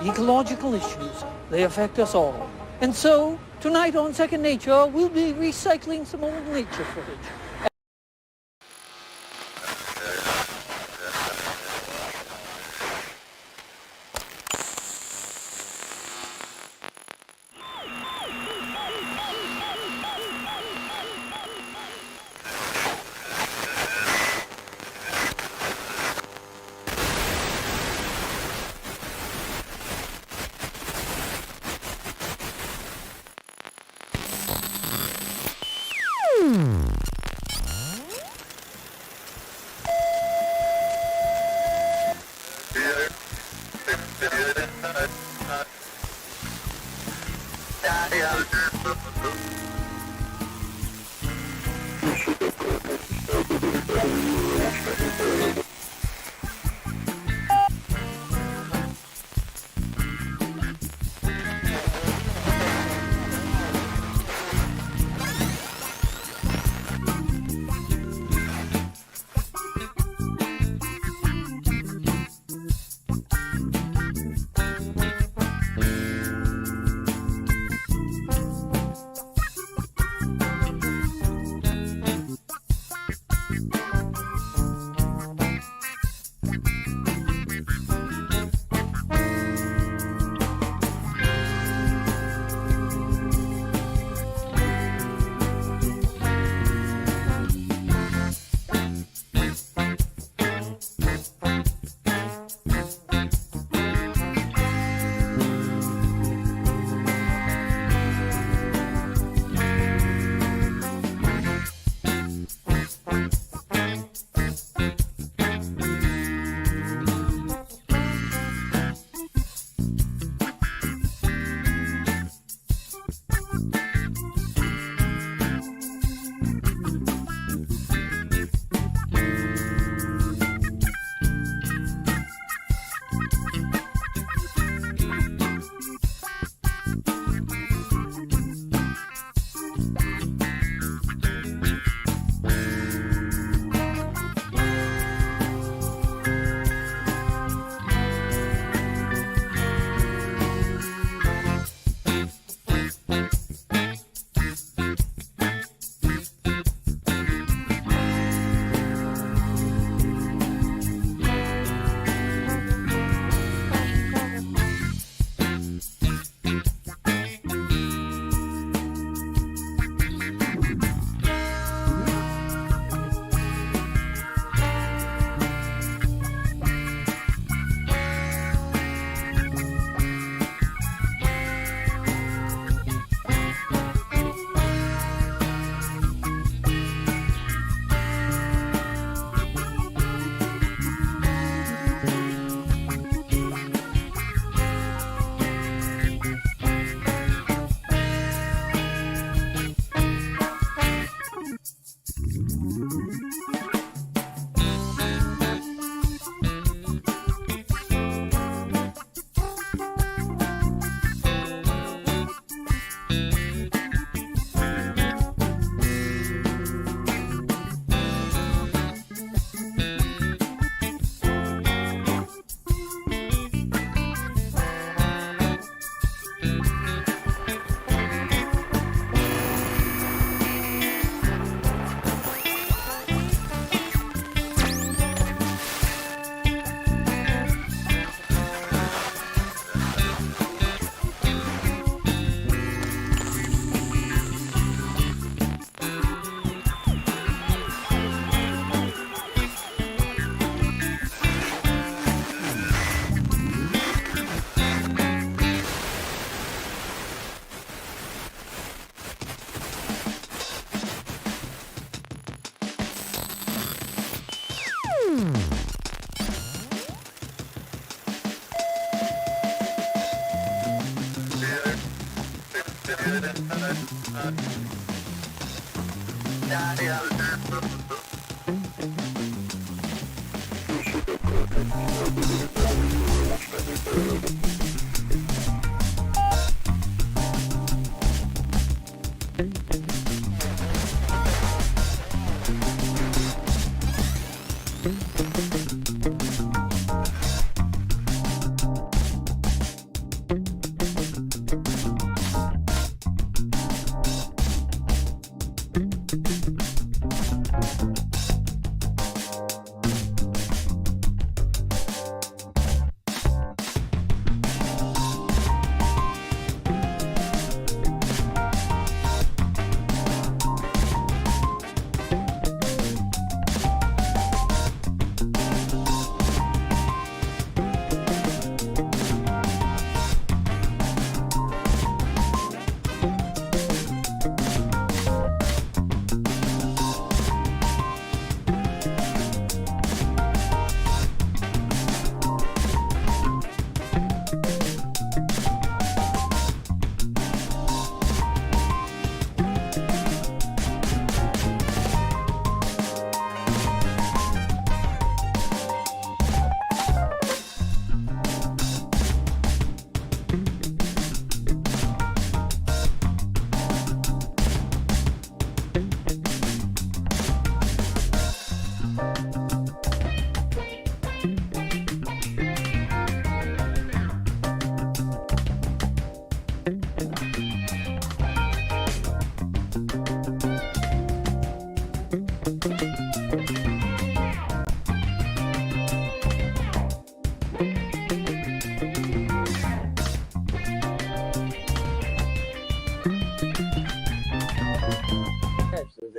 ecological issues. They affect us all. And so, tonight on Second Nature, we'll be recycling some old nature footage.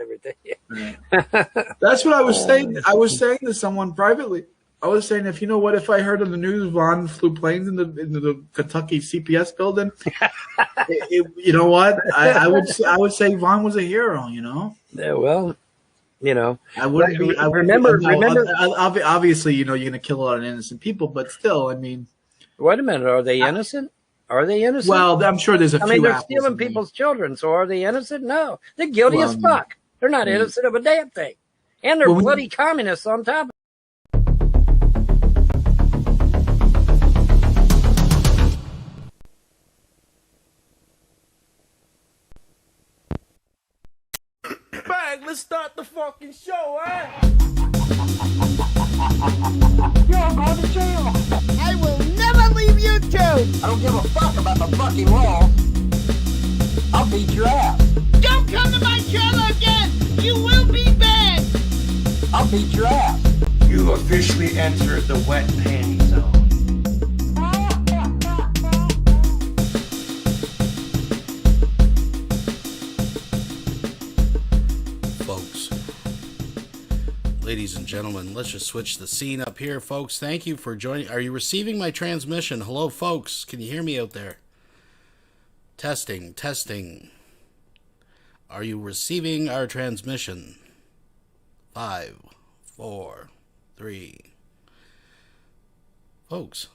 Everything. That's what I was saying. I was saying to someone privately. I was saying, if you know what, if I heard on the news Vaughn flew planes into the Kentucky CPS building, you know what, I would say Vaughn was a hero. You know. Yeah, well, you know, I wouldn't be. Remember. Obviously, you know, you're going to kill a lot of innocent people, but still, I mean. Wait a minute. Are they innocent? Are they innocent? Well, I'm sure there's a few. I mean, they're stealing people's children, so are they innocent? No, they're guilty as fuck. They're not innocent of a damn thing, and they're bloody communists on top of it. Bang, let's start the fucking show, eh? You're going to jail. I will never leave YouTube. I don't give a fuck about the fucking law. I'll beat your ass. Don't come to my channel again. You will be banned. I'll beat your ass. You officially entered the wet panty zone. Folks, ladies and gentlemen, let's just switch the scene up here, folks. Thank you for joining. Are you receiving my transmission? Hello, folks. Can you hear me out there? Testing, testing. Are you receiving our transmission? 5, 4, 3. Folks.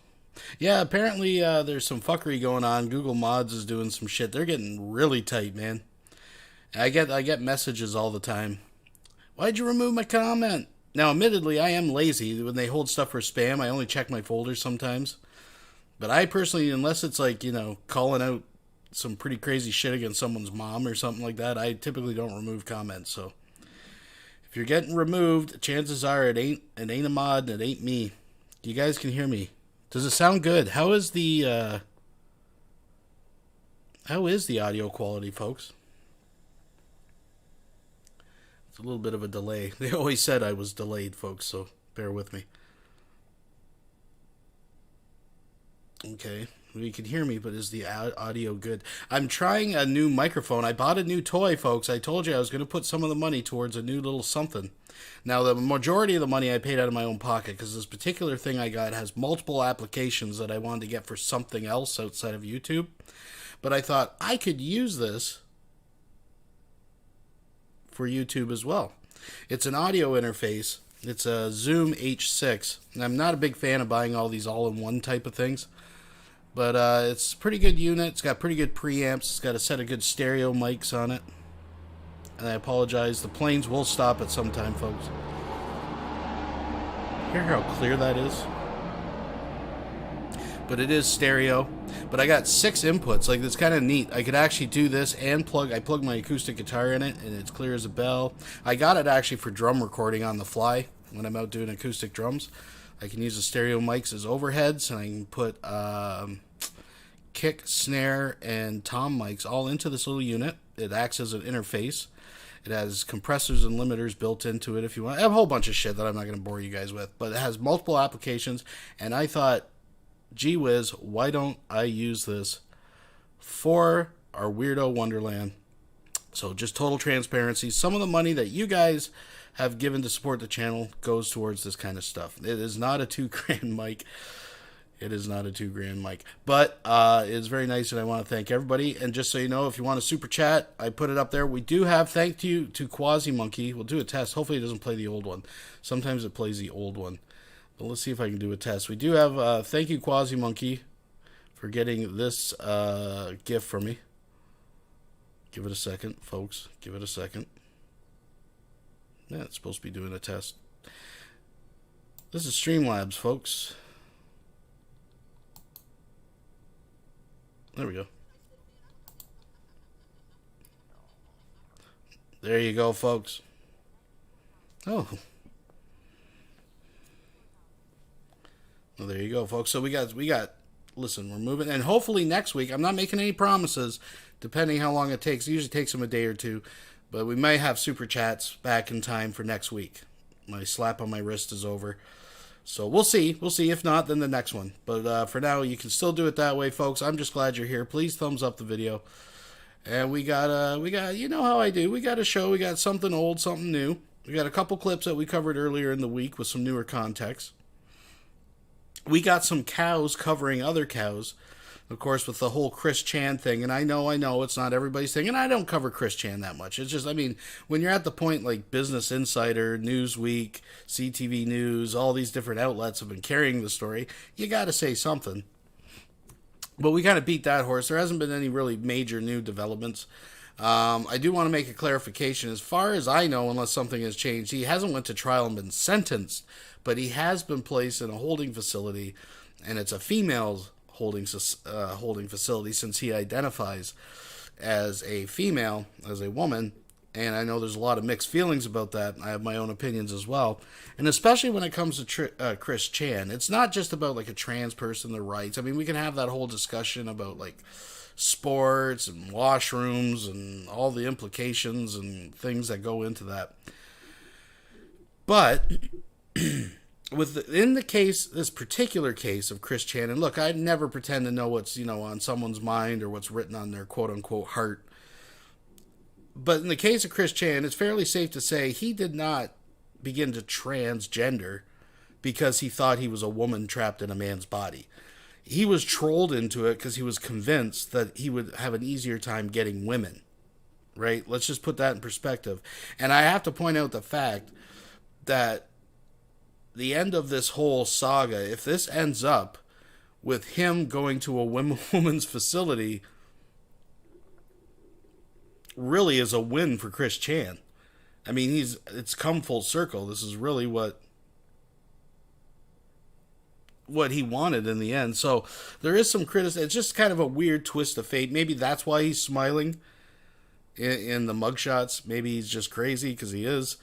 Yeah, apparently there's some fuckery going on. Google Mods is doing some shit. They're getting really tight, man. I get messages all the time. Why'd you remove my comment? Now, admittedly, I am lazy. When they hold stuff for spam, I only check my folders sometimes. But I personally, unless it's like, you know, calling out some pretty crazy shit against someone's mom or something like that, I typically don't remove comments. So if you're getting removed, chances are it ain't a mod and it ain't me. You guys can hear me. Does it sound good? How is the audio quality, folks? It's a little bit of a delay. They always said I was delayed, folks, so bear with me. Okay, you can hear me, but is the audio good? I'm trying a new microphone. I bought a new toy, folks. I told you I was going to put some of the money towards a new little something. Now, the majority of the money I paid out of my own pocket, because this particular thing I got has multiple applications that I wanted to get for something else outside of YouTube. But I thought I could use this for YouTube as well. It's an audio interface. It's a Zoom H6. And I'm not a big fan of buying all these all-in-one type of things. But it's a pretty good unit. It's got pretty good preamps. It's got a set of good stereo mics on it. And I apologize. The planes will stop at some time, folks. Hear how clear that is? But it is stereo. But I got 6 inputs. Like, it's kind of neat. I could actually do this and I plug my acoustic guitar in it, and it's clear as a bell. I got it actually for drum recording on the fly when I'm out doing acoustic drums. I can use the stereo mics as overheads, and I can put kick, snare, and tom mics all into this little unit. It acts as an interface. It has compressors and limiters built into it if you want. I have a whole bunch of shit that I'm not going to bore you guys with, but it has multiple applications, and I thought, gee whiz, why don't I use this for our Weirdo Wonderland? So just total transparency. Some of the money that you guys have given to support the channel goes towards this kind of stuff. It is not a $2,000 mic. It is not a $2,000 mic. But it's very nice, and I want to thank everybody. And just so you know, if you want a super chat, I put it up there. We do have thank you to Quasi Monkey. We'll do a test. Hopefully it doesn't play the old one. Sometimes it plays the old one. But let's see if I can do a test. We do have thank you Quasi Monkey for getting this gift for me. Give it a second, folks. Give it a second. Yeah, it's supposed to be doing a test. This is Streamlabs, folks. There we go. There you go, folks. Oh. Well, there you go, folks. So we got, listen, we're moving. And hopefully next week, I'm not making any promises, depending how long it takes. It usually takes them a day or two. But we may have super chats back in time for next week. My slap on my wrist is over. So we'll see. We'll see. If not, then the next one. But for now, you can still do it that way, folks. I'm just glad you're here. Please thumbs up the video. And we got, you know how I do. We got a show. We got something old, something new. We got a couple clips that we covered earlier in the week with some newer context. We got some cows covering other cows. Of course, with the whole Chris Chan thing, and I know it's not everybody's thing, and I don't cover Chris Chan that much. It's just, I mean, when you're at the point like Business Insider, Newsweek, CTV News, all these different outlets have been carrying the story, you got to say something. But we kind of beat that horse. There hasn't been any really major new developments. I do want to make a clarification. As far as I know, unless something has changed, he hasn't went to trial and been sentenced, but he has been placed in a holding facility, and it's a female's holding facility, since he identifies as a female, as a woman, and I know there's a lot of mixed feelings about that. I have my own opinions as well, and especially when it comes to Chris Chan, it's not just about like a trans person, their rights. I mean, we can have that whole discussion about like sports and washrooms and all the implications and things that go into that, but in the case, this particular case of Chris Chan, and look, I never pretend to know what's, on someone's mind or what's written on their quote-unquote heart. But in the case of Chris Chan, it's fairly safe to say he did not begin to transgender because he thought he was a woman trapped in a man's body. He was trolled into it because he was convinced that he would have an easier time getting women, right? Let's just put that in perspective. And I have to point out the fact that the end of this whole saga, if this ends up with him going to a woman's facility, really is a win for Chris Chan. I mean, it's come full circle. This is really what he wanted in the end. So there is some criticism. It's just kind of a weird twist of fate. Maybe that's why he's smiling in the mugshots. Maybe he's just crazy, because he is.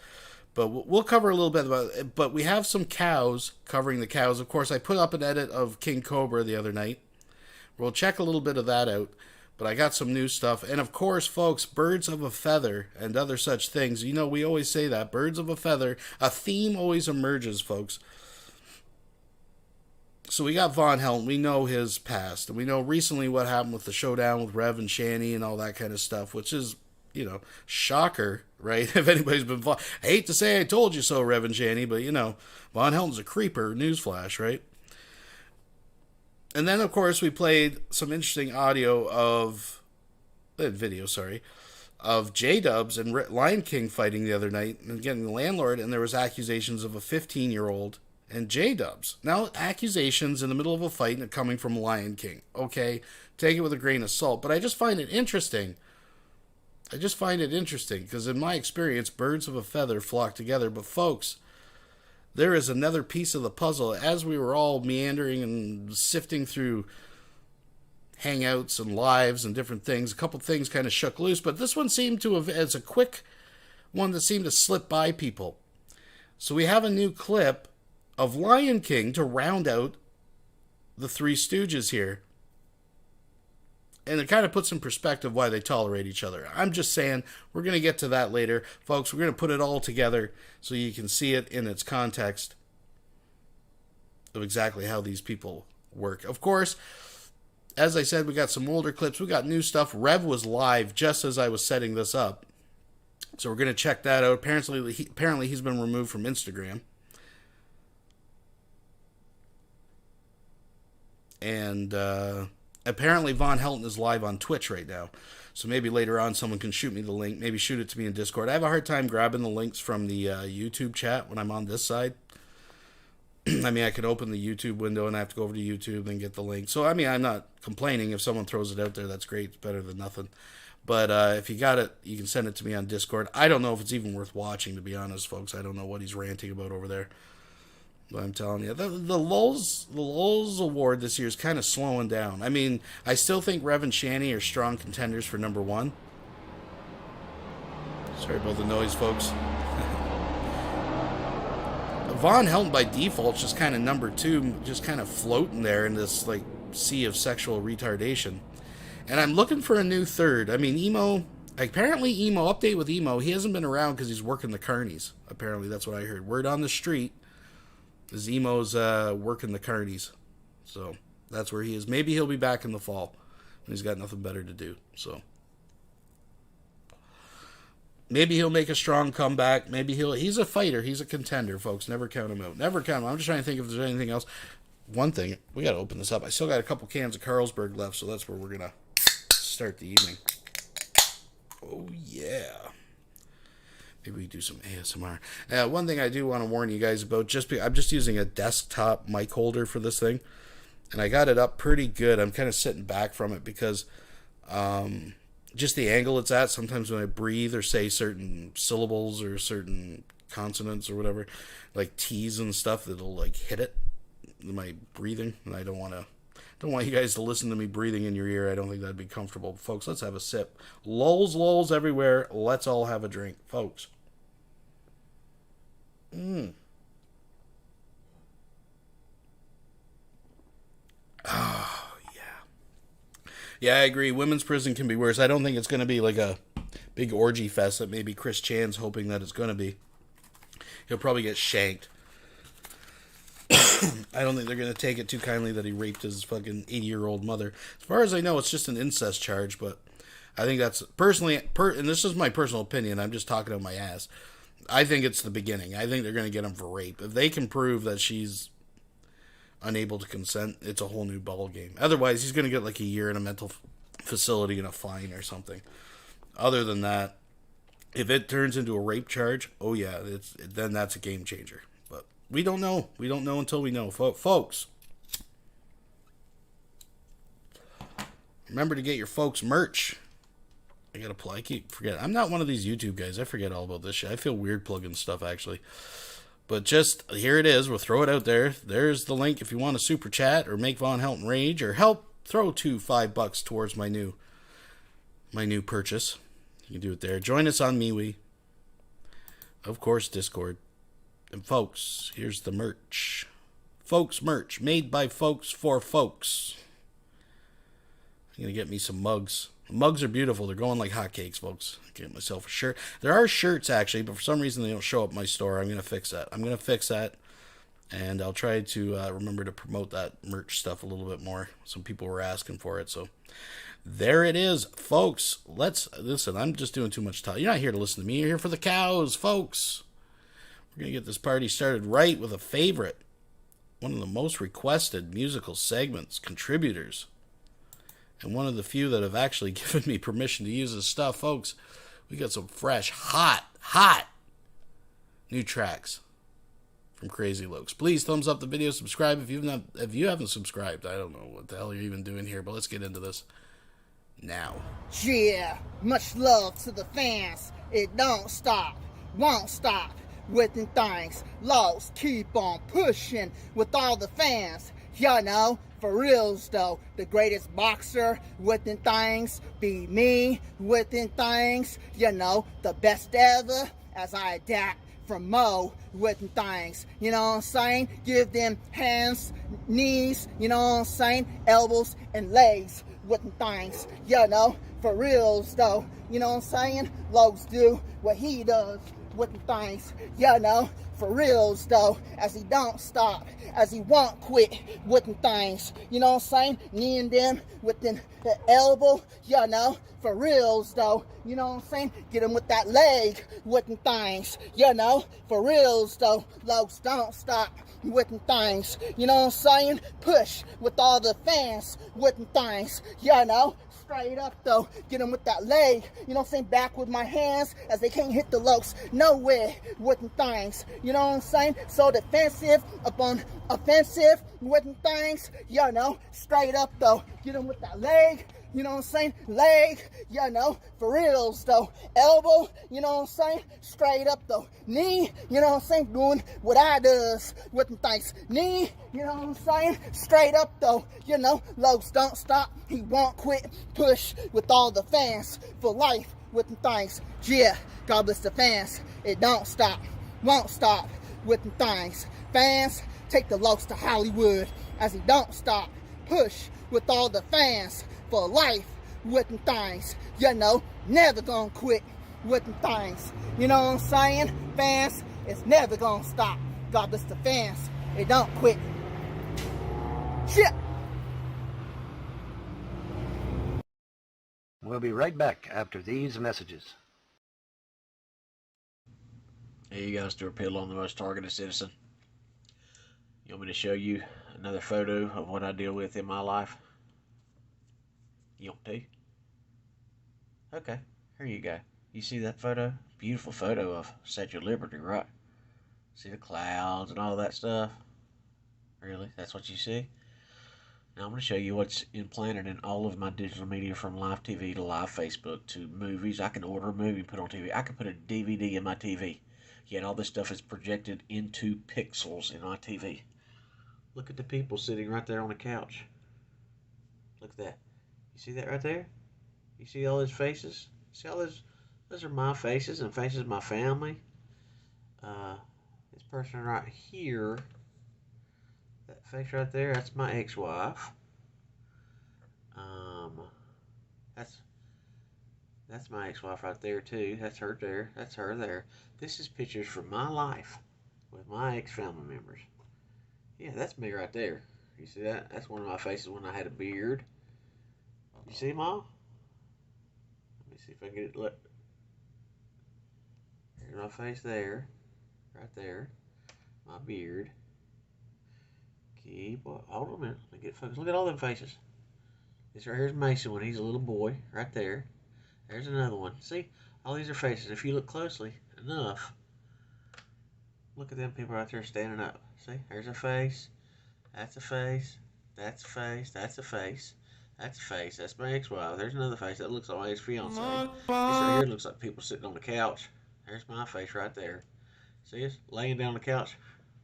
But we'll cover a little bit about it. But we have some cows covering the cows. Of course, I put up an edit of King Cobra the other night. We'll check a little bit of that out. But I got some new stuff. And of course, folks, birds of a feather and other such things. We always say that. Birds of a feather. A theme always emerges, folks. So we got VONHELTON. We know his past. And we know recently what happened with the showdown with Rev and Shanny and all that kind of stuff, which is, shocker, right? If anybody's been... I hate to say I told you so, Rev and Shanny, but, VONHELTON's a creeper. Newsflash, right? And then, of course, we played some interesting video, of J-Dubs and Lion King fighting the other night and getting the landlord, and there was accusations of a 15-year-old and J-Dubs. Now, accusations in the middle of a fight and coming from Lion King. Okay, take it with a grain of salt, but I just find it interesting. Because in my experience, birds of a feather flock together. But folks, there is another piece of the puzzle. As we were all meandering and sifting through hangouts and lives and different things, a couple things kind of shook loose. But this one seemed to have, as a quick one that seemed to slip by people. So we have a new clip of Lion King to round out the Three Stooges here. And it kind of puts in perspective why they tolerate each other. I'm just saying, we're going to get to that later. Folks, we're going to put it all together so you can see it in its context of exactly how these people work. Of course, as I said, we got some older clips. We got new stuff. Rev was live just as I was setting this up. So we're going to check that out. Apparently he's been removed from Instagram. And apparently VONHELTON is live on Twitch right now. So maybe later on someone can shoot me the link. Maybe shoot it to me in Discord. I have a hard time grabbing the links from the YouTube chat when I'm on this side. I mean, I could open the YouTube window and I have to go over to YouTube and get the link. So, I mean, I'm not complaining. If someone throws it out there, that's great. It's better than nothing. But if you got it, you can send it to me on Discord. I don't know if it's even worth watching, to be honest, folks. I don't know what he's ranting about over there. But I'm telling you, the Lulz award this year is kind of slowing down. I mean, I still think Rev and Shanny are strong contenders for number one. Sorry about the noise, folks. VONHELTON by default is just kind of number two, just kind of floating there in this like sea of sexual retardation. And I'm looking for a new third. I mean, apparently update with Emo, he hasn't been around because he's working the carnies. Apparently, that's what I heard. Word on the street Zemo's working the carnies. So that's where he is. Maybe he'll be back in the fall when he's got nothing better to do. So maybe he'll make a strong comeback. Maybe he's a fighter. He's a contender, folks. Never count him out. Never count him out. I'm just trying to think if there's anything else. One thing, we got to open this up. I still got a couple cans of Carlsberg left, so that's where we're going to start the evening. Oh, yeah. Maybe we do some ASMR. One thing I do want to warn you guys about, I'm just using a desktop mic holder for this thing, and I got it up pretty good. I'm kind of sitting back from it because just the angle it's at, sometimes when I breathe or say certain syllables or certain consonants or whatever, like T's and stuff, that'll like hit it, my breathing, and I don't want you guys to listen to me breathing in your ear. I don't think that'd be comfortable. Folks, let's have a sip. Lulls everywhere. Let's all have a drink, folks. Oh, yeah. Yeah, I agree. Women's prison can be worse. I don't think it's going to be like a big orgy fest that maybe Chris Chan's hoping that it's going to be. He'll probably get shanked. I don't think they're going to take it too kindly that he raped his fucking 80-year-old mother. As far as I know, it's just an incest charge, but I think that's, personally, and this is my personal opinion, I'm just talking out my ass, I think it's the beginning. I think they're going to get him for rape. If they can prove that she's unable to consent, it's a whole new ball game. Otherwise, he's going to get like a year in a mental facility and a fine or something. Other than that, if it turns into a rape charge, oh yeah, then that's a game changer. We don't know. We don't know until we know. Folks, remember to get your folks merch. I keep forgetting. I'm not one of these YouTube guys. I forget all about this shit. I feel weird plugging stuff, actually. But just, here it is. We'll throw it out there. There's the link if you want to super chat or make Von Helton rage or help throw $5 towards my new purchase. You can do it there. Join us on MeWe. Of course, Discord. And folks, here's the merch. Folks merch, made by folks for folks. I'm going to get me some mugs. The mugs are beautiful. They're going like hotcakes, folks. I'll get myself a shirt. There are shirts, actually, but for some reason they don't show up in my store. I'm going to fix that. And I'll try to remember to promote that merch stuff a little bit more. Some people were asking for it, so there it is, folks. Listen, I'm just doing too much talk. You're not here to listen to me. You're here for the cows, folks. We're going to get this party started right with a favorite. One of the most requested musical segments, contributors. And one of the few that have actually given me permission to use this stuff, folks. We got some fresh, hot new tracks from Crazy Lokes. Please thumbs up the video, subscribe if you haven't subscribed. I don't know what the hell you're even doing here, but let's get into this now. Yeah, much love to the fans. It don't stop, won't stop. With them things, Lokes keep on pushing with all the fans. You know, for reals though, the greatest boxer with them things be me with them things. You know, the best ever as I adapt from Mo with them things. You know what I'm saying? Give them hands, knees, you know what I'm saying? Elbows and legs with them things. You know, for reals though, you know what I'm saying? Lokes do what he does with the things, you know, for reals though, as he don't stop, as he won't quit with the things, you know what I'm saying, kneeing them with the elbow, you know, for reals though, you know what I'm saying, get him with that leg with the things, you know, for reals though, Lokes don't stop with the things, you know what I'm saying, push with all the fans with the things, you know, straight up though, get him with that leg, you know what I'm saying, back with my hands as they can't hit the Lokes nowhere with the things, you know what I'm saying, so defensive upon offensive with the things, you know, straight up though, get him with that leg, you know what I'm saying, leg, you know, for reals though, elbow, you know what I'm saying, straight up though, knee, you know what I'm saying, doing what I does with them things, knee, you know what I'm saying, straight up though, you know, Lokes don't stop, he won't quit, push with all the fans, for life with them things, yeah, God bless the fans, it don't stop, won't stop with them things, fans, take the Lokes to Hollywood, as he don't stop, push with all the fans, for life with them things, you know, never gonna quit with them things, you know what I'm saying, fans, it's never gonna stop, God bless the fans, it don't quit. Shit! We'll be right back after these messages. Hey, you guys, Stuart Pill on the Most Targeted Citizen. You want me to show you another photo of what I deal with in my life? You want to? Okay, here you go. You see that photo? Beautiful photo of Statue of Liberty, right? See the clouds and all that stuff? Really? That's what you see? Now I'm going to show you what's implanted in all of my digital media, from live TV to live Facebook to movies. I can order a movie and put on TV. I can put a DVD in my TV. Yet all this stuff is projected into pixels in my TV. Look at the people sitting right there on the couch. Look at that. You see that right there? You see all those faces? See all those? Those are my faces and faces of my family. This person right here, that face right there, that's my ex-wife. That's my ex-wife right there too. That's her there. That's her there. This is pictures from my life with my ex-family members. Yeah, that's me right there. You see that? That's one of my faces when I had a beard. You see them all? Let me see if I can get it. Look. There's my face there. Right there. My beard. Hold on a minute. Let me get focused. Look at all them faces. This right here is Mason when he's a little boy. Right there. There's another one. See? All these are faces. If you look closely enough, look at them people right there standing up. See? There's a face. That's a face. That's a face. That's a face. That's a face. That's my ex-wife. There's another face. That looks like my ex-fiance. This right here looks like people sitting on the couch. There's my face right there. See us? Laying down on the couch.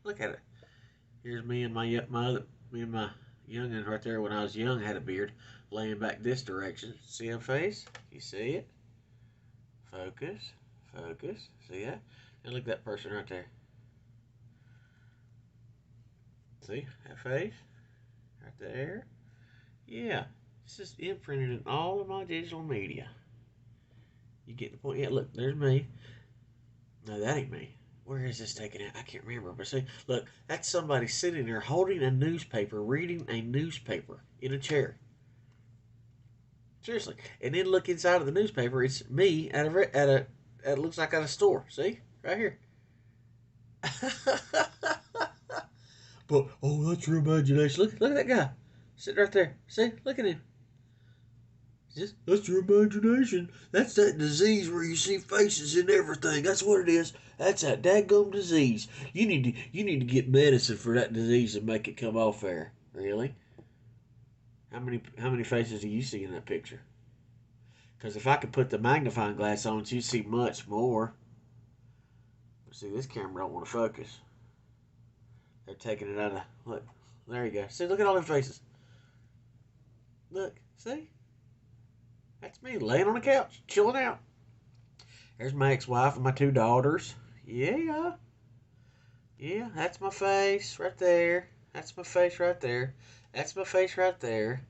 Look at it. Here's me and my youngin right there when I was young, had a beard, laying back this direction. See her face? You see it? Focus. Focus. See that? And look at that person right there. See that face? Right there? Yeah. This is imprinted in all of my digital media. You get the point? Yeah, look, there's me. No, that ain't me. Where is this taken out? I can't remember. But see, look, that's somebody sitting there holding a newspaper, reading a newspaper in a chair. Seriously. And then look inside of the newspaper. It's me at it looks like at a store. See? Right here. But, oh, that's your imagination. Look at that guy. Sitting right there. See? Look at him. That's your imagination. That's that disease where you see faces and everything. That's what it is. That's that daggum disease. You need to get medicine for that disease and make it come off there. Really? How many faces do you see in that picture? Because if I could put the magnifying glass on, you'd see much more. But see, this camera don't want to focus. They're taking it out of... Look. There you go. See, look at all them faces. Look. See? That's me laying on the couch, chilling out. There's my ex-wife and my 2 daughters. Yeah. Yeah, that's my face right there. That's my face right there. That's my face right there.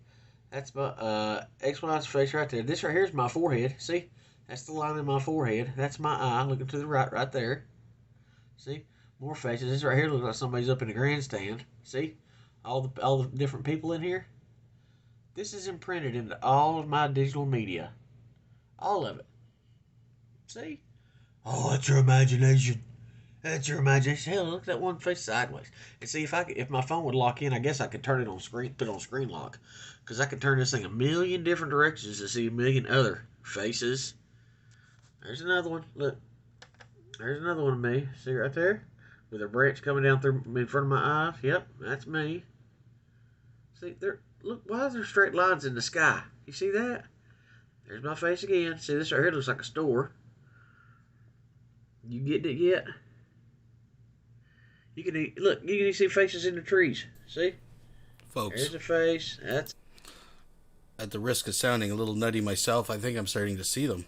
That's my ex-wife's face right there. This right here is my forehead. See? That's the line in my forehead. That's my eye looking to the right there. See? More faces. This right here looks like somebody's up in the grandstand. See? All the different people in here. This is imprinted into all of my digital media. All of it. See? Oh, that's your imagination. That's your imagination. Hell, look at that one face sideways. And see, if my phone would lock in, I guess I could turn it on screen, put it on screen lock. Because I could turn this thing a million different directions to see a million other faces. There's another one. Look. There's another one of me. See right there? With a branch coming down through in front of my eyes. Yep, that's me. See, look, why is there straight lines in the sky? You see that? There's my face again. See, this right here looks like a store. You getting it yet? You can see faces in the trees. See? Folks. There's a face. That's... At the risk of sounding a little nutty myself, I think I'm starting to see them.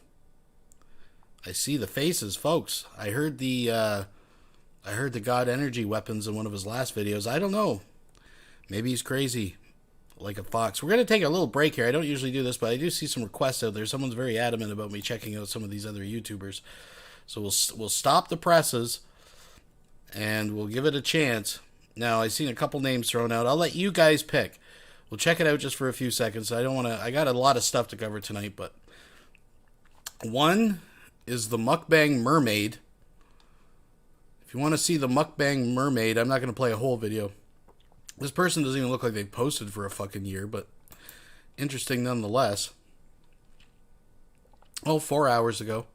I see the faces, folks. I heard the God Energy weapons in one of his last videos. I don't know. Maybe he's crazy, like a fox. We're going to take a little break here. I don't usually do this, but I do see some requests out there. Someone's very adamant about me checking out some of these other YouTubers. So we'll stop the presses, and we'll give it a chance. Now, I've seen a couple names thrown out. I'll let you guys pick. We'll check it out just for a few seconds. I don't want to... I got a lot of stuff to cover tonight, but... One is the Mukbang Mermaid. If you want to see the Mukbang Mermaid, I'm not going to play a whole video. This person doesn't even look like they posted for a fucking year, but interesting nonetheless. Oh, 4 hours ago.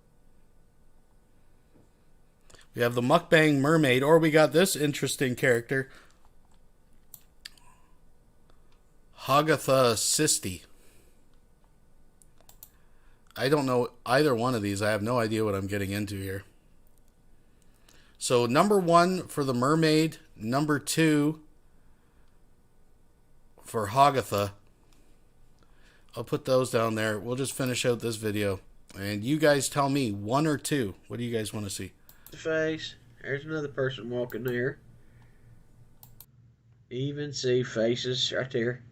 We have the Mukbang Mermaid, or we got this interesting character, Hagatha Sisti. I don't know either one of these. I have no idea what I'm getting into here. So number 1 for the mermaid, number 2 for Hagatha. I'll put those down there. We'll just finish out this video. And you guys tell me 1 or 2. What do you guys want to see? The face. There's another person walking there. Even see faces right there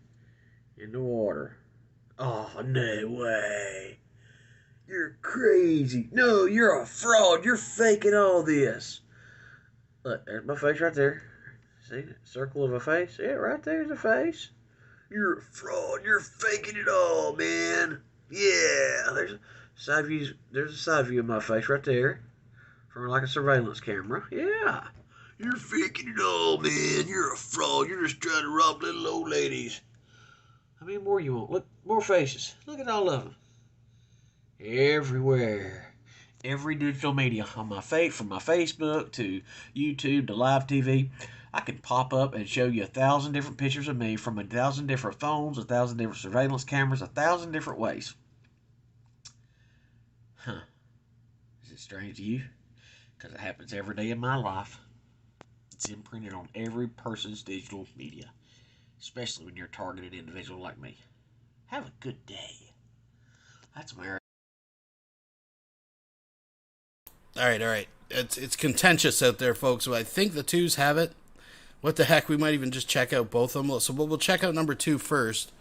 in the water. Oh, no way. You're crazy. No, you're a fraud. You're faking all this. Look, there's my face right there. See the circle of a face? Yeah, right there's a face. You're a fraud. You're faking it all, man. Yeah. There's a side view of my face right there. From like a surveillance camera. Yeah. You're faking it all, man. You're a fraud. You're just trying to rob little old ladies. How many more you want? Look, more faces. Look at all of them. Everywhere. Every digital media on my face, from my Facebook to YouTube to live TV, I can pop up and show you 1,000 different pictures of me from 1,000 different phones, 1,000 different surveillance cameras, 1,000 different ways. Huh. Is it strange to you? Because it happens every day in my life. It's imprinted on every person's digital media, especially when you're a targeted individual like me. Have a good day. That's America. All right. It's contentious out there, folks. So I think the 2s have it. What the heck? We might even just check out both of them. So we'll check out number 2 first.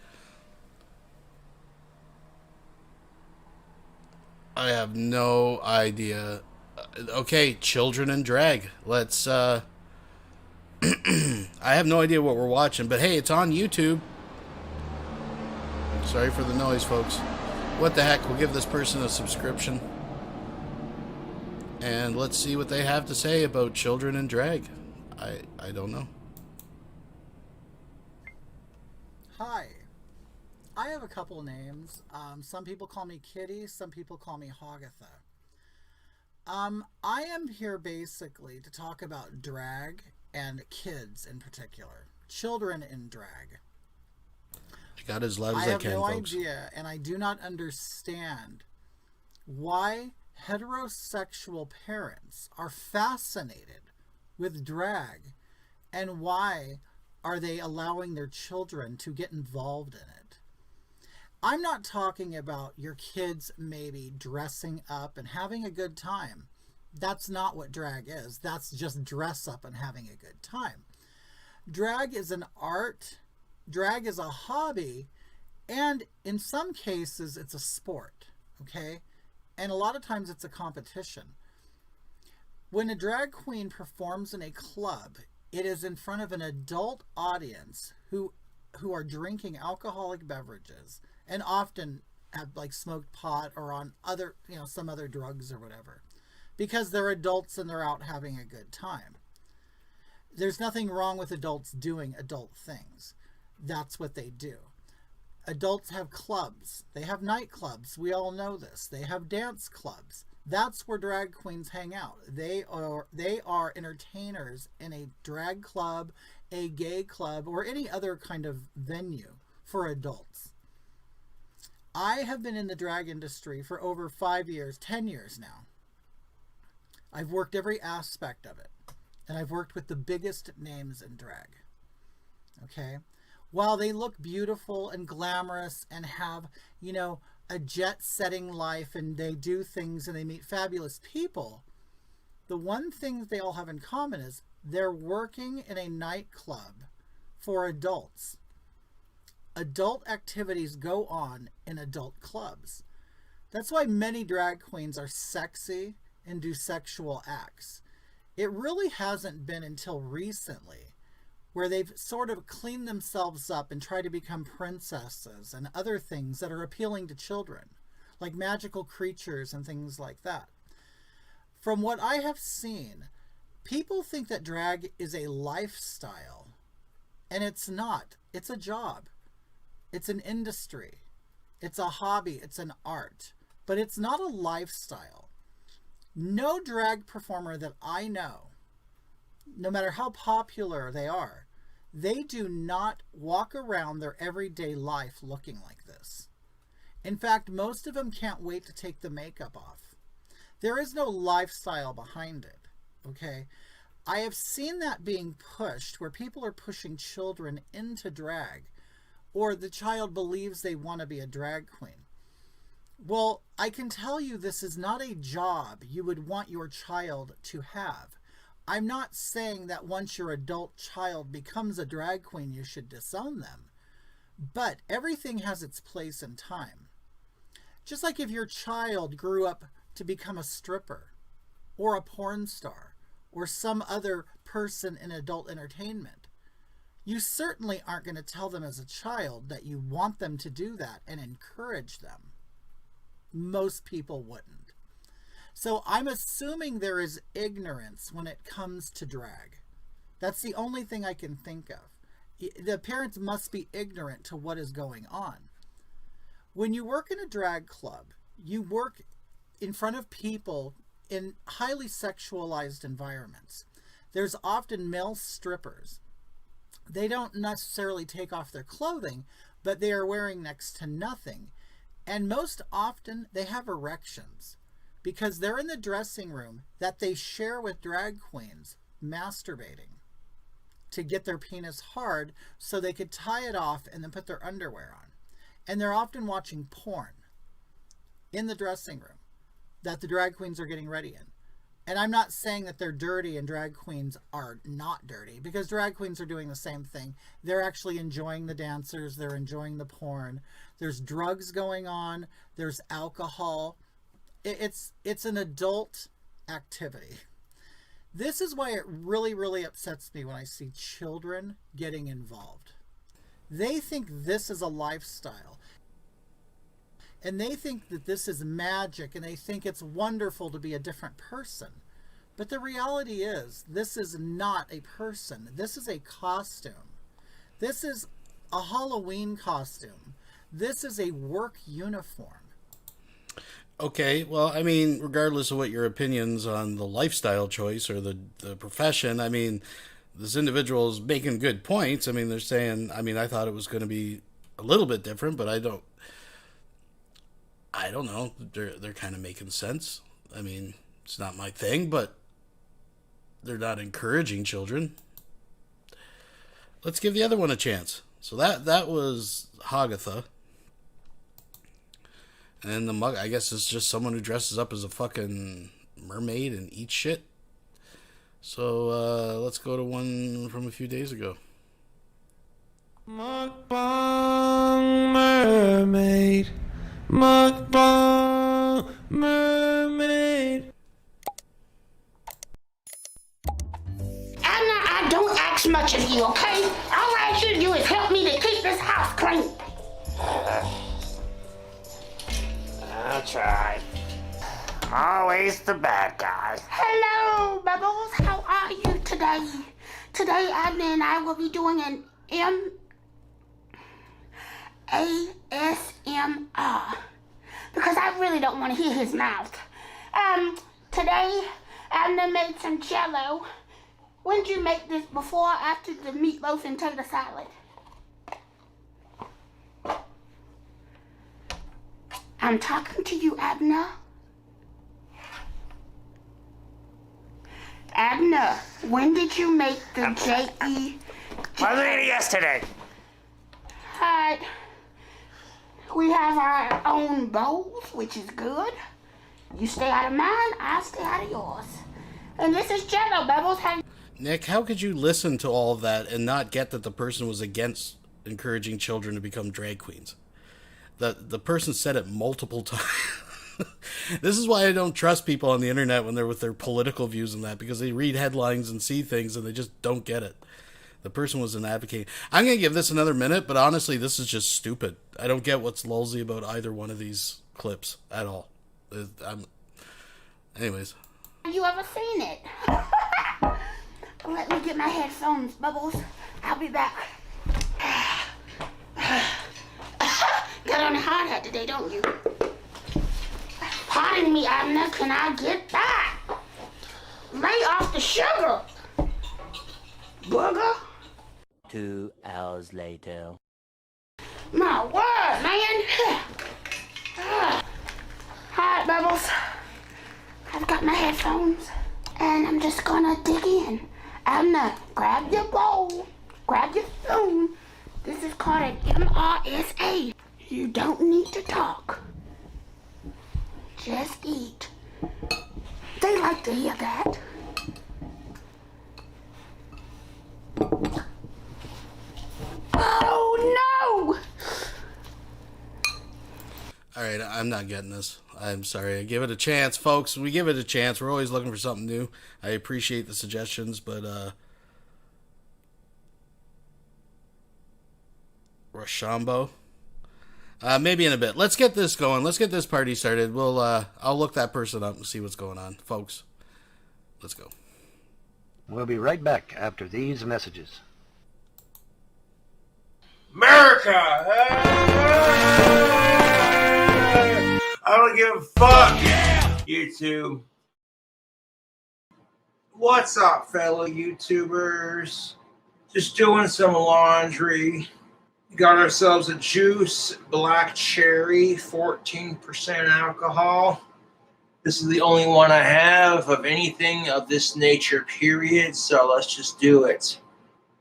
I have no idea. Okay, children in drag. Let's, I have no idea what we're watching, but hey, it's on YouTube. Sorry for the noise, folks. What the heck? We'll give this person a subscription. And let's see what they have to say about children in drag. I don't know. Hi. I have a couple names. Some people call me Kitty, some people call me Hagatha. I am here basically to talk about drag and kids in particular. Children in drag. I got as loud as I can, folks. I have no idea, and I do not understand why heterosexual parents are fascinated with drag, and why are they allowing their children to get involved in it. I'm not talking about your kids maybe dressing up and having a good time. That's not what drag is. That's just dress up and having a good time. Drag is an art. Drag is a hobby. And in some cases, it's a sport. Okay? And a lot of times it's a competition. When a drag queen performs in a club, it is in front of an adult audience who are drinking alcoholic beverages and often have like smoked pot or on other, some other drugs or whatever, because they're adults and they're out having a good time. There's nothing wrong with adults doing adult things. That's what they do. Adults have clubs. They have nightclubs. We all know this. They have dance clubs. That's where drag queens hang out. They are entertainers in a drag club, a gay club, or any other kind of venue for adults. I have been in the drag industry for over 5 years, 10 years now. I've worked every aspect of it, and I've worked with the biggest names in drag. Okay? While they look beautiful and glamorous and have, a jet-setting life, and they do things and they meet fabulous people, the one thing that they all have in common is they're working in a nightclub for adults. Adult activities go on in adult clubs. That's why many drag queens are sexy and do sexual acts. It really hasn't been until recently where they've sort of cleaned themselves up and try to become princesses and other things that are appealing to children, like magical creatures and things like that. From what I have seen, people think that drag is a lifestyle, and it's not. It's a job. It's an industry. It's a hobby. It's an art. But it's not a lifestyle. No drag performer that I know, no matter how popular they are, they do not walk around their everyday life looking like this. In fact, most of them can't wait to take the makeup off. There is no lifestyle behind it, okay? I have seen that being pushed, where people are pushing children into drag, or the child believes they want to be a drag queen. Well, I can tell you this is not a job you would want your child to have. I'm not saying that once your adult child becomes a drag queen, you should disown them. But everything has its place and time. Just like if your child grew up to become a stripper, or a porn star, or some other person in adult entertainment, you certainly aren't going to tell them as a child that you want them to do that and encourage them. Most people wouldn't. So I'm assuming there is ignorance when it comes to drag. That's the only thing I can think of. The parents must be ignorant to what is going on. When you work in a drag club, you work in front of people in highly sexualized environments. There's often male strippers. They don't necessarily take off their clothing, but they are wearing next to nothing. And most often they have erections because they're in the dressing room that they share with drag queens masturbating to get their penis hard so they could tie it off and then put their underwear on. And they're often watching porn in the dressing room that the drag queens are getting ready in. And I'm not saying that they're dirty and drag queens are not dirty, because drag queens are doing the same thing. They're actually enjoying the dancers. They're enjoying the porn. There's drugs going on. There's alcohol. It's an adult activity. This is why it really, really upsets me when I see children getting involved. They think this is a lifestyle. And they think that this is magic, and they think it's wonderful to be a different person. But the reality is, this is not a person. This is a costume. This is a Halloween costume. This is a work uniform. Okay, well, I mean, regardless of what your opinions on the lifestyle choice or the profession, I mean, this individual is making good points. I mean, they're saying, I mean, I thought it was going to be a little bit different, but I don't know. They're kind of making sense. I mean, it's not my thing, but they're not encouraging children. Let's give the other one a chance. So that was Hagatha. And the mug, I guess, is just someone who dresses up as a fucking mermaid and eats shit. So let's go to one from a few days ago. Mukbang mermaid. Mukbang mermaid. I don't ask much of you, okay? All I ask you to do is help me to keep this house clean. I'll try. Always the bad guy. Hello, Bubbles. How are you today? Today, Abner and I will be doing an ASMR. Because I really don't want to hear his mouth. Today, Abner made some Jell-O. When did you make this, before or after the meatloaf and tater salad? I'm talking to you, Abner. Abner, when did you make the J-E? I was eating yesterday. Alright. We have our own bowls, which is good. You stay out of mine, I stay out of yours. And this is Jell-O, Bubbles. Nick, how could you listen to all of that and not get that the person was against encouraging children to become drag queens? The person said it multiple times. This is why I don't trust people on the internet when they're with their political views and that, because they read headlines and see things and they just don't get it. The person was an advocate. I'm going to give this another minute, but honestly, this is just stupid. I don't get what's lulzy about either one of these clips at all. Anyways. Have you ever seen it? Let me get my headphones, Bubbles. I'll be back. Got on a hard hat today, don't you? Pardon me, Abner. Can I get that? Lay off the sugar. Booger. 2 hours later. My word, man. Alright, Bubbles. I've got my headphones, and I'm just gonna dig in. Abner, grab your bowl, grab your spoon. This is called an MRSA. You don't need to talk. Just eat. They like to hear that. Oh, no! All right, I'm not getting this. I'm sorry. Give it a chance, folks. We give it a chance. We're always looking for something new. I appreciate the suggestions, but Rochambeau. Maybe in a bit. Let's get this going. Let's get this party started. I'll look that person up and see what's going on, folks. Let's go. We'll be right back after these messages. America! I don't give a fuck, YouTube. What's up, fellow YouTubers? Just doing some laundry. Got ourselves a juice, black cherry, 14% alcohol. This is the only one I have of anything of this nature, period. So let's just do it.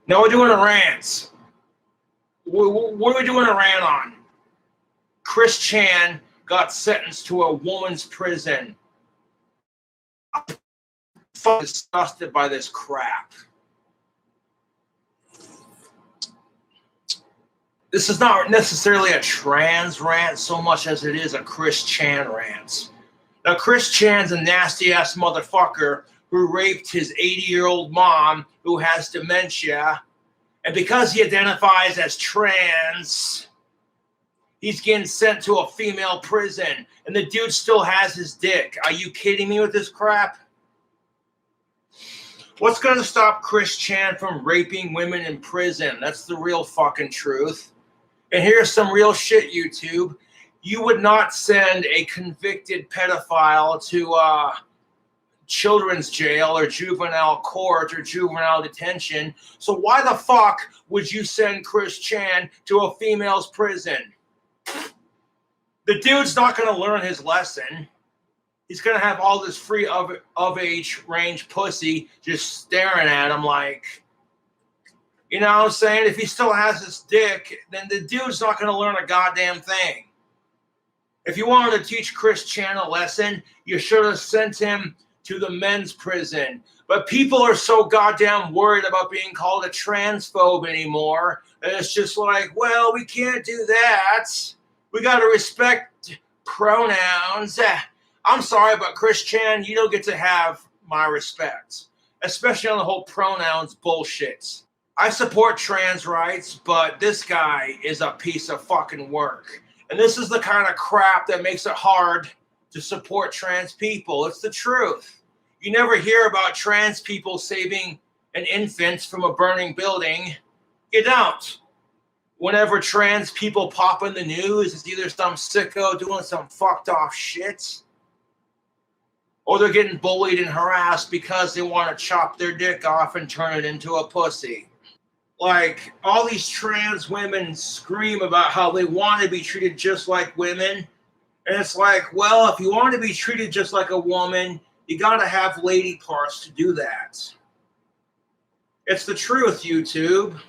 Now we're doing a rant. What are we doing a rant on? Chris Chan got sentenced to a woman's prison. I'm disgusted by this crap. This is not necessarily a trans rant so much as it is a Chris Chan rant. Now, Chris Chan's a nasty-ass motherfucker who raped his 80-year-old mom who has dementia. And because he identifies as trans, he's getting sent to a female prison. And the dude still has his dick. Are you kidding me with this crap? What's going to stop Chris Chan from raping women in prison? That's the real fucking truth. And here's some real shit, YouTube. You would not send a convicted pedophile to children's jail or juvenile court or juvenile detention. So why the fuck would you send Chris Chan to a female's prison? The dude's not going to learn his lesson. He's going to have all this free of age range pussy just staring at him like, you know what I'm saying? If he still has his dick, then the dude's not going to learn a goddamn thing. If you wanted to teach Chris Chan a lesson, you should have sent him to the men's prison. But people are so goddamn worried about being called a transphobe anymore. And it's just like, well, we can't do that. We got to respect pronouns. I'm sorry, but Chris Chan, you don't get to have my respect, especially on the whole pronouns bullshit. I support trans rights, but this guy is a piece of fucking work. And this is the kind of crap that makes it hard to support trans people. It's the truth. You never hear about trans people saving an infant from a burning building. You don't. Whenever trans people pop in the news, it's either some sicko doing some fucked off shit, or they're getting bullied and harassed because they want to chop their dick off and turn it into a pussy. Like, all these trans women scream about how they want to be treated just like women. And it's like, well, if you want to be treated just like a woman, you got to have lady parts to do that. It's the truth, YouTube.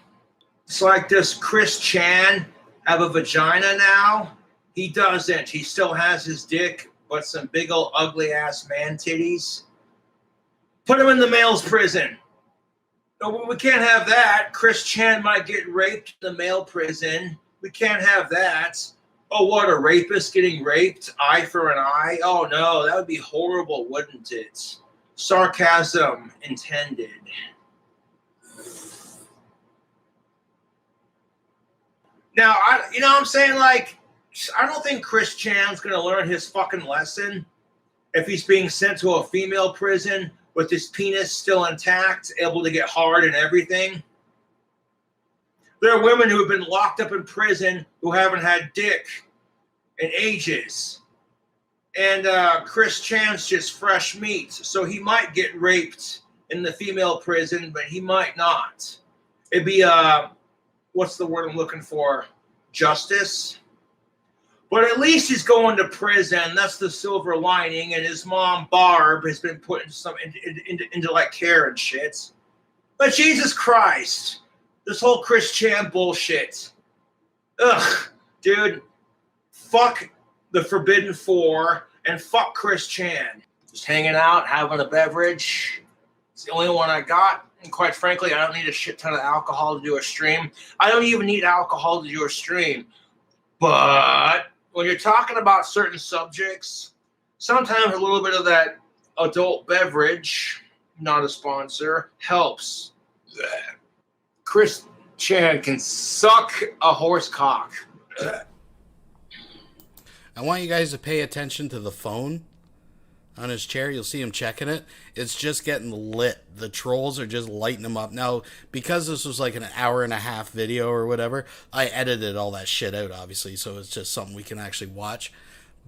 It's like, does Chris Chan have a vagina now? He doesn't. He still has his dick, but some big old ugly ass man titties. Put him in the male's prison. No, we can't have that. Chris Chan might get raped in the male prison. We can't have that. Oh, what, a rapist getting raped? Eye for an eye? Oh, no, that would be horrible, wouldn't it? Sarcasm intended. Now, you know what I'm saying? Like, I don't think Chris Chan's going to learn his fucking lesson if he's being sent to a female prison with his penis still intact, able to get hard and everything. There are women who have been locked up in prison who haven't had dick in ages. And Chris Chan's just fresh meat, so he might get raped in the female prison, but he might not. It'd be, what's the word I'm looking for? Justice. But at least he's going to prison. That's the silver lining. And his mom, Barb, has been put into like care and shit. But Jesus Christ, this whole Chris Chan bullshit. Ugh, dude. Fuck the Forbidden Four and fuck Chris Chan. Just hanging out, having a beverage. It's the only one I got. And quite frankly, I don't need a shit ton of alcohol to do a stream. I don't even need alcohol to do a stream. But when you're talking about certain subjects, sometimes a little bit of that adult beverage, not a sponsor, helps. Chris Chan can suck a horse cock. I want you guys to pay attention to the phone on his chair. You'll see him checking it. It's just getting lit. The trolls are just lighting him up. Now, because this was like an hour and a half video or whatever, I edited all that shit out, obviously, so it's just something we can actually watch.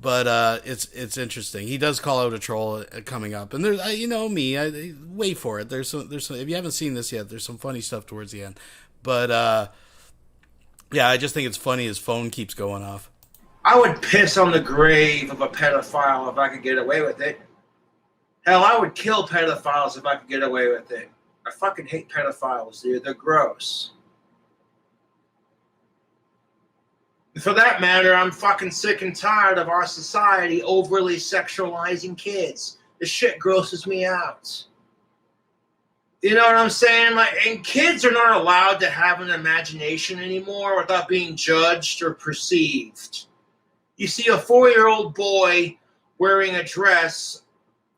But it's interesting. He does call out a troll coming up, and there's you know me. I wait for it. There's some. If you haven't seen this yet, there's some funny stuff towards the end. But yeah, I just think it's funny. His phone keeps going off. I would piss on the grave of a pedophile if I could get away with it. Hell, I would kill pedophiles if I could get away with it. I fucking hate pedophiles, dude. They're gross. For that matter, I'm fucking sick and tired of our society overly sexualizing kids. This shit grosses me out. You know what I'm saying? Like, and kids are not allowed to have an imagination anymore without being judged or perceived. You see a 4-year-old boy wearing a dress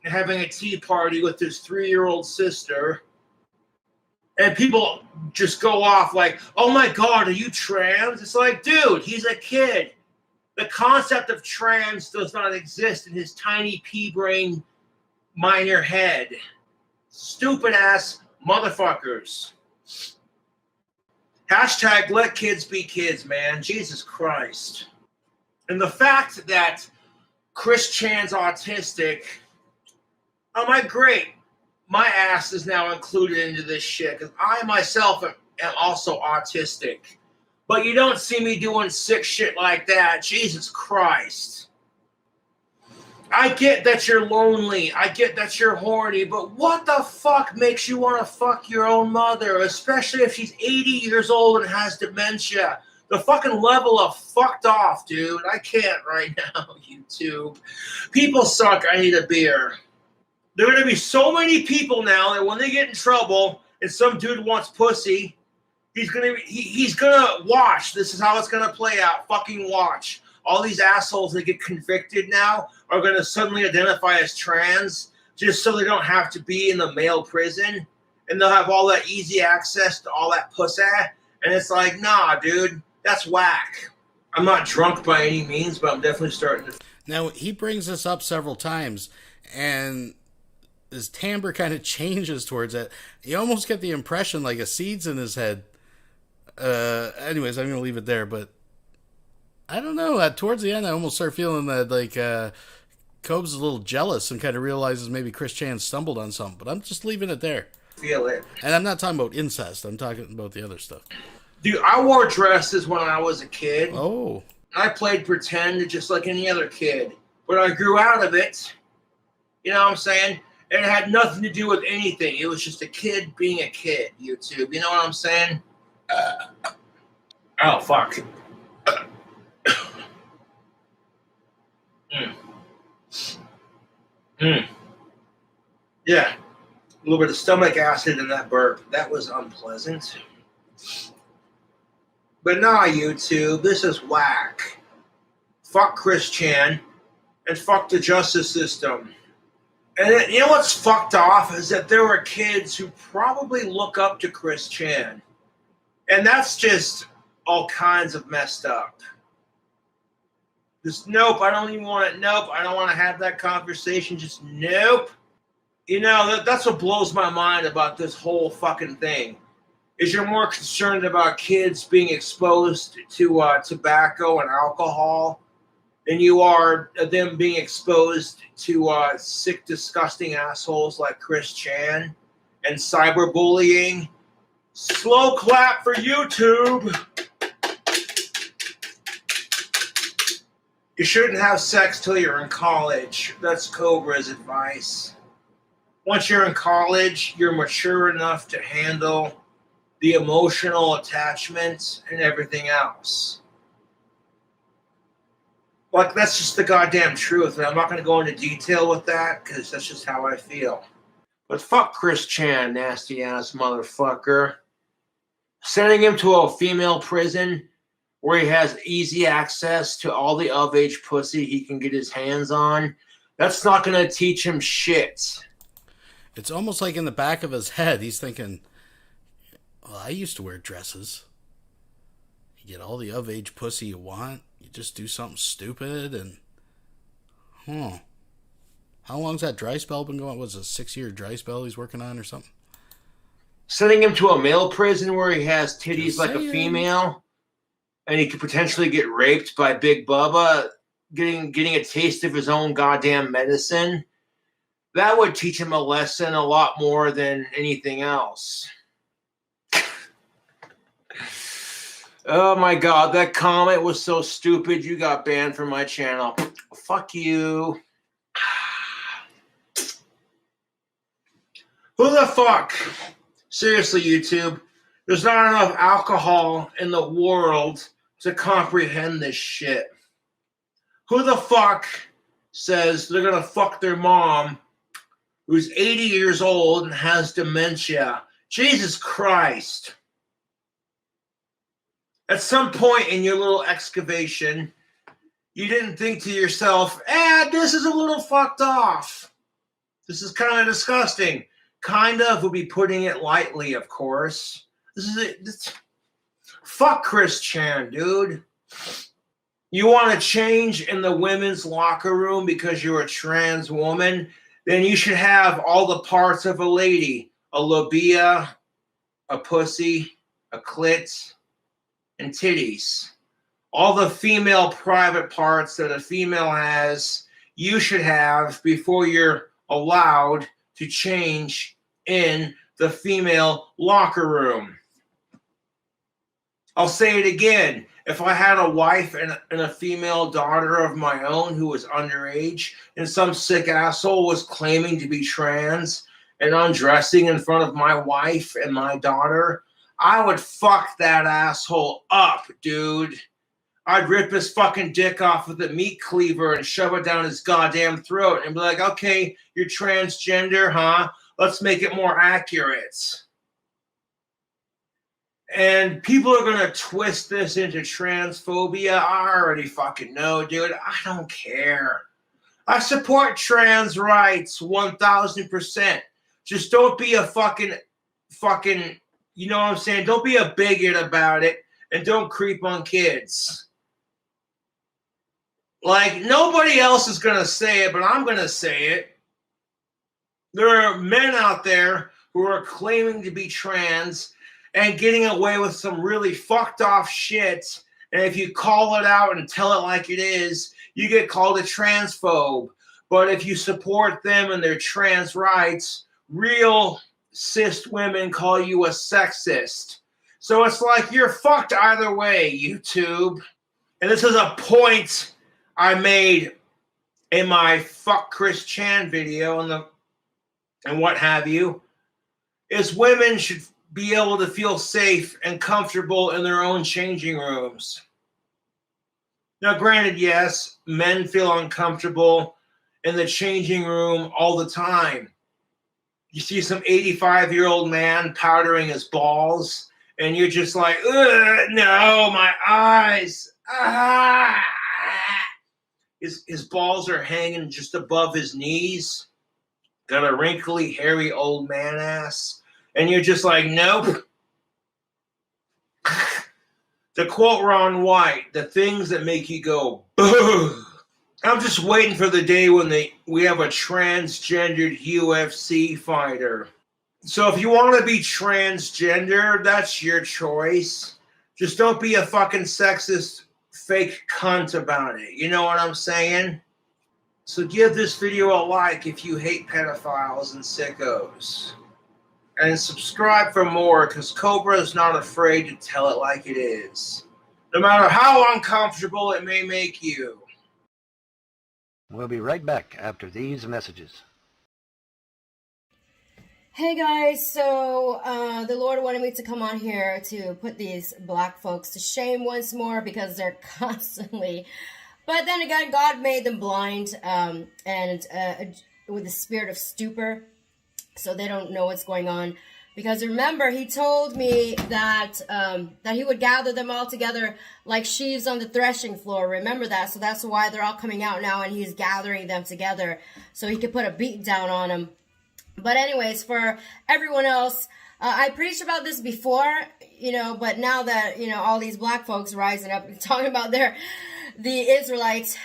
and having a tea party with his 3-year-old sister, and people just go off like, oh my God, are you trans? It's like, dude, he's a kid. The concept of trans does not exist in his tiny pea-brain minor head. Stupid ass motherfuckers. Hashtag let kids be kids, man. Jesus Christ. And the fact that Chris Chan's autistic, I'm like, great. My ass is now included into this shit because I myself am also autistic. But you don't see me doing sick shit like that. Jesus Christ. I get that you're lonely. I get that you're horny. But what the fuck makes you want to fuck your own mother, especially if she's 80 years old and has dementia? The fucking level of fucked off, dude. I can't right now, YouTube. People suck. I need a beer. There are going to be so many people now that when they get in trouble and some dude wants pussy, he's gonna watch. This is how it's going to play out. Fucking watch. All these assholes that get convicted now are going to suddenly identify as trans just so they don't have to be in the male prison. And they'll have all that easy access to all that pussy. And it's like, nah, dude. That's whack. I'm not drunk by any means, but I'm definitely starting to. Now, he brings this up several times, and his timbre kind of changes towards it. You almost get the impression like a seed's in his head. Anyways, I'm going to leave it there, but I don't know. Towards the end, I almost start feeling that, like, Cobb's a little jealous and kind of realizes maybe Chris Chan stumbled on something, but I'm just leaving it there. Feel it. And I'm not talking about incest. I'm talking about the other stuff. Dude, I wore dresses when I was a kid. Oh. I played pretend just like any other kid. But I grew out of it. You know what I'm saying? And it had nothing to do with anything. It was just a kid being a kid, YouTube. You know what I'm saying? Oh, fuck. Yeah. A little bit of stomach acid in that burp. That was unpleasant. But nah, YouTube, this is whack. Fuck Chris Chan and fuck the justice system. And you know what's fucked off is that there are kids who probably look up to Chris Chan. And that's just all kinds of messed up. Just nope, I don't even want it. Nope, I don't want to have that conversation. Just nope. You know, that's what blows my mind about this whole fucking thing. Is you're more concerned about kids being exposed to tobacco and alcohol than you are them being exposed to sick, disgusting assholes like Chris Chan and cyberbullying. Slow clap for YouTube. You shouldn't have sex till you're in college. That's Cobra's advice. Once you're in college, you're mature enough to handle the emotional attachments and everything else. Like, that's just the goddamn truth. And I'm not going to go into detail with that because that's just how I feel. But fuck Chris Chan, nasty ass motherfucker. Sending him to a female prison where he has easy access to all the of-age pussy he can get his hands on, that's not going to teach him shit. It's almost like in the back of his head, he's thinking, well, I used to wear dresses. You get all the of-age pussy you want. You just do something stupid and... How long's that dry spell been going? Was it a 6-year dry spell he's working on or something? Sending him to a male prison where he has titties like a female and he could potentially get raped by Big Bubba, getting a taste of his own goddamn medicine, that would teach him a lesson a lot more than anything else. Oh my God, that comment was so stupid you got banned from my channel. Fuck you. Who the fuck? Seriously, YouTube, there's not enough alcohol in the world to comprehend this shit. Who the fuck says they're gonna fuck their mom who's 80 years old and has dementia? Jesus Christ. At some point in your little excavation, you didn't think to yourself, this is a little fucked off. This is kind of disgusting. Kind of would be putting it lightly, of course. This is it. Fuck Chris Chan, dude. You want to change in the women's locker room because you're a trans woman? Then you should have all the parts of a lady. A labia, a pussy, a clit, and titties. All the female private parts that a female has, you should have before you're allowed to change in the female locker room. I'll say it again. If I had a wife and a female daughter of my own who was underage and some sick asshole was claiming to be trans and undressing in front of my wife and my daughter, I would fuck that asshole up, dude. I'd rip his fucking dick off with a meat cleaver and shove it down his goddamn throat and be like, okay, you're transgender, huh? Let's make it more accurate. And people are going to twist this into transphobia. I already fucking know, dude. I don't care. I support trans rights 1,000%. Just don't be a fucking, you know what I'm saying? Don't be a bigot about it and don't creep on kids. Like, nobody else is going to say it, but I'm going to say it. There are men out there who are claiming to be trans and getting away with some really fucked off shit. And if you call it out and tell it like it is, you get called a transphobe. But if you support them and their trans rights, real cis women call you a sexist. So it's like you're fucked either way, YouTube. And this is a point I made in my fuck Chris Chan video and what have you, is women should be able to feel safe and comfortable in their own changing rooms. Now, granted, yes, men feel uncomfortable in the changing room all the time. You see some 85-year-old man powdering his balls, and you're just like, ugh, no, my eyes. Ah. His balls are hanging just above his knees. Got a wrinkly, hairy old man ass. And you're just like, nope. To quote Ron White, the things that make you go, boo. I'm just waiting for the day when we have a transgendered UFC fighter. So if you want to be transgender, that's your choice. Just don't be a fucking sexist fake cunt about it. You know what I'm saying? So give this video a like if you hate pedophiles and sickos. And subscribe for more, because Cobra is not afraid to tell it like it is. No matter how uncomfortable it may make you. We'll be right back after these messages. Hey guys, so the Lord wanted me to come on here to put these black folks to shame once more because they're constantly, but then again, God made them blind and with the spirit of stupor, so they don't know what's going on. Because remember, he told me that that he would gather them all together like sheaves on the threshing floor. Remember that? So that's why they're all coming out now, and he's gathering them together so he could put a beat down on them. But anyways, for everyone else, I preached about this before, but now that, all these black folks rising up and talking about the Israelites,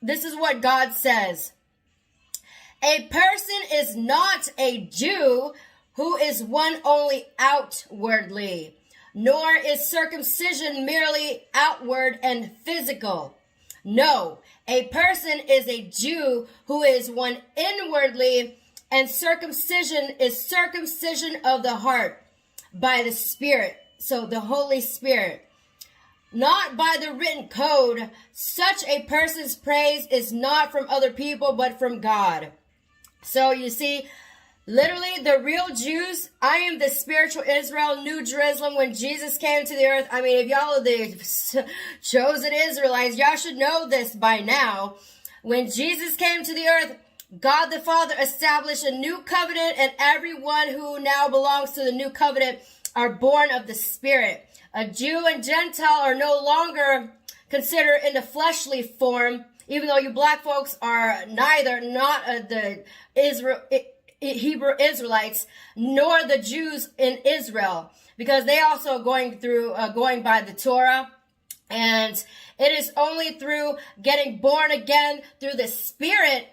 this is what God says. A person is not a Jew who is one only outwardly, nor is circumcision merely outward and physical. No, a person is a Jew who is one inwardly, and circumcision is circumcision of the heart by the Spirit, so the Holy Spirit, not by the written code. Such a person's praise is not from other people, but from God. So you see, literally, the real Jews, I am the spiritual Israel, New Jerusalem, when Jesus came to the earth. I mean, if y'all are the chosen Israelites, y'all should know this by now. When Jesus came to the earth, God the Father established a new covenant, and everyone who now belongs to the new covenant are born of the Spirit. A Jew and Gentile are no longer considered in the fleshly form, even though you black folks are not the Hebrew Israelites, nor the Jews in Israel, because they also going by the Torah. And it is only through getting born again through the Spirit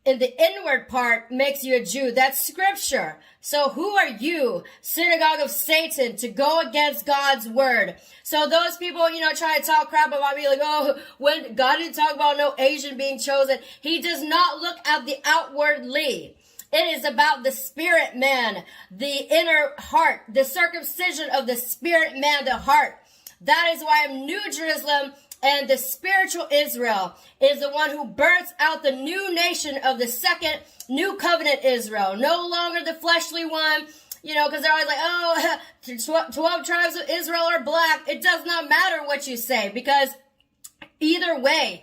in the inward part makes you a Jew. That's scripture. So who are you, synagogue of Satan, to go against God's word? So those people, try to talk crap about me, like, oh, when God didn't talk about no Asian being chosen, he does not look at the outwardly. It is about the spirit man, the inner heart, the circumcision of the spirit man, the heart. That is why I'm New Jerusalem, and the spiritual Israel is the one who births out the new nation of the second new covenant Israel. No longer the fleshly one, because they're always like, oh, 12 tribes of Israel are black. It does not matter what you say, because either way,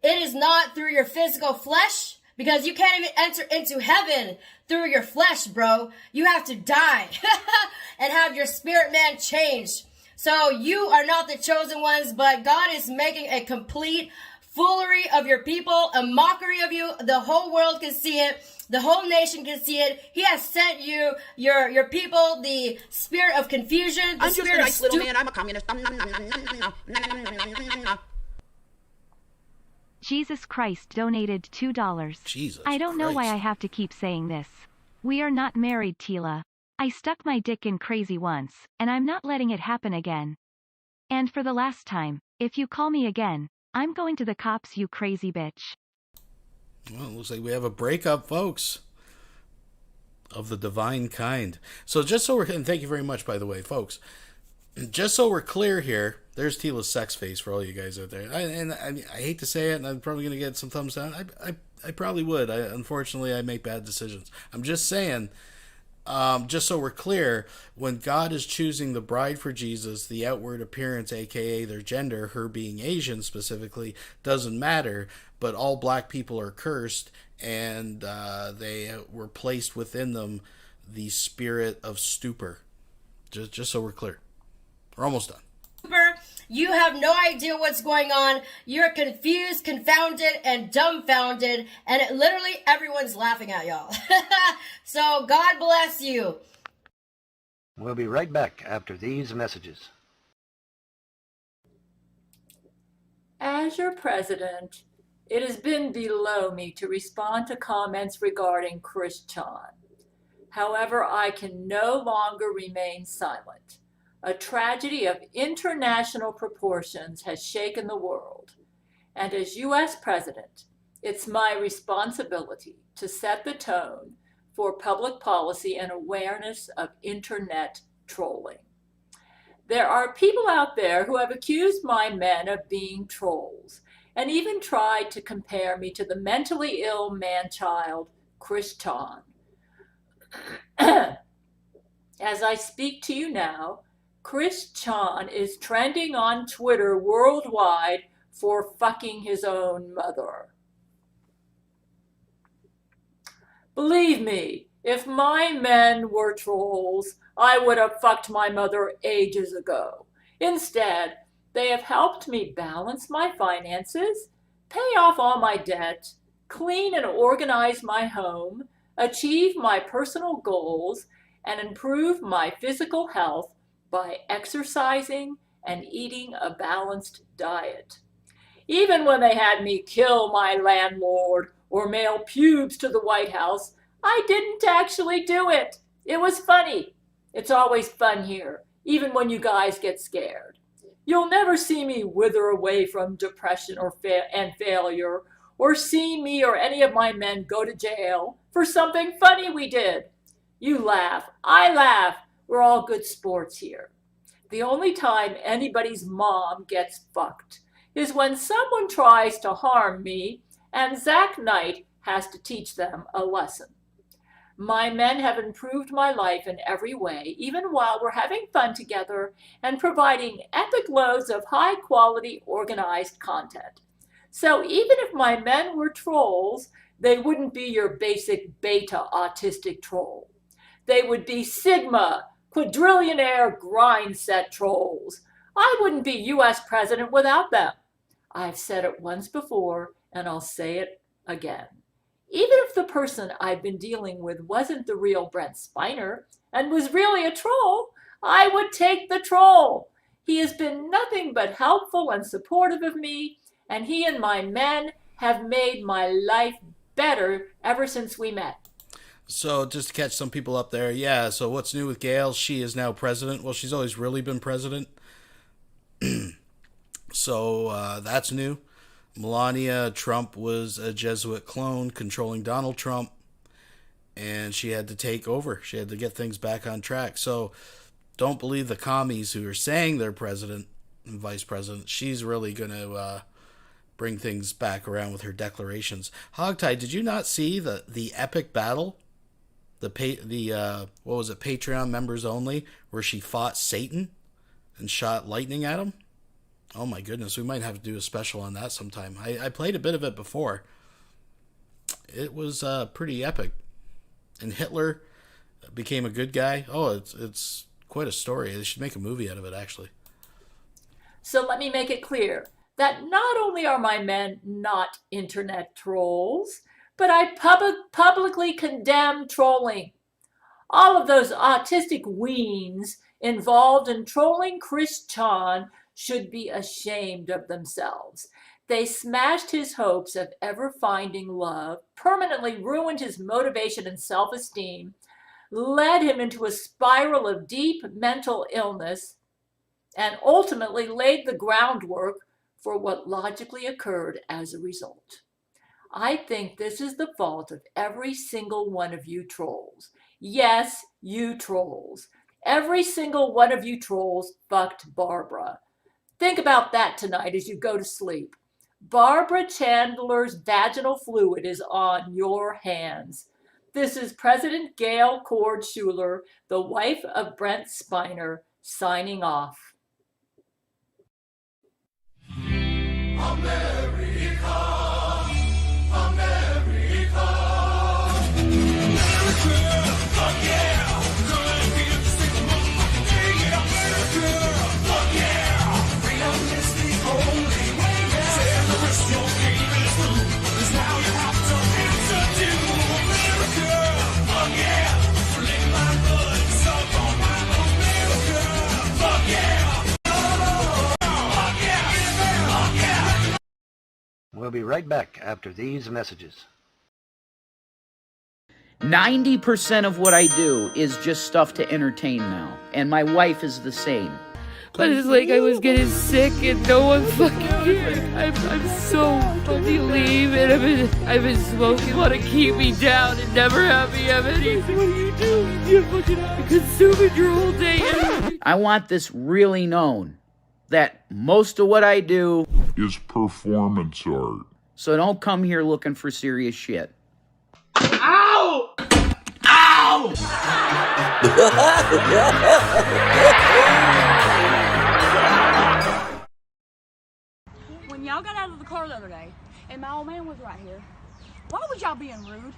it is not through your physical flesh, because you can't even enter into heaven through your flesh, bro. You have to die and have your spirit man changed. So you are not the chosen ones, but God is making a complete foolery of your people, a mockery of you. The whole world can see it. The whole nation can see it. He has sent you, your people, the spirit of confusion. I'm just a nice little man. I'm a communist. Jesus Christ donated $2. Jesus I don't know why Christ. I have to keep saying this. We are not married, Tila. I stuck my dick in crazy once, and I'm not letting it happen again. And for the last time, if you call me again, I'm going to the cops, you crazy bitch. Well, it looks like we have a breakup, folks, of the divine kind. So just so and thank you very much, by the way, folks. Just so we're clear here, there's Tila's sex face for all you guys out there. I hate to say it, and I'm probably going to get some thumbs down. I probably would. Unfortunately, I make bad decisions. I'm just saying, just so we're clear, when God is choosing the bride for Jesus, the outward appearance, aka their gender, her being Asian specifically, doesn't matter, but all black people are cursed, and they were placed within them the spirit of stupor. Just so we're clear. We're almost done. You have no idea what's going on. You're confused, confounded, and dumbfounded. And literally everyone's laughing at y'all. So God bless you. We'll be right back after these messages. As your president, it has been below me to respond to comments regarding Chris Chan. However, I can no longer remain silent. A tragedy of international proportions has shaken the world. And as U.S. President, it's my responsibility to set the tone for public policy and awareness of internet trolling. There are people out there who have accused my men of being trolls and even tried to compare me to the mentally ill man-child, Chris Chan. As I speak to you now, Chris Chan is trending on Twitter worldwide for fucking his own mother. Believe me, if my men were trolls, I would have fucked my mother ages ago. Instead, they have helped me balance my finances, pay off all my debt, clean and organize my home, achieve my personal goals, and improve my physical health by exercising and eating a balanced diet. Even when they had me kill my landlord or mail pubes to the White House, I didn't actually do it. It was funny. It's always fun here, even when you guys get scared. You'll never see me wither away from depression and failure, or see me or any of my men go to jail for something funny we did. You laugh. I laugh. We're all good sports here. The only time anybody's mom gets fucked is when someone tries to harm me and Zach Knight has to teach them a lesson. My men have improved my life in every way, even while we're having fun together and providing epic loads of high-quality, organized content. So even if my men were trolls, they wouldn't be your basic beta autistic troll. They would be Sigma, quadrillionaire grind set trolls. I wouldn't be U.S. president without them. I've said it once before, and I'll say it again. Even if the person I've been dealing with wasn't the real Brent Spiner and was really a troll, I would take the troll. He has been nothing but helpful and supportive of me, and he and my men have made my life better ever since we met. So just to catch some people up there, yeah, so what's new with Gail? She is now president. Well, she's always really been president. So that's new. Melania Trump was a Jesuit clone controlling Donald Trump, and she had to take over. She had to get things back on track. So don't believe the commies who are saying they're president and vice president. She's really going to bring things back around with her declarations. Hogtie, did you not see the epic battle? What was it, Patreon members only, where she fought Satan and shot lightning at him? Oh my goodness, we might have to do a special on that sometime. I played a bit of it before. It was pretty epic. And Hitler became a good guy. Oh, it's quite a story. They should make a movie out of it, actually. So let me make it clear that not only are my men not internet trolls, but I publicly condemn trolling. All of those autistic weens involved in trolling Chris Chan should be ashamed of themselves. They smashed his hopes of ever finding love, permanently ruined his motivation and self-esteem, led him into a spiral of deep mental illness, and ultimately laid the groundwork for what logically occurred as a result. I think this is the fault of every single one of you trolls. Yes, you trolls. Every single one of you trolls fucked Barbara. Think about that tonight as you go to sleep. Barbara Chandler's vaginal fluid is on your hands. This is President Gail Cord Schuler, the wife of Brent Spiner, signing off. We'll be right back after these messages. 90% of what I do is just stuff to entertain now. And my wife is the same. But it's like I was getting sick and no one fucking cared. I'm so fucking lean and I've been smoking. Want to keep me down and never have me have anything. What do? You fucking consume it your whole day. I want this really known, that most of what I do is performance art. So don't come here looking for serious shit. Ow! Ow! When y'all got out of the car the other day, and my old man was right here, why was y'all being rude?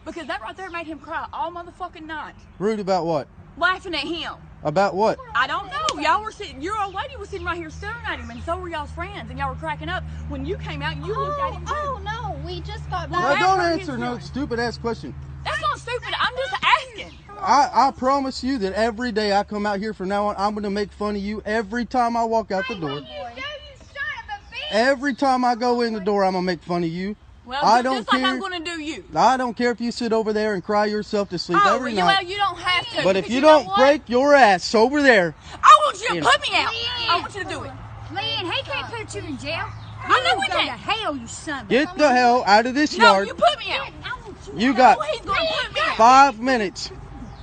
Because that right there made him cry all motherfucking night. Rude about what? Laughing at him. About what? I don't know. Y'all were sitting, your old lady was sitting right here staring at him, and so were y'all's friends, and y'all were cracking up. When you came out, you looked at him too. Oh, no, we just got Now back. don't answer no stupid-ass question. That's not stupid. I'm just asking. I promise you that every day I come out here from now on, I'm going to make fun of you every time I walk out the door. Every time I go in the door, I'm going to make fun of you. Well, I don't just care. like I'm going to do you. I don't care if you sit over there and cry yourself to sleep every night. Well, you don't have to. But if you don't break your ass over there. I want you to put me out. I want you to do it. Leanne, he can't put you in jail. I know we go to can't. hell, you son of a... Get the hell out of this yard. No, you put me out. You got He's going to put me out. 5 minutes.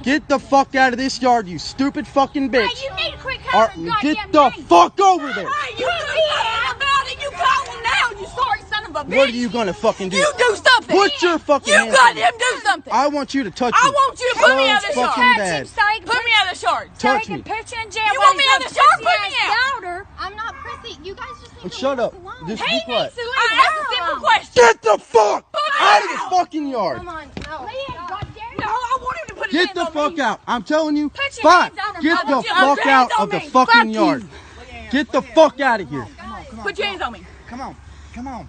Get the fuck out of this yard, you stupid fucking bitch. Hey, you need to quit calling her Get goddamn the name. fuck over there. Hey, you do something about it. You call him now, you sorry son of a bitch. What are you gonna fucking do? You do something. Put your fucking You hands got on me. him do something. I want you to touch me. I want you to put me out of the fucking yard. bad. Put me out of the yard. Touch So he me. can put you in jail. You want me out of the yard? Put me out. Daughter. I'm not prissy. You guys just need to Shut up. Just be He quiet. needs to leave. I asked a simple question. Get the fuck Put me out of the out. fucking yard. Come on. No. Leanne, God damn it. No, I want him to put his Get hands the on fuck me. out. I'm telling you. Put your Fine. hands on him. Get I the want you to put fuck your hands out on of the me. fucking Fuck you. yard. Get the fuck out of here. Put your hands on me. Come on. Come on.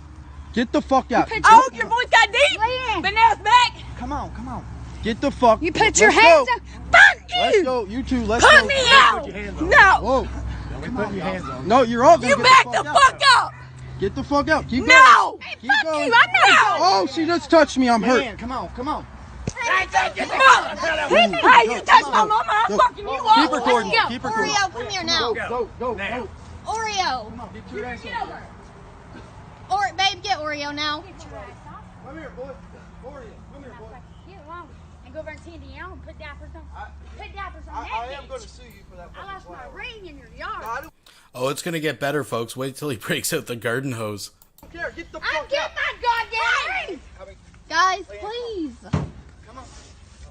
Get the fuck out. Oh, your voice got deep. But now it's back. Come on. Come on. Get the fuck. You put your Let's hands go. up. Fuck you. Let's go. You two. Let's go. Put me out. No. Whoa. No, you're all gonna You get back the the fuck out. fuck up. Get the fuck out. Keep No. going. Hey, Keep fuck going. you. I'm not. Oh, she just touched me. I'm hurt. Come on. Come on. Hey, you touched my mama. I'm fucking you up. Keep recording. Let's go. Keep recording. Oreo, come here now. Go. Oreo. Come on. Get your ass over. Babe, get Oreo now. Come here, boy. Oreo. Come here, boy. Get along and go over and see Indiana and put diapers on. Put diapers on that I am bitch. going to sue you for that. I lost my ring in your yard. Oh, it's gonna get better, folks. Wait till he breaks out the garden hose. Here, get the I'm fuck getting out. my goddamn ring. Guys, please. Come on.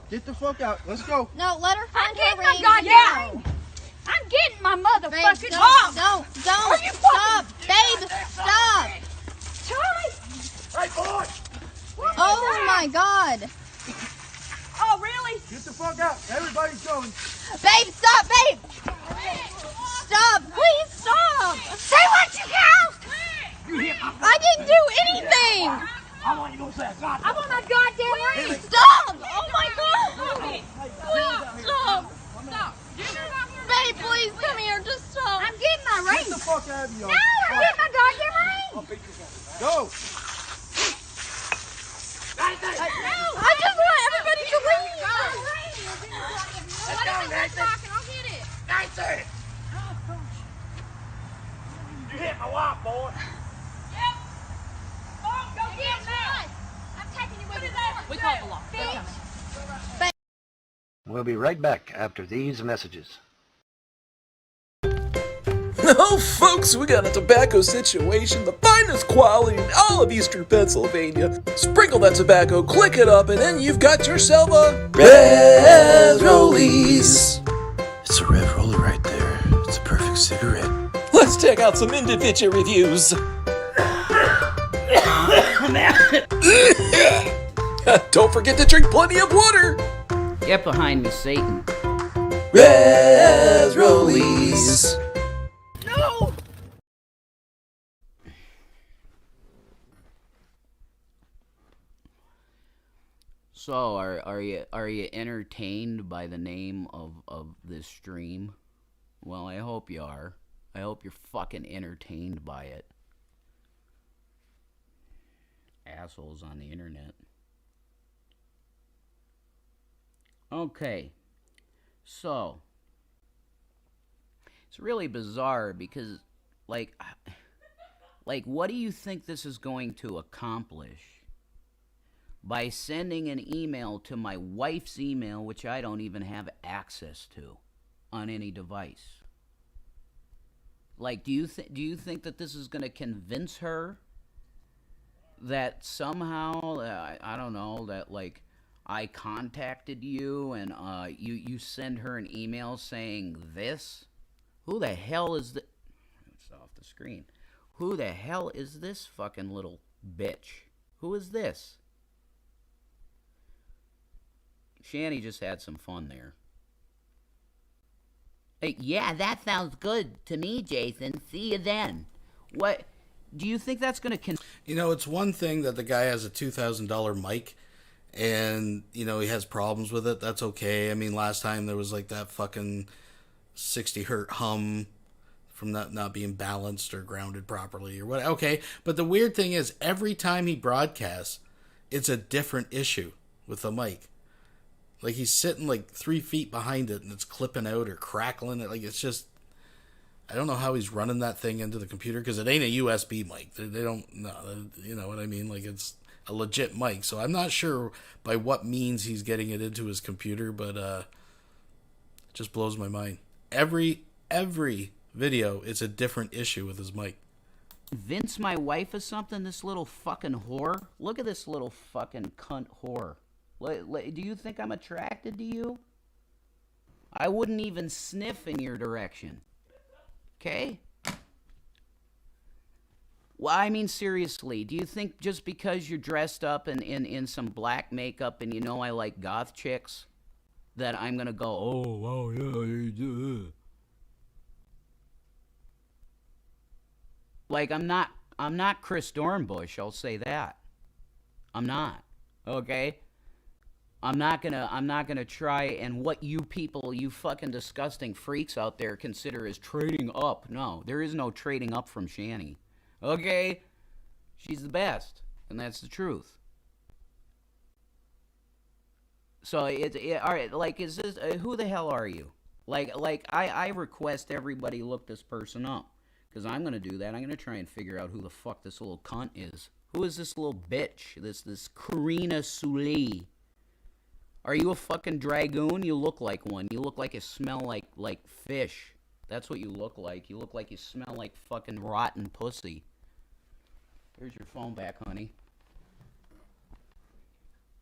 Get the fuck out. Let's go. No, let her find I'm her getting ring. my goddamn ring. I'm getting my motherfucking Don't. Are you Stop, babe. Stop. Charlie. Hey, boy! Oh my God. Oh, really? Get the fuck out. Everybody's going. Babe, stop, babe. Stop. Please stop. Say what you got. You hit my I didn't do anything. I want you to go say God. I want my goddamn ring. Stop. Oh my God. Stop. Stop. Babe, please come here. Just stop. I'm getting my ring. Get the fuck out of No, here. I'm getting my goddamn ring. Go. I just want everybody to leave. Let's go, Nancy. I'll get it. Nancy! You hit my wife, boy. Yep. Oh, go get him now. I'm taking you with me. We call the law. Bitch. We'll be right back after these messages. Oh, folks, we got a tobacco situation, the finest quality in all of Eastern Pennsylvania. Sprinkle that tobacco, click it up, and then you've got yourself a Red Rollies. It's a Red Rollie right there. It's a perfect cigarette. Let's check out some individual reviews. Don't forget to drink plenty of water. Get behind me, Satan. Red Rollies. No. So, are you entertained by the name of this stream? Well, I hope you are. I hope you're fucking entertained by it. assholes on the internet. Okay. So, it's really bizarre because, like, what do you think this is going to accomplish by sending an email to my wife's email, which I don't even have access to on any device? Like, do you think that this is going to convince her that somehow, I don't know, that, like, I contacted you and you send her an email saying this? Who the hell is this? It's off the screen. Who the hell is this fucking little bitch? Who is this? Shanny just had some fun there. Hey, yeah, that sounds good to me, Jason. See you then. What? Do you think that's going to... You know, it's one thing that the guy has a $2,000 mic and, you know, he has problems with it. That's okay. I mean, last time there was like that fucking 60 hertz hum from not being balanced or grounded properly or what. Okay, but the weird thing is every time he broadcasts, it's a different issue with the mic. Like he's sitting like 3 feet behind it and it's clipping out or crackling it. Like it's just, I don't know how he's running that thing into the computer because it ain't a USB mic. They don't, no, you know what I mean? Like it's a legit mic. So I'm not sure by what means he's getting it into his computer, but it just blows my mind. Every video, it's a different issue with his mic. Convince my wife of something, this little fucking whore? Look at this little fucking cunt whore. Do you think I'm attracted to you? I wouldn't even sniff in your direction. Okay? Well, I mean, seriously, do you think just because you're dressed up in some black makeup and you know I like goth chicks, that I'm gonna go, oh, wow, yeah, you do. Like, I'm not Chris Dornbush, I'll say that. I'm not. Okay? I'm not gonna try and what you people, you fucking disgusting freaks out there consider as trading up. No, there is no trading up from Shanny. Okay? She's the best, and that's the truth. So all right, like, is this who the hell are you? Like I request everybody look this person up, because I'm gonna do that. I'm gonna try and figure out who the fuck this little cunt is. Who is this little bitch? This Karina Suli. Are you a fucking dragoon? You look like one. You look like you smell like fish. That's what you look like. You look like you smell like fucking rotten pussy. There's your phone back, honey.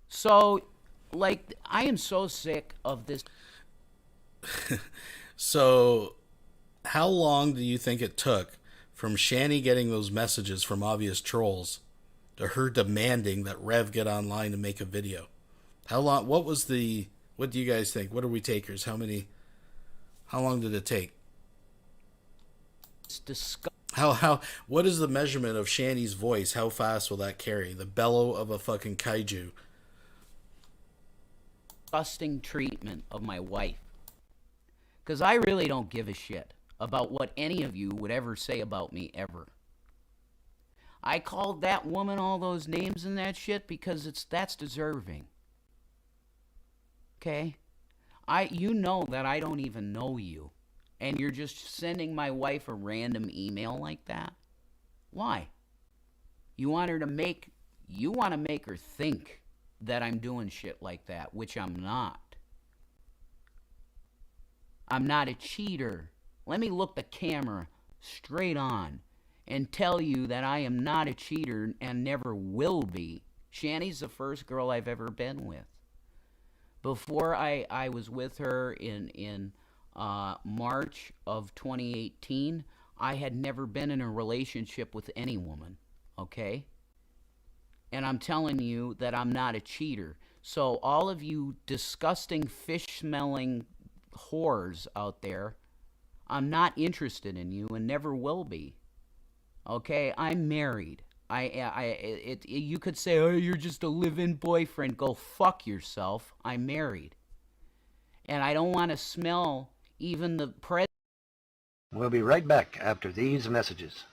So, like, I am so sick of this. So, how long do you think it took from Shanny getting those messages from obvious trolls to her demanding that Rev get online to make a video? How long? What do you guys think? What are we takers? How long did it take? It's disgusting. What is the measurement of Shanny's voice? How fast will that carry? The bellow of a fucking kaiju. Disgusting treatment of my wife. Because I really don't give a shit about what any of you would ever say about me ever. I called that woman all those names and that shit because that's deserving. Okay? You know that I don't even know you. And you're just sending my wife a random email like that? Why? You want to make her think that I'm doing shit like that, which I'm not. I'm not a cheater. Let me look the camera straight on and tell you that I am not a cheater and never will be. Shanny's the first girl I've ever been with. Before I was with her in March of 2018, I had never been in a relationship with any woman, okay? And I'm telling you that I'm not a cheater. So all of you disgusting fish-smelling whores out there, I'm not interested in you and never will be. Okay? I'm married. You could say, oh, you're just a live-in boyfriend. Go fuck yourself. I'm married. And I don't want to smell even the present. We'll be right back after these messages.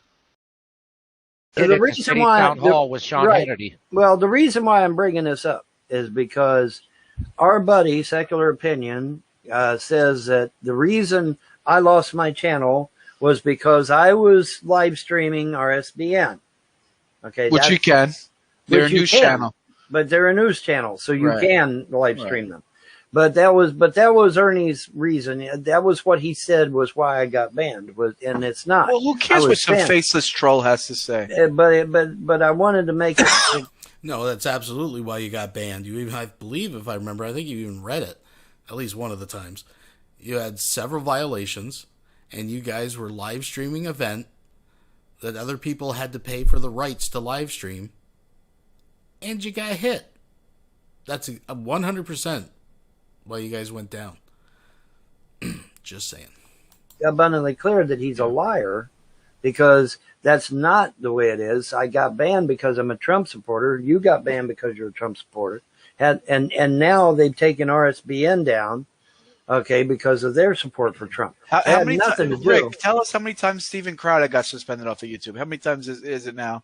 did the at the reason city why town hall with Sean right. Hannity. Well, the reason why I'm bringing this up is because our buddy Secular Opinion says that the reason I lost my channel was because I was live streaming RSBN. Okay, which you can. They're a which you news can, channel. but they're a news channel, so you Right. can live stream them. But that was Ernie's reason. That was what he said was why I got banned. And it's not. Well, who cares what some faceless troll has to say? But I wanted to make it. No, that's absolutely why you got banned. You even, I believe, if I remember, I think you even read it at least one of the times. You had several violations, and you guys were live streaming an event that other people had to pay for the rights to live stream, and you got hit. That's a 100% why you guys went down. Just saying. Abundantly clear that he's a liar, because that's not the way it is. I got banned because I'm a Trump supporter. You got banned because you're a Trump supporter. And now they've taken RSBN down, okay, because of their support for Trump. How many nothing to do. Rick, tell us how many times Steven Crowder got suspended off of YouTube. How many times is it now?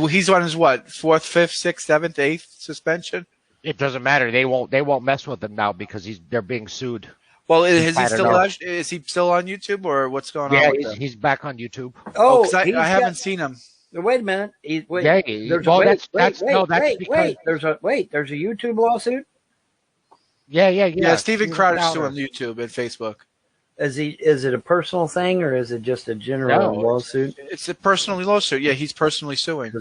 He's on his what? 4th, 5th, 6th, 7th, 8th suspension? It doesn't matter. They won't mess with him now because they're being sued. Well, is he still on YouTube, or what's going on? Yeah, he's back on YouTube. Oh, because I haven't seen him. Wait a minute. Wait. Yeah, There's that's because there's a YouTube lawsuit. Yeah. Steven Crowder's still on YouTube and Facebook. Is it a personal thing, or is it just a general lawsuit? It's a personal lawsuit. Yeah, he's personally suing.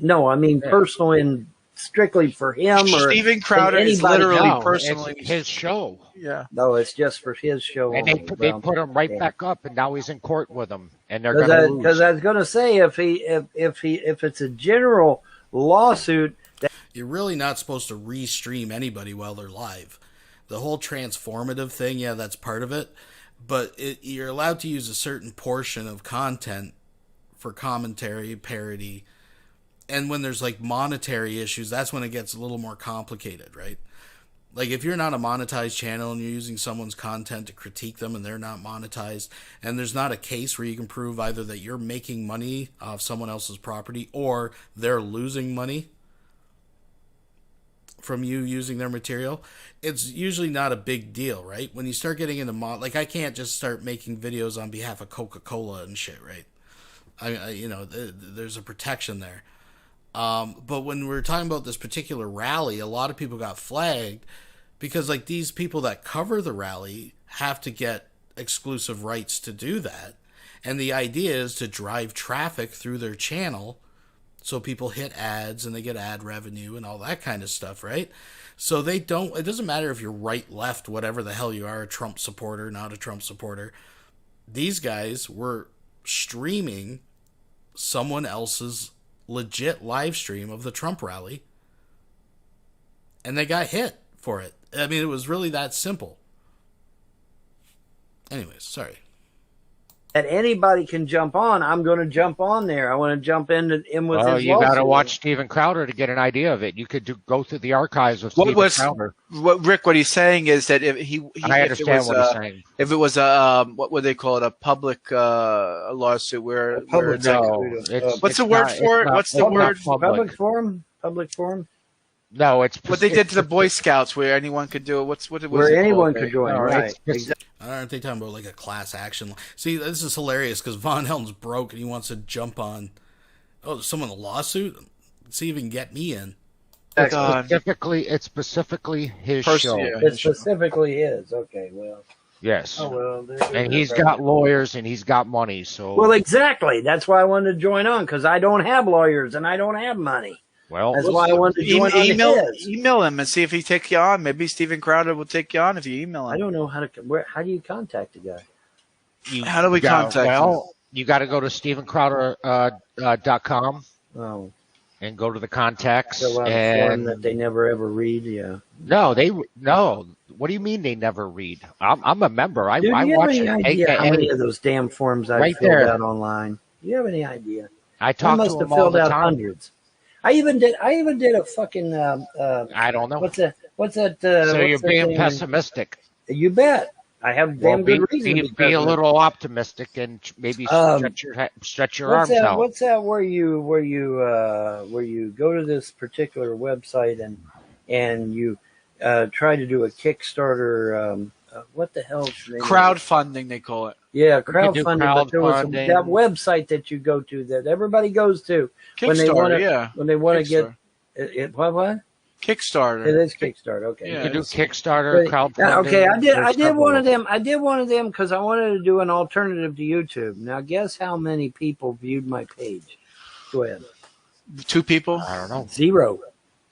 No, I mean personal in strictly for him, or Steven Crowder is literally personally it's his show. Yeah. No, it's just for his show. And they put him right back up, and now he's in court with them, and they're going to lose. Because I was going to say, if it's a general lawsuit, you're really not supposed to restream anybody while they're live. The whole transformative thing, yeah, that's part of it, but you're allowed to use a certain portion of content for commentary, parody, and when there's like monetary issues, that's when it gets a little more complicated, right? Like if you're not a monetized channel and you're using someone's content to critique them and they're not monetized, and there's not a case where you can prove either that you're making money off someone else's property or they're losing money from you using their material, it's usually not a big deal, right? When you start getting into like I can't just start making videos on behalf of Coca-Cola and shit, right? There's a protection there. But when we're talking about this particular rally, a lot of people got flagged because like these people that cover the rally have to get exclusive rights to do that. And the idea is to drive traffic through their channel so people hit ads and they get ad revenue and all that kind of stuff, right? So it doesn't matter if you're right, left, whatever the hell you are, a Trump supporter, not a Trump supporter. These guys were streaming someone else's legit live stream of the Trump rally, and they got hit for it. I mean, it was really that simple. Anyways, sorry. that anybody can jump on, I'm going to jump on there. I want to jump in with his Well, you got to watch Steven Crowder to get an idea of it. You could go through the archives of Steven Crowder. Rick, what he's saying is that if I understand what he's saying. If it was a what would they call it, a public lawsuit where Public what's the word for it? What's the word? Public forum. Public forum. No, it's what they did to the Boy Scouts, where anyone could do it. Where anyone could join, right? Aren't they talking about like a class action? See, this is hilarious because VONHELTON's broke and he wants to jump on. Oh, someone a lawsuit? See if he can get me in. It's specifically his show. It's specifically his. Okay, well. Yes. Oh, well, and he's got lawyers and he's got money. So. Well, exactly. That's why I wanted to join on, because I don't have lawyers and I don't have money. Well, that's why I wanted to join email him and see if he take you on. Maybe Steven Crowder will take you on if you email him. I don't know how to. How do you contact the guy? How do we contact him? You got to go to StevenCrowder.com. Oh. And go to the contacts. Fill out a form that they never ever read. Yeah. No. What do you mean they never read? I'm a member. Dude, I do you watch have any idea how many of those damn forms I filled out online? Do you have any idea? I talk must to have them all filled the out time. hundreds. I even did a fucking. I don't know. What's that? So you're being thing? pessimistic. You bet. I have damn good reason to be a little optimistic and maybe stretch your arms out. What's that where you go to this particular website and you try to do a Kickstarter? What the hell's the name? Crowdfunding, they call it. Yeah, crowdfunding. But there was that website that you go to that everybody goes to when they want to get it. What? Kickstarter. It is Kickstarter. Okay. You can do Kickstarter, crowdfunding. Okay, I did one of them. I did one of them because I wanted to do an alternative to YouTube. Now, guess how many people viewed my page? Go ahead. 2 people? I don't know. 0.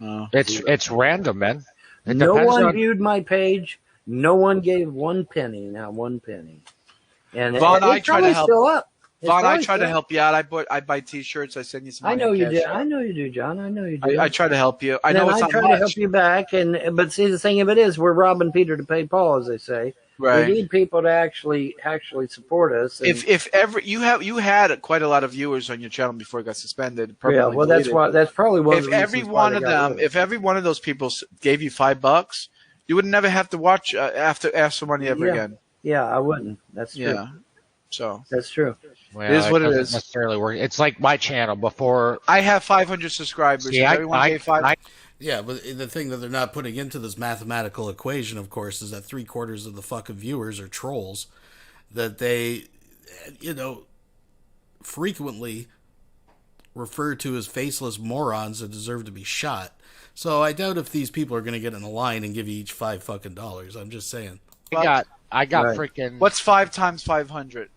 Oh. It's random, man. No one viewed my page. No one gave 1 penny. Not 1 penny. And Vaughn, I try to help. Still up. Vaughn, I try to help you out. I buy T-shirts. I send you some. I know you do. I know you do, John. I know you do. I try to help you. I know it's not much. I try to help you back, but see, the thing of it is, we're robbing Peter to pay Paul, as they say. Right. We need people to actually support us. If ever you had quite a lot of viewers on your channel before it got suspended. Yeah, well, that's probably one of the reasons why they got rid of it. If every one of those people gave you $5, you would never have to watch ask for money ever again. Yeah, I wouldn't. That's true. Yeah. So that's true. Well, it is what it is. Necessarily work. It's like my channel before. I have 500 subscribers. See, yeah, but the thing that they're not putting into this mathematical equation, of course, is that 3/4 of the fucking viewers are trolls. That they, frequently refer to as faceless morons that deserve to be shot. So I doubt if these people are going to get in a line and give you each $5. I'm just saying. I got freaking. What's 5 times 500?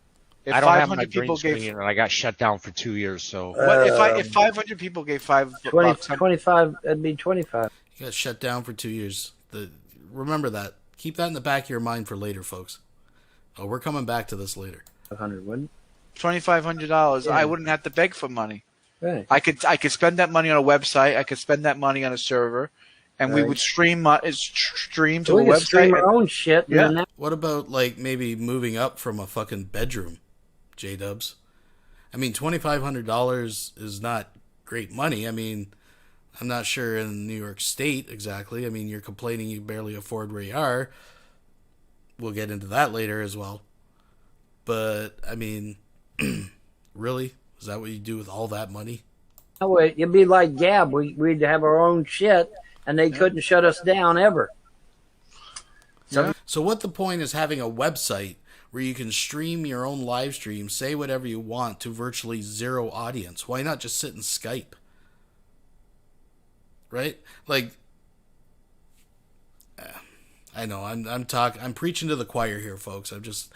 If I don't have my people green screen, and I got shut down for 2 years. So if 500 people gave $5, 25, that'd be 25. You got shut down for 2 years. Remember that. Keep that in the back of your mind for later, folks. Oh, we're coming back to this later. 100 wouldn't. $2,500. Yeah. I wouldn't have to beg for money. Right. I could spend that money on a website. I could spend that money on a server, and we would stream to a website. Stream our own shit. Yeah. What about maybe moving up from a fucking bedroom, J-Dubs? I mean, $2,500 is not great money. I mean, I'm not sure in New York State exactly. I mean, you're complaining you barely afford where you are. We'll get into that later as well. But, I mean, really? Is that what you do with all that money? No, it'd be like Gab. We'd have our own shit, and they couldn't shut us down ever. So what the point is having a website where you can stream your own live stream, say whatever you want to virtually zero audience? Why not just sit in Skype? Right? I know I'm preaching to the choir here, folks. I'm just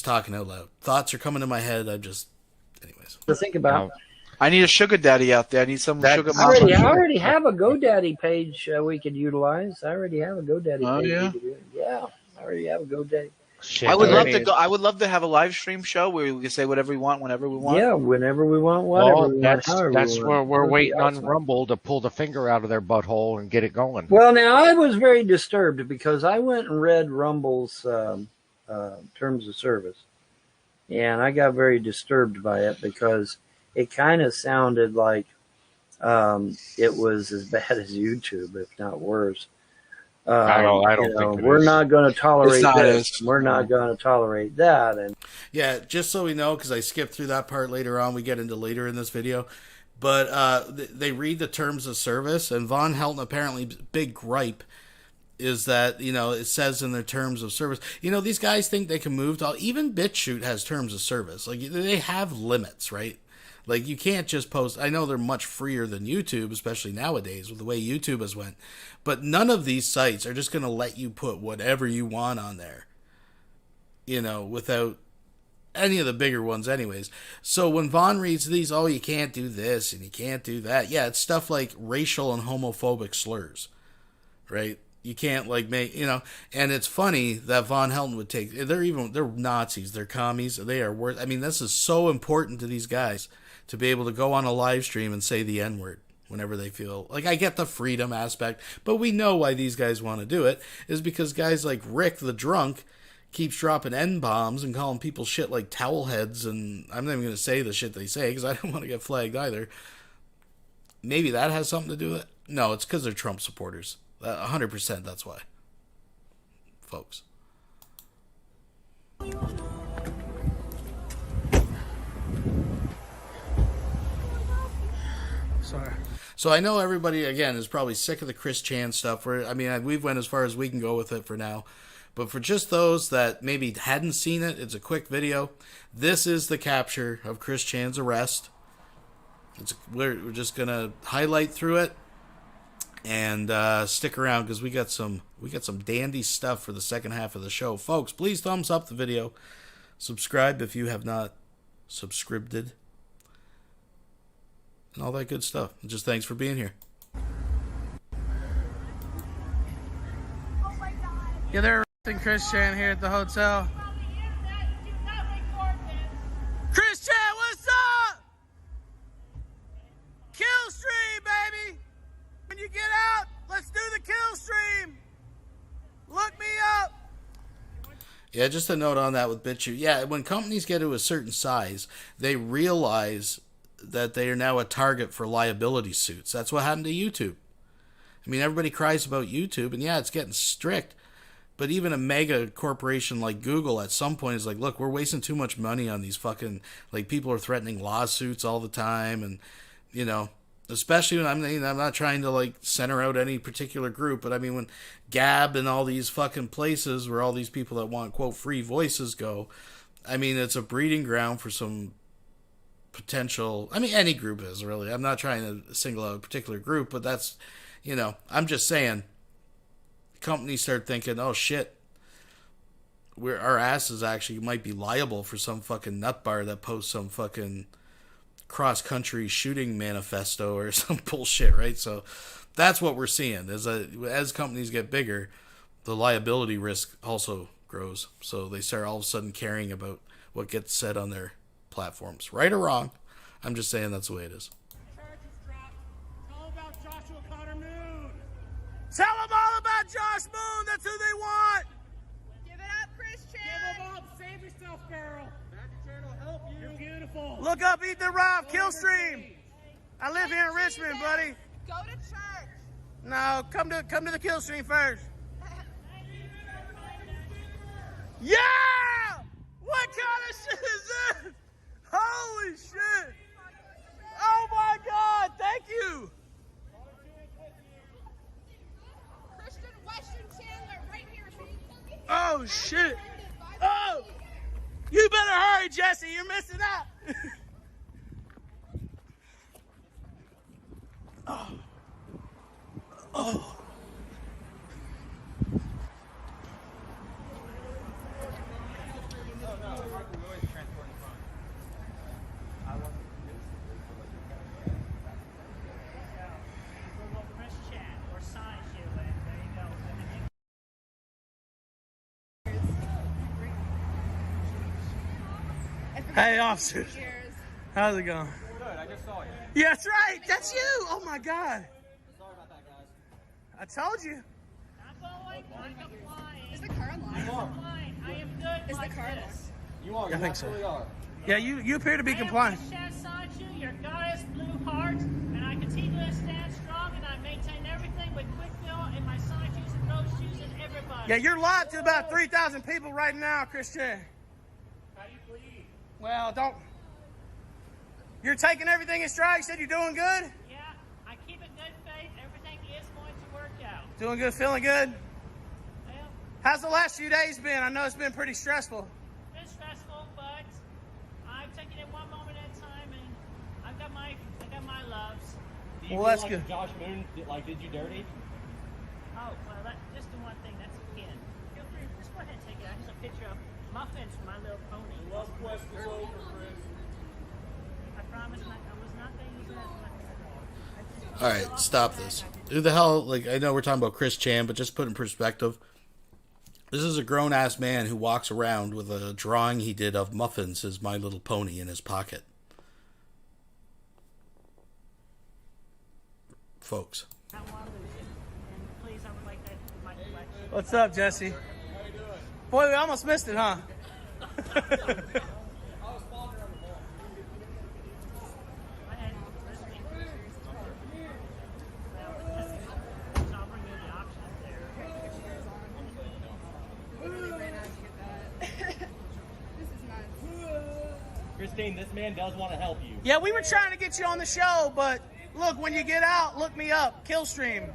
talking out loud. Thoughts are coming to my head. Anyways. To think about. I need a sugar daddy out there. I need some sugar mama. I already have a GoDaddy page we could utilize. I already have a GoDaddy page. Oh, yeah? Yeah, I already have a GoDaddy. Shit, I would love to go. I would love to have a live stream show where we can say whatever we want, whenever we want. Yeah, whenever we want, whatever we want. That's where we're waiting on Rumble to pull the finger out of their butthole and get it going. Well, now I was very disturbed because I went and read Rumble's terms of service, and I got very disturbed by it because it kind of sounded like it was as bad as YouTube, if not worse. I don't think we're not going to tolerate this. We're not going to tolerate that. And yeah, just so we know, because I skipped through that part later on. We get into later in this video. But they read the terms of service, and Von Helton apparently big gripe is that, it says in their terms of service, these guys think they can move to even BitChute has terms of service. Like, they have limits, right? Like, you can't just post. I know they're much freer than YouTube, especially nowadays with the way YouTube has went. But none of these sites are just going to let you put whatever you want on there, without any of the bigger ones anyways. So when Vaughn reads these, you can't do this and you can't do that. Yeah, it's stuff like racial and homophobic slurs, right? You can't make, and it's funny that Von Helton would take, they're Nazis, they're commies, they are worth, this is so important to these guys to be able to go on a live stream and say the N-word whenever they feel, I get the freedom aspect, but we know why these guys want to do it, is because guys like Rick the drunk keeps dropping N-bombs and calling people shit like towel heads, and I'm not even going to say the shit they say because I don't want to get flagged either. Maybe that has something to do with it? No, it's because they're Trump supporters. 100%, that's why. Folks. Sorry. So I know everybody, again, is probably sick of the Chris Chan stuff. We've went as far as we can go with it for now. But for just those that maybe hadn't seen it, it's a quick video. This is the capture of Chris Chan's arrest. We're just going to highlight through it and stick around because we got some dandy stuff for the second half of the show. Folks, please thumbs up the video. Subscribe if you have not subscribed. And all that good stuff. And just thanks for being here. Yeah, they're arresting Chris Chan here at the hotel. Chris Chan, what's up? Kill stream, baby. When you get out, let's do the kill stream. Look me up. Yeah, just a note on that with BitChute. Yeah, when companies get to a certain size, they realize that they are now a target for liability suits. That's what happened to YouTube. I mean, everybody cries about YouTube, and yeah, it's getting strict. But even a mega corporation like Google at some point is like, look, we're wasting too much money on these fucking, like, people are threatening lawsuits all the time. And, you know, especially when I'm not trying to, like, center out any particular group, but I mean, when Gab and all these fucking places where all these people that want, quote, free voices go, I mean, it's a breeding ground for some potential, I mean, any group is really, I'm not trying to single out a particular group, but that's, you know, I'm just saying, companies start thinking, oh shit, our asses actually might be liable for some fucking nutbar that posts some fucking cross-country shooting manifesto or some bullshit, right? So that's what we're seeing, as companies get bigger, the liability risk also grows, so they start all of a sudden caring about what gets said on their platforms, right or wrong. I'm just saying that's the way it is. Tell them all about Josh Moon. That's who they want. Give it up, Chris Chan. Give them up. Save yourself, girl. Magic will help you. You're beautiful. Look up Ethan Ralph, Killstream. I live here in Richmond, buddy. Go to church. No, come to the Killstream first. Yeah! What kind of shit is this? Holy shit! Oh my God! Thank you. Oh shit! Oh! You better hurry, Jesse. You're missing out. Oh. Oh. Hey, officer. How's it going? Good. I just saw you. Yeah, that's right. That's you. Oh my God. Sorry about that, guys. I told you. I'm complying. Is the car alive? I am good. Is the car alive? You are. I think so. Are. Yeah, you appear to be compliant. Your goddess blue heart, and I continue to stand strong, and I maintain everything with quick fill in my side shoes and those shoes and everybody. Yeah, you're live to about 3,000 people right now, Christian. How do you believe? Well, don't. You're taking everything in stride. You said you're doing good? Yeah, I keep a good faith. Everything is going to work out. Doing good, feeling good? Well, how's the last few days been? I know it's been pretty stressful. It's been stressful, but I'm taking it one moment at a time, and I got my loves. Do you feel that's like good. Josh Moon did you dirty? Oh, well, just the one thing. That's a kid. Feel free, just go ahead and take it. I just a picture of muffins from My Little Pony. Love quest is over, Chris. I promise I was not going to use that. All right, stop this. Who the hell, like, I know we're talking about Chris Chan, but just put in perspective. This is a grown-ass man who walks around with a drawing he did of muffins as My Little Pony in his pocket. Folks. What's up, Jesse? Boy, we almost missed it, huh? Christine, this man does want to help you. Yeah, we were trying to get you on the show, but look, when you get out, look me up, Killstream.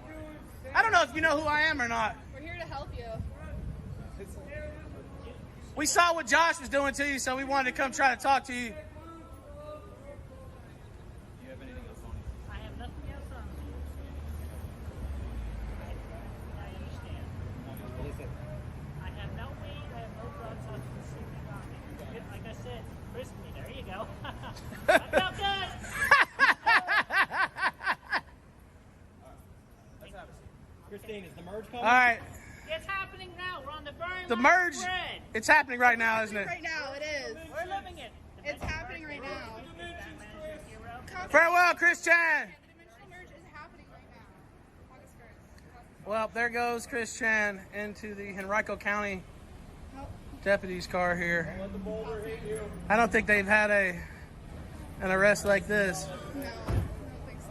I don't know if you know who I am or not. We're here to help you. We saw what Josh was doing to you, so we wanted to come try to talk to you. I have nothing else on me. I understand. What is it? I have no weed, I have no drugs, I have no secret on me. Like I said, frisk me, there you go. I felt good! Let's have a seat. Christine, is the merge coming? All right. It's happening now, we're on the very The last merge, thread. it's happening right now, isn't it? Right now, it is. We're living it. It's happening right now. Farewell, Chris Chan. The dimensional merge is happening right now. August 1st. Well, there goes Chris Chan into the Henrico County deputy's car here. I don't think they've had an arrest like this. No, I don't think so.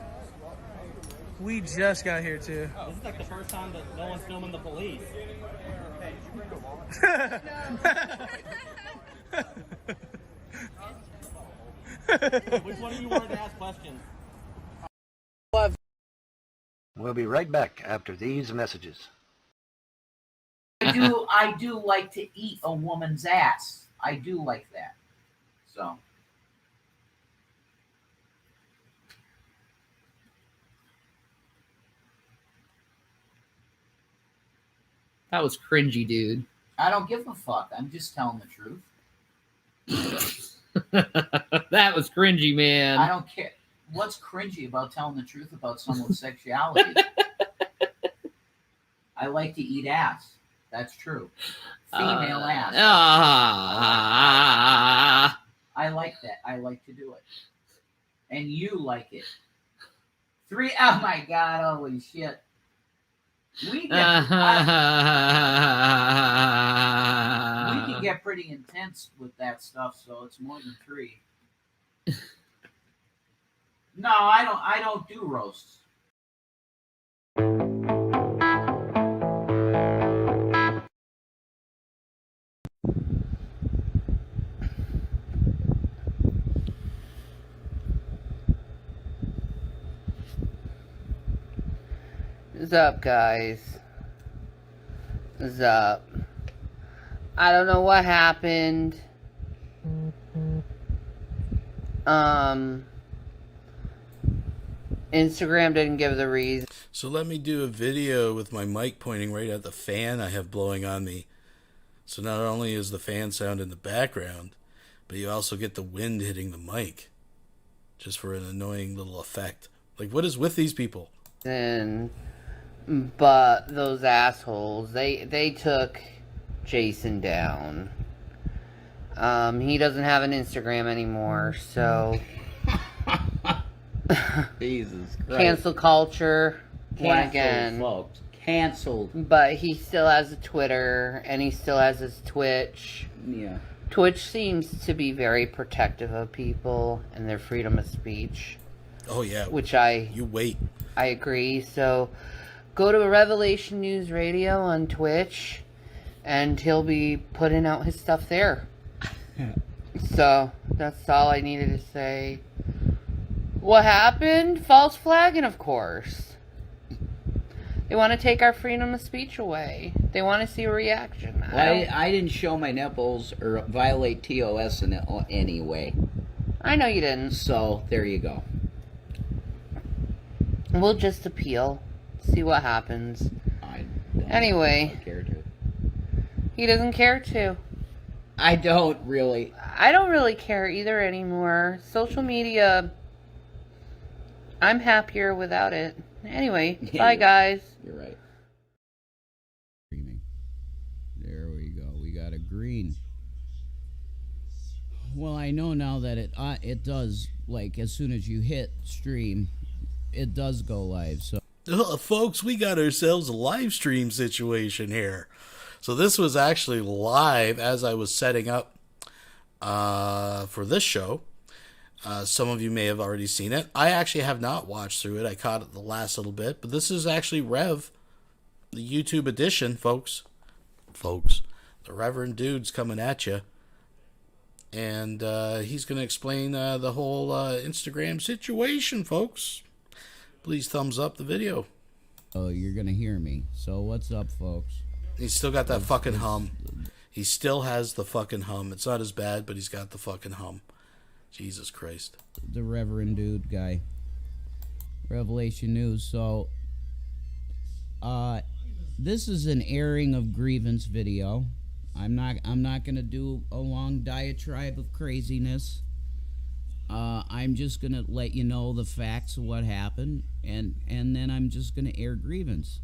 We just got here too. This is like the first time that no one's filming the police. Which one of you wanted to ask questions? We'll be right back after these messages. I do like to eat a woman's ass. I do like that. So. That was cringy, dude. I don't give a fuck. I'm just telling the truth. That was cringy, man. I don't care. What's cringy about telling the truth about someone's sexuality? I like to eat ass. That's true. Female ass. I like that. I like to do it. And you like it. Oh my God, holy shit. We can get pretty intense with that stuff, so it's more than 3. No, I don't do roasts. What's up, guys? What's up? I don't know what happened. Instagram didn't give the reason. So let me do a video with my mic pointing right at the fan I have blowing on me. So not only is the fan sound in the background, but you also get the wind hitting the mic. Just for an annoying little effect. Like, what is with these people? But those assholes, they took Jason down. He doesn't have an Instagram anymore, so Jesus Christ. cancel culture won Canceled, again. folks. Canceled. But he still has a Twitter and he still has his Twitch. Yeah. Twitch seems to be very protective of people and their freedom of speech. Oh yeah. Which you wait. I agree. So go to Revelation News Radio on Twitch and he'll be putting out his stuff there. So that's all I needed to say. What happened? False flagging, of course. They want to take our freedom of speech away. They want to see a reaction. I didn't show my nipples or violate TOS in any way. I know you didn't. So, there you go. We'll just appeal. See what happens. Anyway. Care to. He doesn't care to. I don't really. I don't really care either anymore. Social media, I'm happier without it. Anyway, bye guys. You're right. There we go. We got a green. Well, I know now that it does, like, as soon as you hit stream, it does go live. So, folks, we got ourselves a live stream situation here. So this was actually live as I was setting up for this show. Some of you may have already seen it. I actually have not watched through it. I caught it the last little bit. But this is actually Rev, the YouTube edition, folks. The Reverend Dude's coming at you. And he's going to explain the whole Instagram situation, folks. Please thumbs up the video. Oh, you're going to hear me. So what's up, folks? He's still got that fucking hum. He still has the fucking hum. It's not as bad, but he's got the fucking hum. Jesus Christ. The Reverend Dude guy. Revelation News. So, this is an airing of grievance video. I'm not gonna do a long diatribe of craziness. I'm just gonna let you know the facts of what happened, and then I'm just gonna air grievance.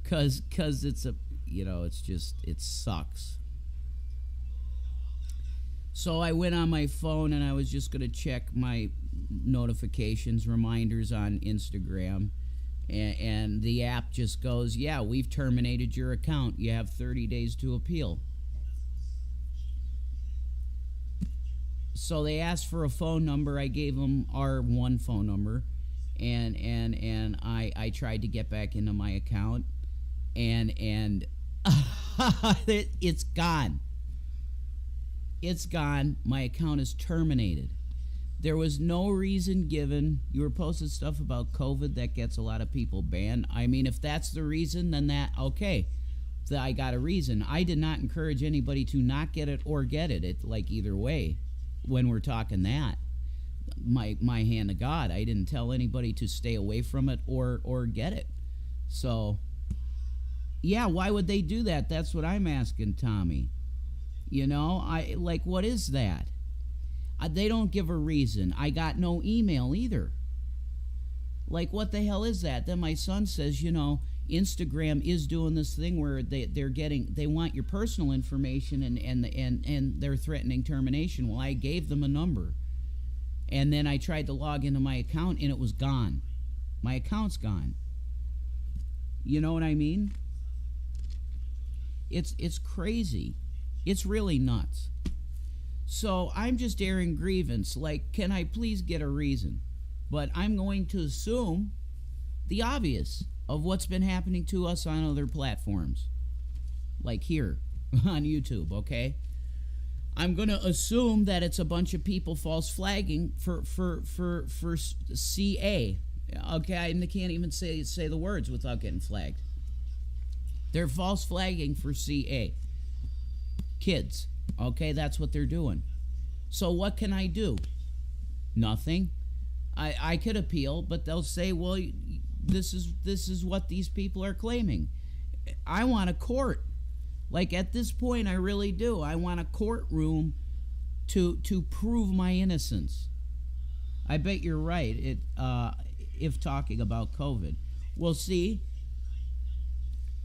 Cause it's a, it sucks. So I went on my phone and I was just gonna check my notifications, reminders on Instagram. And the app just goes, yeah, we've terminated your account. You have 30 days to appeal. So they asked for a phone number. I gave them our one phone number. And I tried to get back into my account. And it's gone. It's gone. My account is terminated. There was no reason given. You were posting stuff about COVID that gets a lot of people banned. I mean, if that's the reason, then okay. I got a reason. I did not encourage anybody to not get it or get it. Either way, when we're talking that. My hand to God. I didn't tell anybody to stay away from it or get it. So, yeah, why would they do that? That's what I'm asking, Tommy. What is that? They don't give a reason. I got no email either. What the hell is that? Then my son says, Instagram is doing this thing where they want your personal information and they're threatening termination. Well, I gave them a number. And then I tried to log into my account and it was gone. My account's gone. You know what I mean? It's crazy. It's really nuts. So I'm just airing grievance. Can I please get a reason? But I'm going to assume the obvious of what's been happening to us on other platforms. Like here on YouTube, okay? I'm going to assume that it's a bunch of people false flagging for CA. Okay, I can't even say the words without getting flagged. They're false flagging for CA. Kids. Okay, that's what they're doing. So what can I do? Nothing. I could appeal, but they'll say, well, this is what these people are claiming. I want a court. At this point, I really do. I want a courtroom to prove my innocence. I bet you're right. If talking about COVID. Well, see,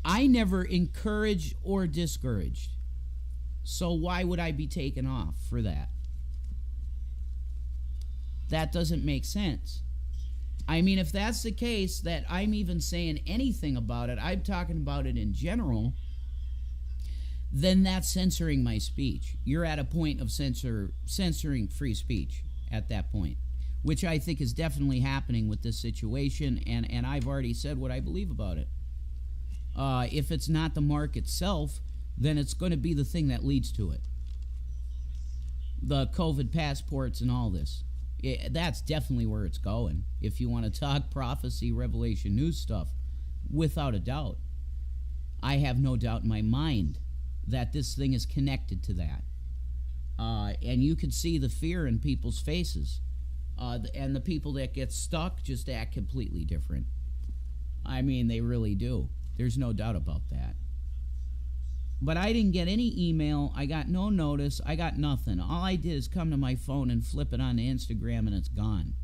I never encouraged or discouraged. So why would I be taken off for that? That doesn't make sense. I mean, if that's the case, that I'm even saying anything about it, I'm talking about it in general, then that's censoring my speech. You're at a point of censoring free speech at that point, which I think is definitely happening with this situation, and I've already said what I believe about it. If it's not the mark itself, then it's going to be the thing that leads to it. The COVID passports and all this. That's definitely where it's going. If you want to talk prophecy, revelation, news stuff, without a doubt. I have no doubt in my mind that this thing is connected to that. And you can see the fear in people's faces. And the people that get stuck just act completely different. I mean, they really do. There's no doubt about that. But I didn't get any email. I got no notice. I got nothing. All I did is come to my phone and flip it on Instagram, and it's gone.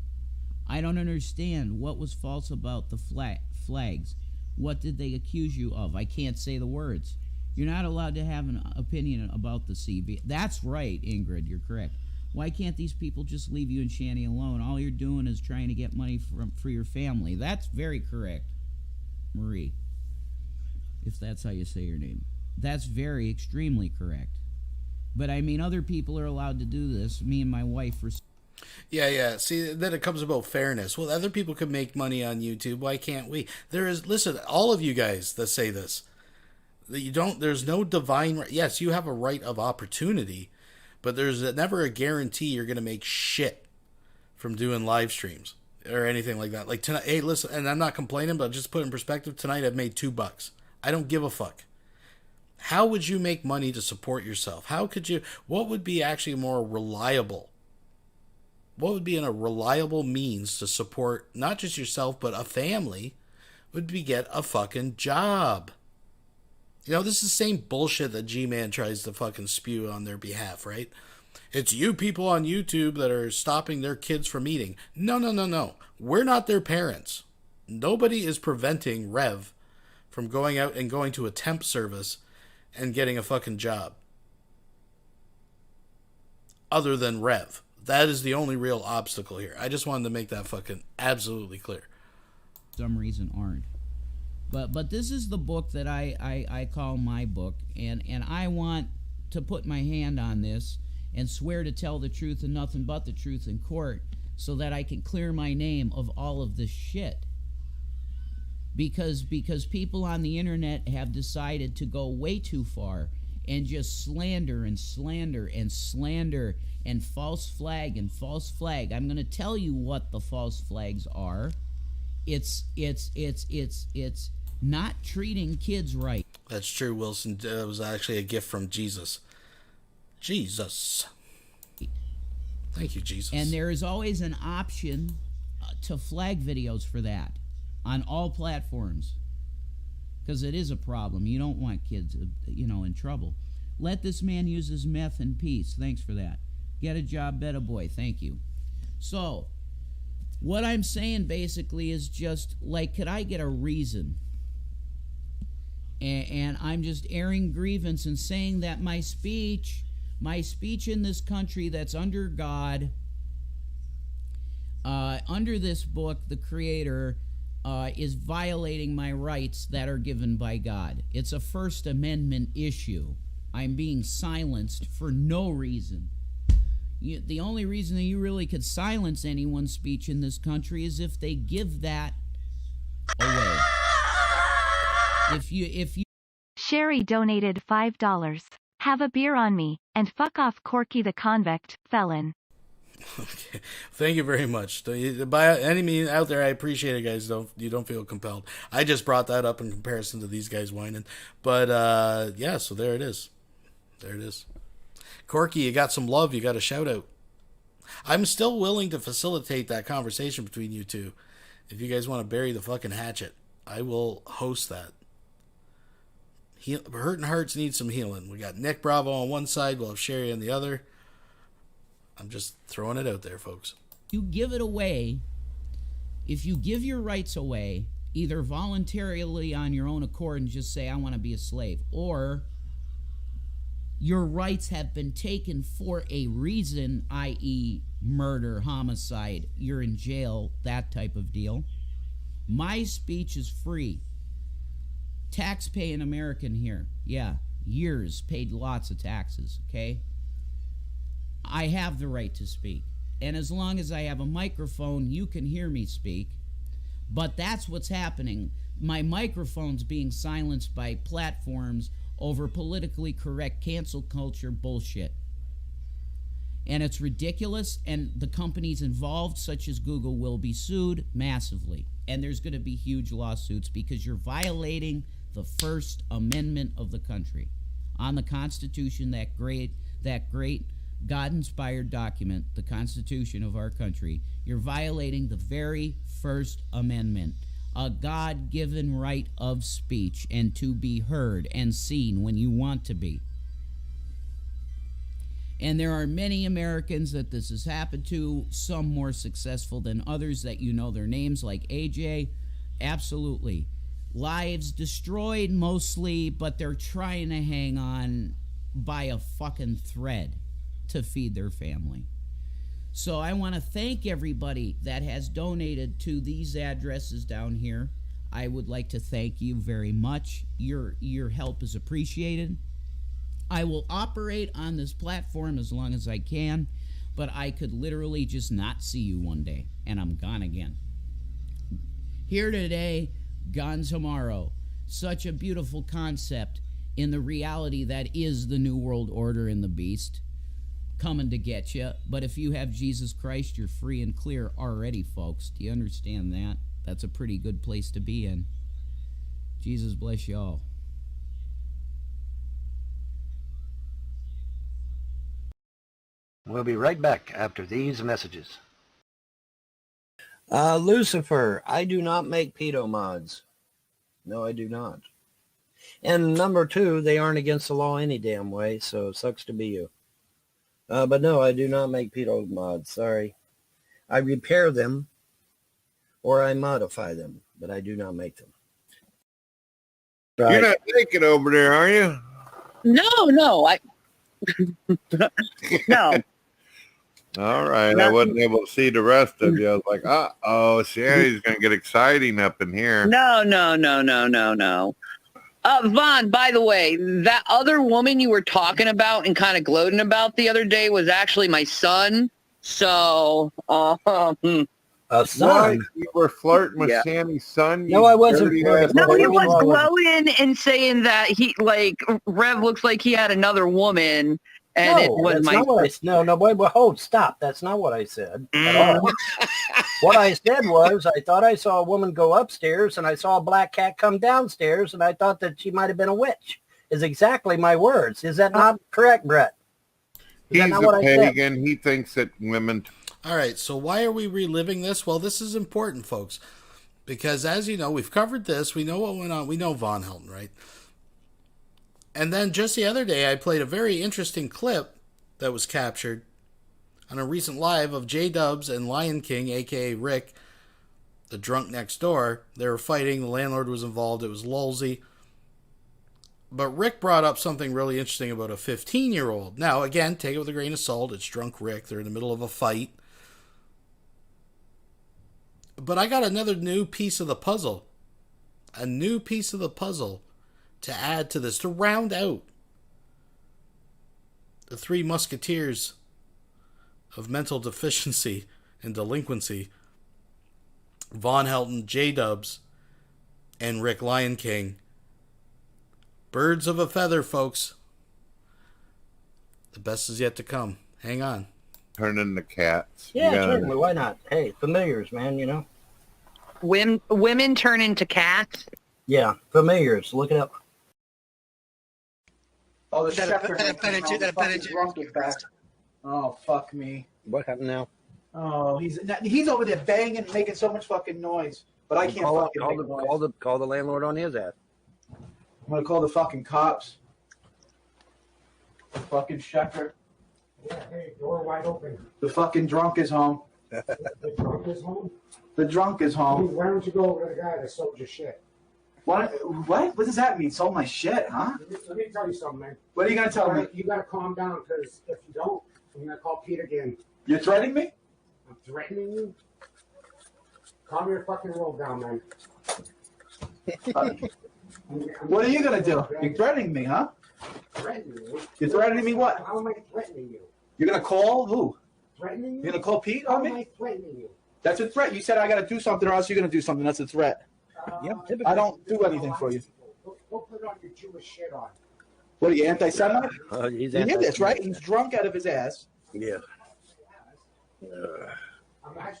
I don't understand what was false about the flags. What did they accuse you of? I can't say the words. You're not allowed to have an opinion about the CV. That's right, Ingrid. You're correct. Why can't these people just leave you and Shanny alone? All you're doing is trying to get money for your family. That's very correct, Marie. If that's how you say your name. That's very, extremely correct. But I mean, other people are allowed to do this. Me and my wife were... Yeah. See, then it comes about fairness. Well, other people can make money on YouTube. Why can't we? Listen, all of you guys that say this, that there's no divine right. Yes, you have a right of opportunity, But there's never a guarantee you're going to make shit from doing live streams or anything like that. Like tonight, hey, listen, and I'm not complaining, but just put in perspective, tonight I've made $2. I don't give a fuck. How would you make money to support yourself? How could you, what would be actually more reliable? What would be a reliable means to support not just yourself, but a family would be get a fucking job. You know, this is the same bullshit that G-Man tries to fucking spew on their behalf, right? It's you people on YouTube that are stopping their kids from eating. No. We're not their parents. Nobody is preventing Rev from going out and going to a temp service and getting a fucking job. Other than Rev. That is the only real obstacle here. I just wanted to make that fucking absolutely clear. Some reason aren't. But this is the book that I call my book, and I want to put my hand on this and swear to tell the truth and nothing but the truth in court so that I can clear my name of all of this shit. Because people on the internet have decided to go way too far and just slander and slander and slander and false flag and false flag. I'm going to tell you what the false flags are. It's not treating kids right. That's true, Wilson. It was actually a gift from Jesus. Jesus. Thank you, Jesus. And there is always an option to flag videos for that on all platforms, because it is a problem. You don't want kids, in trouble. Let this man use his meth in peace. Thanks for that. Get a job, better boy. Thank you. So, what I'm saying basically is just, like, could I get a reason? And I'm just airing grievance and saying that my speech in this country that's under God, under this book, the Creator, is violating my rights that are given by God. It's a First Amendment issue. I'm being silenced for no reason. The only reason that you really could silence anyone's speech in this country is if they give that away. If you Sherry donated $5. Have a beer on me, and fuck off Corky the convict, felon. Okay. Thank you very much. By any means out there, I appreciate it, guys. You don't feel compelled. I just brought that up in comparison to these guys whining. But, yeah, so there it is. There it is. Corky, you got some love. You got a shout out. I'm still willing to facilitate that conversation between you two. If you guys want to bury the fucking hatchet, I will host that. Hurting Hearts need some healing. We got Nick Bravo on one side, we'll have Sherry on the other. I'm just throwing it out there, folks. You give it away, if you give your rights away, either voluntarily on your own accord and just say, I want to be a slave, or your rights have been taken for a reason, i.e. murder, homicide, you're in jail, that type of deal. My speech is free. Tax-paying American here. Yeah, years, paid lots of taxes, okay? I have the right to speak. And as long as I have a microphone, you can hear me speak. But that's what's happening. My microphone's being silenced by platforms over politically correct cancel culture bullshit. And it's ridiculous, and the companies involved, such as Google, will be sued massively. And there's going to be huge lawsuits because you're violating the First Amendment of the country. On the Constitution, that great God-inspired document, the Constitution of our country, you're violating the very First Amendment, a God-given right of speech and to be heard and seen when you want to be. And there are many Americans that this has happened to, some more successful than others that you know their names, like AJ. Absolutely. Lives destroyed mostly, but they're trying to hang on by a fucking thread to feed their family. So I want to thank everybody that has donated to these addresses down here. I would like to thank you very much. Your help is appreciated. I will operate on this platform as long as I can, but I could literally just not see you one day, and I'm gone again. Here today, gone tomorrow. Such a beautiful concept in the reality that is the New World Order and the Beast. coming to get you. But if you have Jesus Christ, you're free and clear already, folks. Do you understand that? That's a pretty good place to be in. Jesus bless you all. We'll be right back after these messages. Lucifer, I do not make pedo mods. No, I do not. And number two, they aren't against the law any damn way, so it sucks to be you. But no, I do not make pedo mods. Sorry. I repair them or I modify them, but I do not make them. You're not naked over there, are you? No, no. All right. I wasn't able to see the rest of you. I was like, uh-oh, Sherry's going to get exciting up in here. No. Vaughn, by the way, that other woman you were talking about and kind of gloating about the other day was actually my son. So, a son? You were flirting with Shanny's son? No, I wasn't flirting. No, he was glowing and saying that he, like, Rev looks like he had another woman. And no, it was that's my not what no, wait, hold, stop. That's not what I said at all. What I said was I thought I saw a woman go upstairs and I saw a black cat come downstairs and I thought that she might have been a witch. Is exactly my words. Is that not correct, Brett? He's a pagan. He thinks that women... All right, so why are we reliving this? Well, this is important, folks, because as you know, we've covered this. We know what went on. We know VONHELTON, right? And then just the other day, I played a very interesting clip that was captured on a recent live of J-Dubs and Lion King, a.k.a. Rick, the drunk next door. They were fighting. The landlord was involved. It was lulzy. But Rick brought up something really interesting about a 15-year-old. Now, again, take it with a grain of salt. It's drunk Rick. They're in the middle of a fight. But I got another new piece of the puzzle. A new piece of the puzzle to add to this, to round out the three musketeers of mental deficiency and delinquency: VONHELTON, J-Dubs, and Rick Lion King. Birds of a feather, folks. The best is yet to come. Hang on. Turn into cats. Yeah, certainly. Why not? Hey, familiars, man, you know. Women turn into cats? Yeah, familiars. Look it up. Oh, the shepherd. Oh, fuck me. What happened now? Oh, he's over there banging, making so much fucking noise. But I can't fucking make noise. Call the landlord on his ass. I'm gonna call the fucking cops. The fucking shepherd. Yeah, hey, door wide open. The fucking drunk is home. The drunk is home? The drunk is home. Why don't you go over to the guy that sold your shit? What? What does that mean? Sold my shit, huh? Let me tell you something, man. What are you gonna tell me? You gotta calm down, because if you don't, I'm gonna call Pete again. You're threatening me? I'm threatening you? Calm your fucking roll down, man. What are you gonna do? You're threatening me, huh? Threatening you? You're threatening me what? How am I threatening you? You're gonna call who? Threatening you? You're gonna call Pete How on am me? I threatening you? That's a threat. You said I gotta do something or else you're gonna do something. That's a threat. I don't do anything for you. Go put on your Jewish shit on. What are you, anti-Semite? He's you hear this, right? He's drunk out of his ass. Yeah.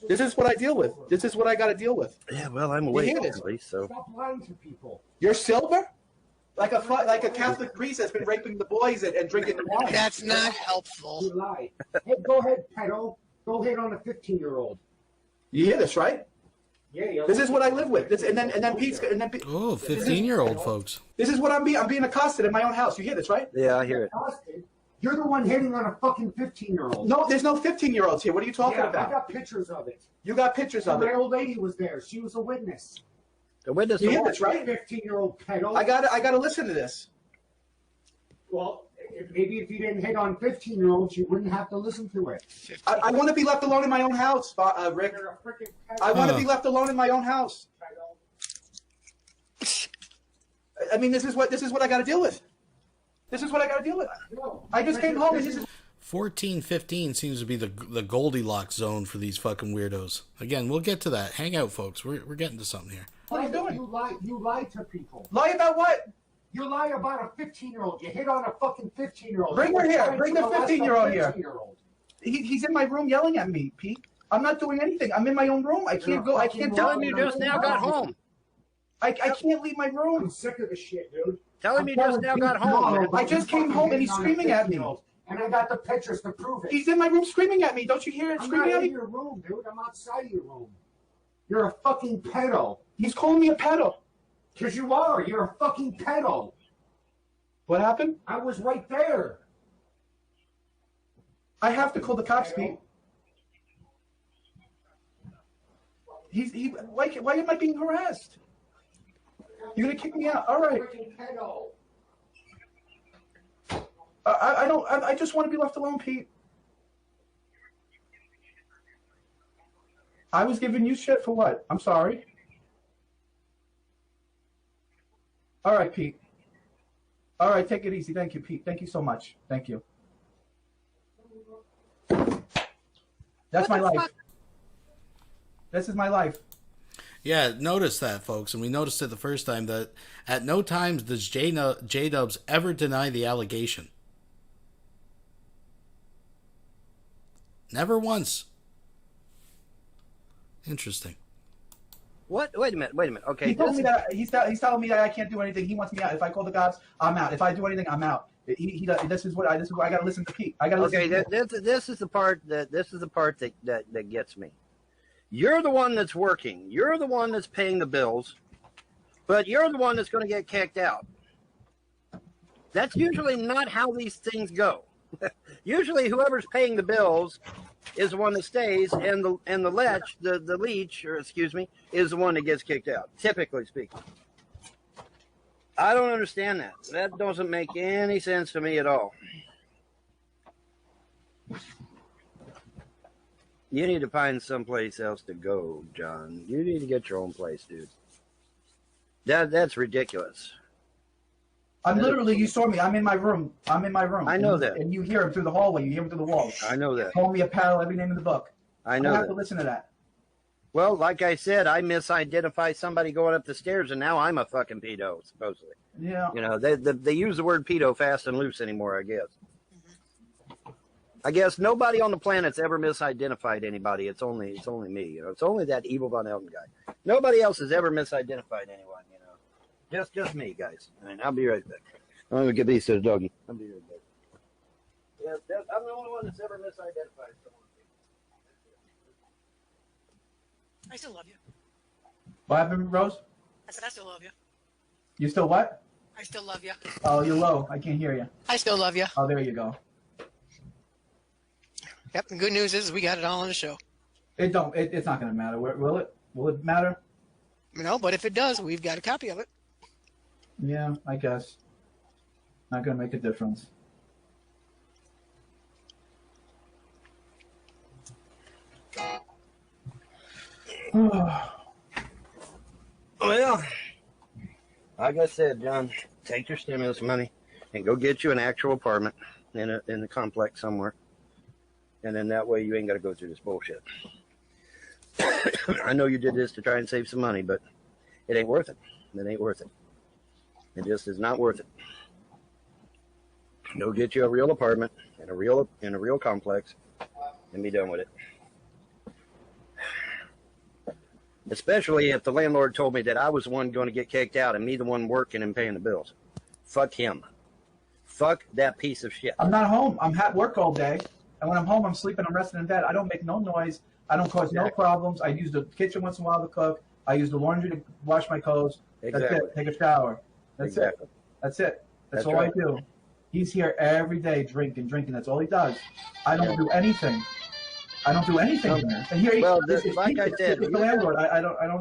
This is what I deal with. This is what I got to deal with. Yeah, well, I'm You awake, hear this? at least, so. Stop lying to people. You're silver? Like a Catholic priest that's been raping the boys and drinking the wine. That's not helpful. You lie. Hey, go ahead, pedo. Go hit on a 15-year-old. You hear this, right? Yeah. This is what I live with. This, and then Pete's. Oh, 15-year-old folks. This is what I'm being accosted in my own house. You hear this, right? Yeah, I hear it. You're the one hitting on a fucking 15-year-old. No, there's no 15-year-olds here. What are you talking about? I got pictures of it. You got pictures of it. My old lady was there. She was a witness. The witness. You hear this, right? 15-year-old pedo. I gotta listen to this. Well, maybe if you didn't hit on 15-year-olds, you wouldn't have to listen to it. I want to be left alone in my own house, Rick. I want to be left alone in my own house. I mean, this is what I got to deal with. This is what I got to deal with. I just came home and this is 14-15 seems to be the Goldilocks zone for these fucking weirdos. Again, we'll get to that. Hang out, folks. We're getting to something here. What are you doing? You lie to people. Lie about what? You lie about a 15-year-old. You hit on a fucking 15-year-old. Bring her here. Bring the 15-year-old here. 15-year-old. He's in my room yelling at me, Pete. I'm not doing anything. I'm in my own room. I can't go. I can't tell him you just now got home. I can't leave my room. I'm sick of this shit, dude. Tell him you just now got home. I just came home and he's screaming at me. And I got the pictures to prove it. He's in my room screaming at me. Don't you hear it screaming at me? I'm not in your room, dude. I'm outside your room. You're a fucking pedo. He's calling me a pedo. Because you are. You're a fucking pedo. What happened? I was right there. I have to call the cops, Pete. Why am I being harassed? You're gonna kick me out? All right. I just want to be left alone, Pete. I was giving you shit for what? I'm sorry. All right, Pete. All right, take it easy. Thank you, Pete. Thank you so much. Thank you. That's my life. This is my life. Yeah, notice that, folks, and we noticed it the first time, that at no time does J-Dubs ever deny the allegation. Never once. Interesting. What? Wait a minute. Okay. He told me that he's telling me that I can't do anything. He wants me out. If I call the cops, I'm out. If I do anything, I'm out. This is what I got to listen to Pete. I got to listen. Okay, this is the part that gets me. You're the one that's working. You're the one that's paying the bills, but you're the one that's going to get kicked out. That's usually not how these things go. Usually, whoever's paying the bills is the one that stays, and the leech, is the one that gets kicked out. Typically speaking, I don't understand that. That doesn't make any sense to me at all. You need to find someplace else to go, John. You need to get your own place, dude. That's ridiculous. I'm literally, you saw me. I'm in my room. I know that. And you hear him through the hallway. You hear him through the walls. I know that. Call me a pal, every name in the book. I know I have that. to listen to that. Well, like I said, I misidentified somebody going up the stairs, and now I'm a fucking pedo, supposedly. Yeah. You know, they use the word pedo fast and loose anymore, I guess. I guess nobody on the planet's ever misidentified anybody. It's only me. You know, it's only that evil VONHELTON guy. Nobody else has ever misidentified anyone. You know, just me, guys. I mean, I'll be right back. I'm gonna get these to the doggy. I'll be right back. Yeah, I'm the only one that's ever misidentified someone. I still love you. What happened, Rose? I said I still love you. You still what? I still love you. Oh, you're low. I can't hear you. I still love you. Oh, there you go. Yep. The good news is we got it all on the show. It's not going to matter. Will it? Will it matter? No, but if it does, we've got a copy of it. Yeah, I guess. Not going to make a difference. Well, like I said, John, take your stimulus money and go get you an actual apartment in the complex somewhere. And then that way you ain't got to go through this bullshit. I know you did this to try and save some money, but it ain't worth it. It ain't worth it. It just is not worth it. Go get you a real apartment in a real complex and be done with it. Especially if the landlord told me that I was the one going to get kicked out and me the one working and paying the bills. Fuck him. Fuck that piece of shit. I'm not home. I'm at work all day. And when I'm home, I'm sleeping, I'm resting in bed. I don't make no noise. I don't cause no problems. I use the kitchen once in a while to cook. I use the laundry to wash my clothes. That's it. Take a shower. That's it. That's it. That's all I do. He's here every day drinking. That's all he does. I don't do anything. I don't do anything here. And here, like I said, the landlord. I don't know.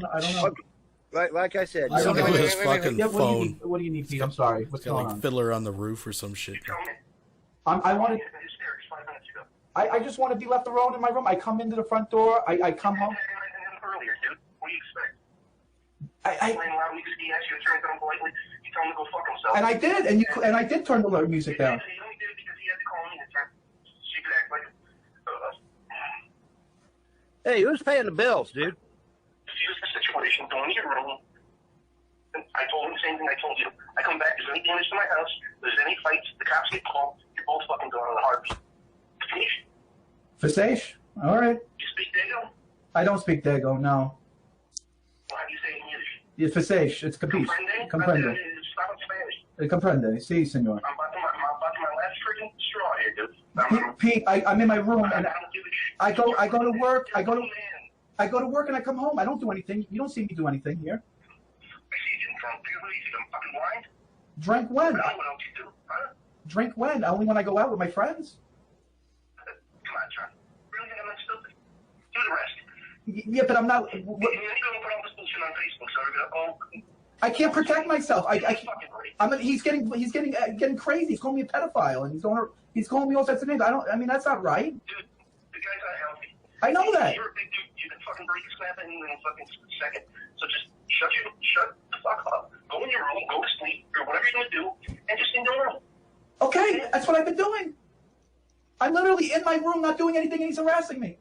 Like I said, Look at his fucking phone. What do you need, Pete? I'm sorry. What's going on? Fiddler on the roof or some shit. I just want to be left alone in my room. I come into the front door. I come home. Earlier, dude. What do you expect? Playing loud music, he asked you to turn it down politely. You tell him to go fuck himself. And I did, and I did turn the music down. He only did it because he had to call me and she could act like Hey, who's paying the bills, dude? Use the situation, go in your room. And I told him the same thing I told you. I come back, there's any damage to my house, there's any fights, the cops get called, you're both fucking going on the heartbeat. Finish? Fasesh? All right. You speak Dago? I don't speak Dago, no. Well, how do you say it in Yiddish? Yeah, Fasesh, it's capiche. Comprende. Stop in Spanish. Comprende. Sí, señor. I'm about to my last freaking straw here, dude. Pete, I'm in my room and I go to work. I go to work and I come home. I don't do anything. You don't see me do anything here. I see you getting drunk. Do you really see them fucking blind? Drink when? I don't know what else you do, huh? Drink when? Only when I go out with my friends. Come on, John. Really think I'm that stupid? Do the rest. Yeah, but I'm not. You're going to put all this bullshit on Facebook, so we're going to I can't protect myself. He's getting crazy. He's calling me a pedophile, and he's calling me all sorts of names. I mean, that's not right. Dude, the guy's not healthy. I know that. You're a big dude. You can fucking break a snap in a fucking second. So just shut the fuck up. Go in your room, go to sleep, or whatever you're going to do, and just stay normal. Okay, that's what I've been doing. I'm literally in my room, not doing anything, and he's harassing me.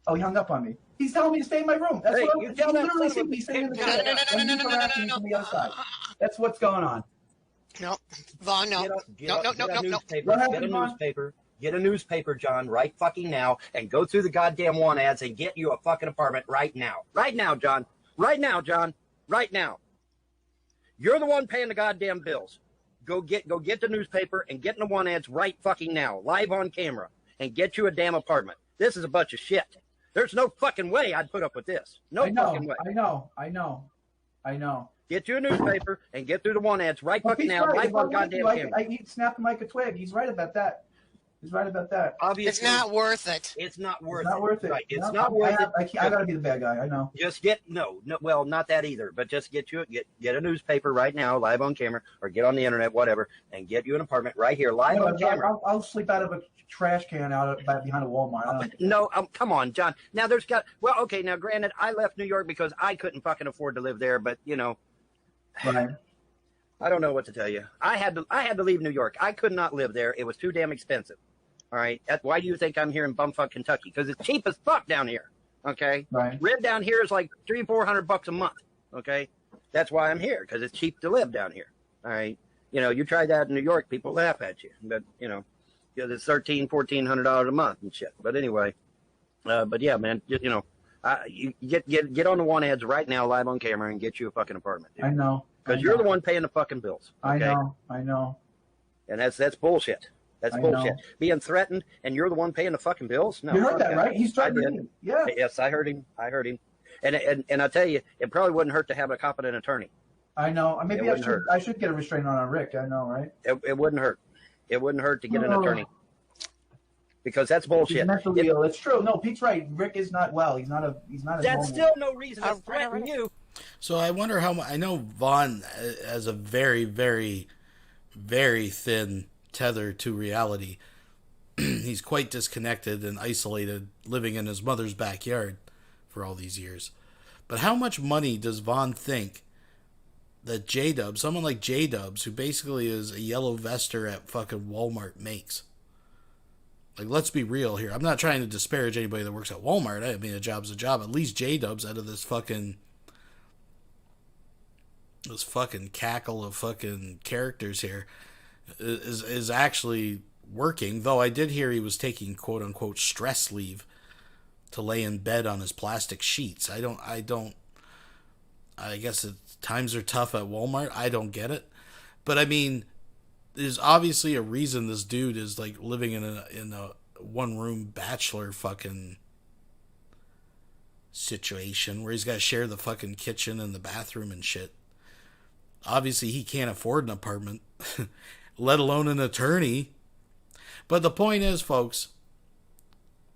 Oh, he hung up on me. He's telling me to stay in my room. That's Hey, what you I'm tell that literally son of seeing a me sitting in the bitch. chair, and he's harassing me from the other side. That's what's going on. No, Vaughn, no. No. Get a newspaper. Get a newspaper, John, right fucking now, and go through the goddamn want ads and get you a fucking apartment right now. Right now, John. Right now, John. Right now. You're the one paying the goddamn bills. Go get the newspaper and get in the want ads right fucking now, live on camera, and get you a damn apartment. This is a bunch of shit. There's no fucking way I'd put up with this. No fucking way. I know. Get you a newspaper and get through the want ads right fucking now, live on goddamn camera. I snap him like a twig. He's right about that. Obviously, it's not worth it. It's not worth It's not worth it. Right. It's No, not worth it. I gotta be the bad guy. I know. Just get well, not that either. But just get a newspaper right now, live on camera, or get on the internet, whatever, and get you an apartment right here, live on camera. I'll sleep out of a trash can behind a Walmart. No, come on, John. Now okay. Now, granted, I left New York because I couldn't fucking afford to live there, but right. I don't know what to tell you. I had to leave New York. I could not live there. It was too damn expensive. All right. Why do you think I'm here in bumfuck Kentucky? Because it's cheap as fuck down here. Okay. Right. Rent down here is like $300-400 a month. Okay. That's why I'm here, because it's cheap to live down here. All right. You try that in New York, people laugh at you. But because it's $1,300-1,400 a month and shit. But anyway, but yeah, man, you get on the want ads right now, live on camera, and get you a fucking apartment. Dude. I know. Because you're the one paying the fucking bills. Okay? I know. And that's bullshit. That's bullshit. Being threatened, and you're the one paying the fucking bills? No. You heard that, right? He's threatening me. Yeah. Yes, I heard him. And I tell you, it probably wouldn't hurt to have a competent attorney. I know. Maybe I should get a restraining order on Rick. I know, right? It wouldn't hurt. It wouldn't hurt to get an attorney. Because that's bullshit. He's mentally ill. It's true. No, Pete's right. Rick is not well. He's not. That's still no reason to threaten you. So I wonder how much. I know Vaughn has a very, very, very thin tether to reality. He's quite disconnected and isolated, living in his mother's backyard for all these years. But how much money does Vaughn think that J-Dubs, someone like J-Dubs, who basically is a yellow vester at fucking Walmart, makes? Like, let's be real here. I'm not trying to disparage anybody that works at Walmart. I mean, a job's a job. At least J-Dubs, out of this fucking cackle of fucking characters here, is actually working. Though I did hear he was taking quote unquote stress leave to lay in bed on his plastic sheets. I guess times are tough at Walmart. I don't get it. But I mean, there's obviously a reason this dude is like living in a one room bachelor fucking situation where he's got to share the fucking kitchen and the bathroom and shit. Obviously he can't afford an apartment, let alone an attorney. But the point is, folks,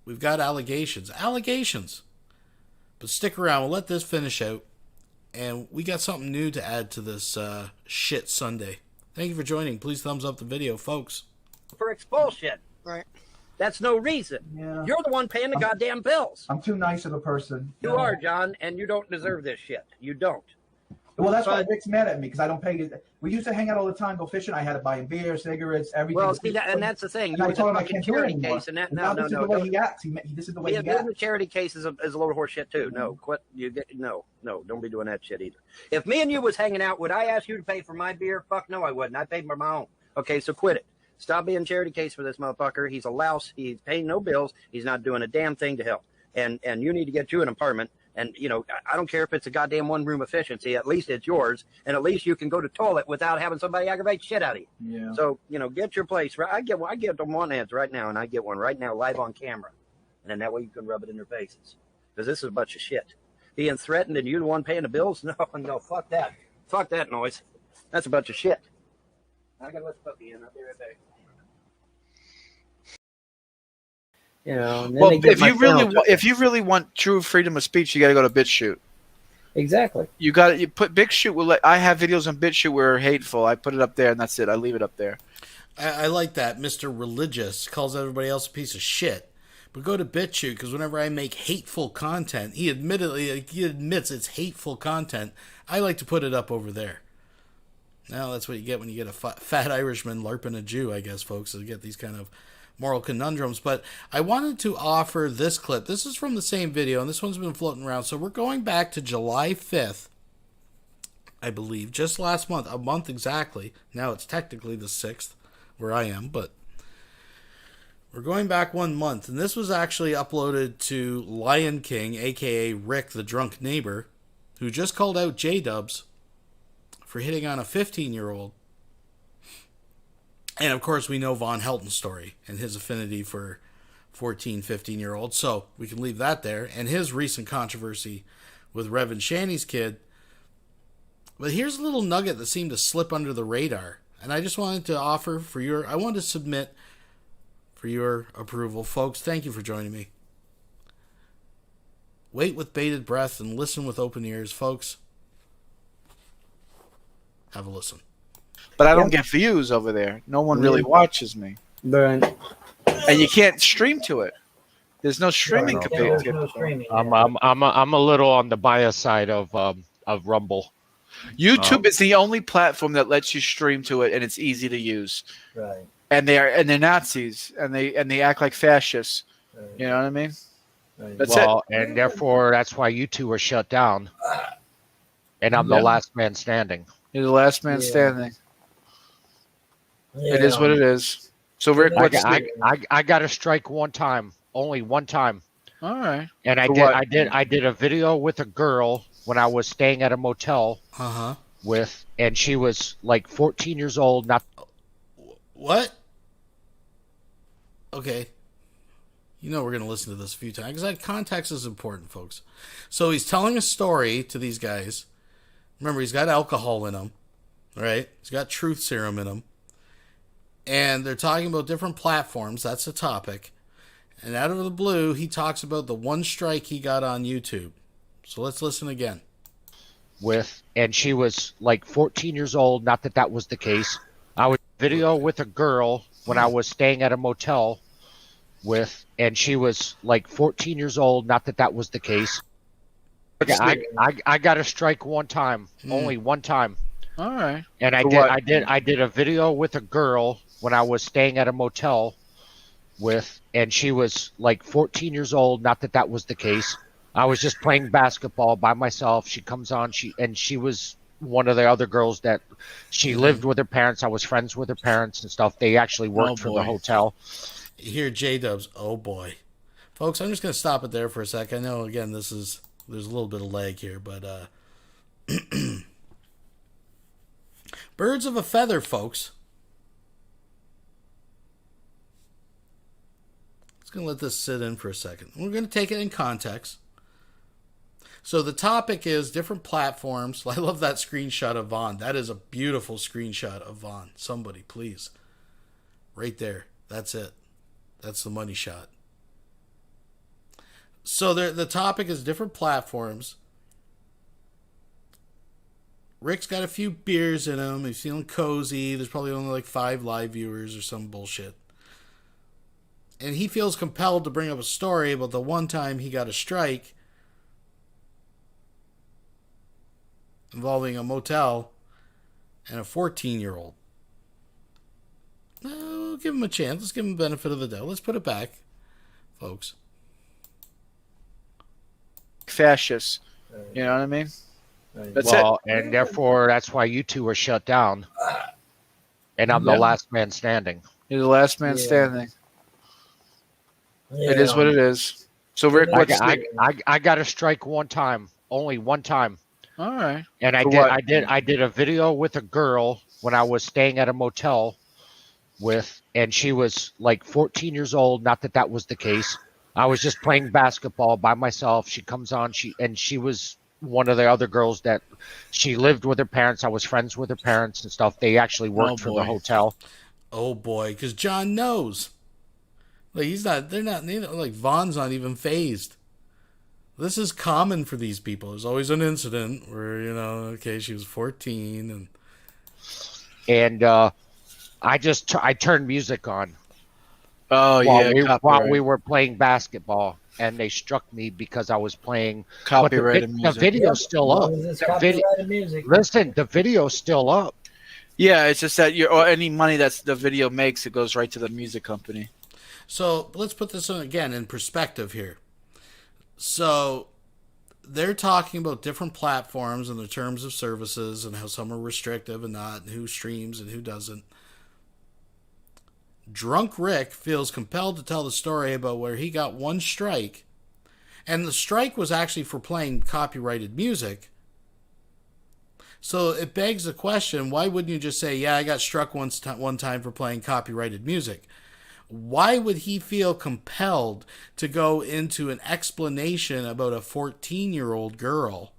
we've got allegations. But stick around. We'll let this finish out. And we got something new to add to this shit Sunday. Thank you for joining. Please thumbs up the video, folks. For expulsion. Right. That's no reason. Yeah. You're the one paying the goddamn bills. I'm too nice of a person. You are, John, and you don't deserve this shit. You don't. Well, that's why Rick's mad at me because I don't pay. We used to hang out all the time, go fishing. I had to buy him beer, cigarettes, everything. Well, see, and that's the thing. And I told him I fucking can't do it charity anymore. case, and that, now this is the way he acts. This is the way he acts. The charity case is a load of horse shit too. No, quit. No, don't be doing that shit either. If me and you was hanging out, would I ask you to pay for my beer? Fuck no, I wouldn't. I paid for my own. Okay, so quit it. Stop being charity case for this motherfucker. He's a louse. He's paying no bills. He's not doing a damn thing to help. And you need to get you an apartment. And, you know, I don't care if it's a goddamn one-room efficiency. At least it's yours. And at least you can go to toilet without having somebody aggravate shit out of you. Yeah. So, you know, get your place. I get them one ads right now, and I get one right now live on camera. And then that way you can rub it in their faces. Because this is a bunch of shit. Being threatened and you're the one paying the bills? No, fuck that. Fuck that noise. That's a bunch of shit. I gotta let the puppy in. I'll be right back. You know, and then Well, they get if you really want true freedom of speech, you got to go to BitChute. Exactly. You put BitChute. I have videos on BitChute where are hateful. I put it up there, and that's it. I leave it up there. I like that. Mr. Religious calls everybody else a piece of shit. But go to BitChute, because whenever I make hateful content, he admits it's hateful content. I like to put it up over there. Now that's what you get when you get a fat Irishman LARPing a Jew, I guess, folks. So you get these kind of moral conundrums. But I wanted to offer this clip. This is from the same video, and this one's been floating around. So we're going back to July 5th, I believe, just last month, a month exactly. Now it's technically the 6th where I am, but we're going back 1 month. And this was actually uploaded to Lion King, a.k.a. Rick, the drunk neighbor, who just called out J-Dubs for hitting on a 15-year-old. And, of course, we know Von Helton's story and his affinity for 14, 15-year-olds. So we can leave that there. And his recent controversy with Reverend Shanny's kid. But here's a little nugget that seemed to slip under the radar. And I just wanted to offer I wanted to submit for your approval. Folks, thank you for joining me. Wait with bated breath and listen with open ears. Folks, have a listen. But I don't get views over there. No one really watches me. And you can't stream to it. There's no streaming capability. I'm a little on the bias side of Rumble. YouTube is the only platform that lets you stream to it, and it's easy to use. Right. And they're Nazis, and they act like fascists. Right. You know what I mean? Right. That's it. And therefore, that's why you two are shut down. And I'm the last man standing. You're the last man standing. It is what it is. So Rick, I got to strike one time, only one time. All right. And I did a video with a girl when I was staying at a motel and she was like 14 years old. Not what? Okay. You know we're going to listen to this a few times because context is important, folks. So he's telling a story to these guys. Remember, he's got alcohol in him, right? He's got truth serum in him. And they're talking about different platforms. That's the topic. And out of the blue, he talks about the one strike he got on YouTube. So let's listen again. And she was like 14 years old. Not that that was the case. I was video with a girl when I was staying at a motel and she was like 14 years old. Not that that was the case. I got to strike one time, only one time. All right. And I did a video with a girl when I was staying at a motel and she was like 14 years old. Not that that was the case. I was just playing basketball by myself. She comes on, she was one of the other girls that she lived with her parents. I was friends with her parents and stuff. They actually worked for the hotel. You hear J-Dubs, oh boy. Folks, I'm just going to stop it there for a sec. I know, again, there's a little bit of lag here, but birds of a feather, folks. Just going to let this sit in for a second. We're going to take it in context. So the topic is different platforms. I love that screenshot of Vaughn. That is a beautiful screenshot of Vaughn. Somebody, please. Right there. That's it. That's the money shot. So the topic is different platforms. Rick's got a few beers in him. He's feeling cozy. There's probably only like 5 live viewers or some bullshit. And he feels compelled to bring up a story about the one time he got a strike. involving a motel and a 14-year-old. We'll give him a chance. Let's give him the benefit of the doubt. Let's put it back, folks. Fascists. You know what I mean? That's well, it. and therefore that's why you two are shut down. And I'm the last man standing. You're the last man standing. It is what it is. So Rick, I got to strike one time, only one time. All right. And I did a video with a girl when I was staying at a motel and she was like 14 years old. Not that that was the case. I was just playing basketball by myself. She comes on, she was one of the other girls that she lived with her parents. I was friends with her parents and stuff. They actually worked for the hotel. Oh boy, because John knows. Like like Vaughn's not even phased. This is common for these people. There's always an incident where, okay, she was 14 and I turned music on. Oh, while we were playing basketball, and they struck me because I was playing copyrighted music. The video's still up. Listen, the video's still up. Yeah, it's just that any money that the video makes, it goes right to the music company. So let's put this again in perspective here. So they're talking about different platforms and the terms of services and how some are restrictive and not, and who streams and who doesn't. Drunk Rick feels compelled to tell the story about where he got one strike, and the strike was actually for playing copyrighted music. So it begs the question, why wouldn't you just say, yeah, I got struck one time for playing copyrighted music? Why would he feel compelled to go into an explanation about a 14-year-old girl?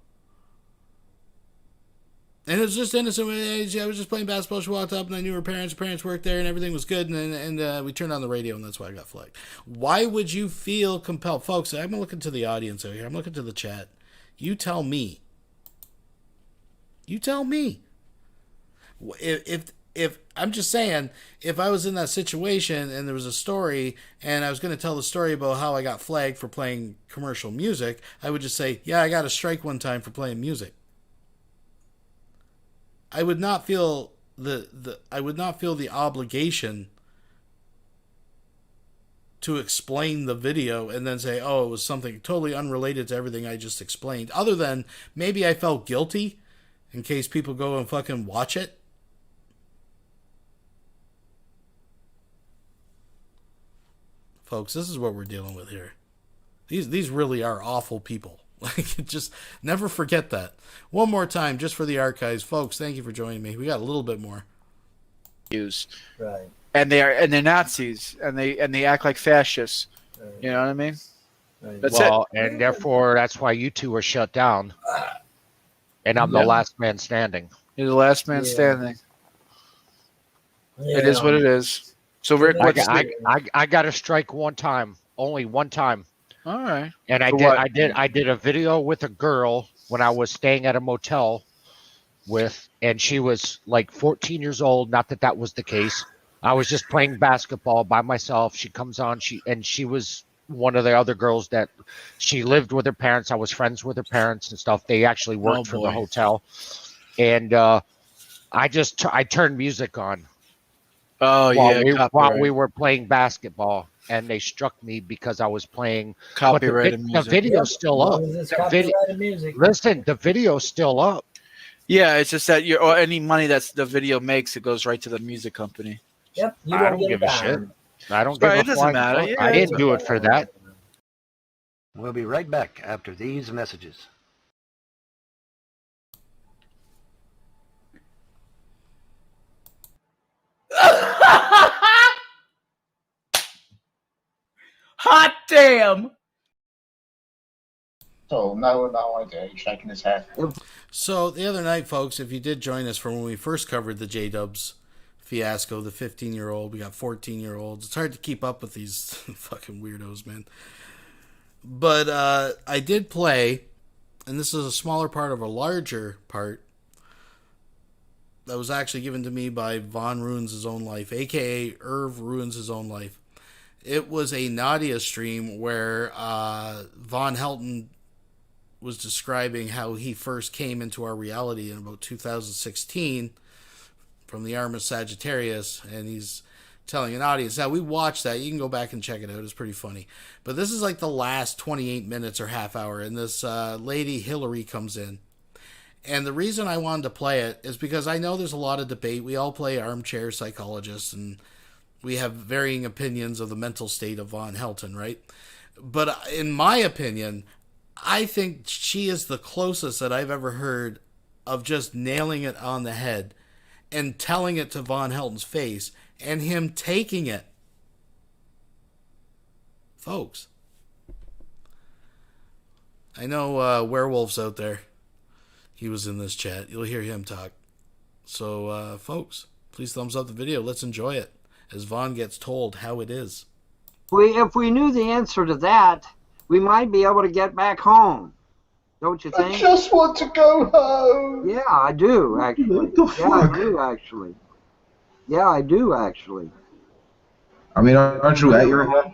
And it was just innocent. I was just playing basketball. She walked up, and I knew her parents. Her parents worked there, and everything was good. And we turned on the radio, and that's why I got flagged. Why would you feel compelled? Folks, I'm looking to the audience over here. I'm looking to the chat. You tell me. You tell me. If I'm just saying, if I was in that situation and there was a story, and I was going to tell the story about how I got flagged for playing commercial music, I would just say, yeah, I got a strike one time for playing music. I would not feel the obligation to explain the video and then say, oh, it was something totally unrelated to everything I just explained. Other than maybe I felt guilty in case people go and fucking watch it. Folks, this is what we're dealing with here. These really are awful people. Like, just never forget that. One more time, just for the archives, folks. Thank you for joining me. We got a little bit more. Right. And they're Nazis, and they act like fascists. Right. You know what I mean? Right. That's it. And therefore that's why you two are shut down. And I'm the last man standing. You're the last man standing. It is what it is. So Rick, I got to strike one time, only one time. All right. And I did a video with a girl when I was staying at a motel and she was like 14 years old. Not that that was the case. I was just playing basketball by myself. She comes on, she was one of the other girls that she lived with her parents. I was friends with her parents and stuff. They actually worked for the hotel. And I turned music on. Oh, while we were playing basketball. And they struck me because I was playing copyrighted music. The video's still up. Listen, the video's still up. Yeah, it's just that any money that the video makes, it goes right to the music company. Yep. I don't give a shit. I don't give a fuck. It doesn't matter. Yeah, I didn't do it for that. We'll be right back after these messages. Hot damn! So no idea. He's shaking his head. So the other night, folks, if you did join us for when we first covered the J-Dubs fiasco, the 15-year-old, we got 14-year-olds. It's hard to keep up with these fucking weirdos, man. But I did play, and this is a smaller part of a larger part that was actually given to me by Von Ruins His Own Life, a.k.a. Irv Ruins His Own Life. It was a Nadia stream where VONHELTON was describing how he first came into our reality in about 2016 from the arm of Sagittarius, and he's telling an audience. Now, we watched that. You can go back and check it out. It's pretty funny. But this is like the last 28 minutes or half hour, and this lady, Hillary, comes in. And the reason I wanted to play it is because I know there's a lot of debate. We all play armchair psychologists, and we have varying opinions of the mental state of Von Helton, right? But in my opinion, I think she is the closest that I've ever heard of just nailing it on the head and telling it to Von Helton's face and him taking it. Folks, I know Werewolf's out there. He was in this chat. You'll hear him talk. So, folks, please thumbs up the video. Let's enjoy it as Von gets told how it is. If we knew the answer to that, we might be able to get back home. Don't you think? I just want to go home. Yeah, I do, actually. Yeah, I do, actually. Yeah, I do, actually. I mean, aren't you at your home?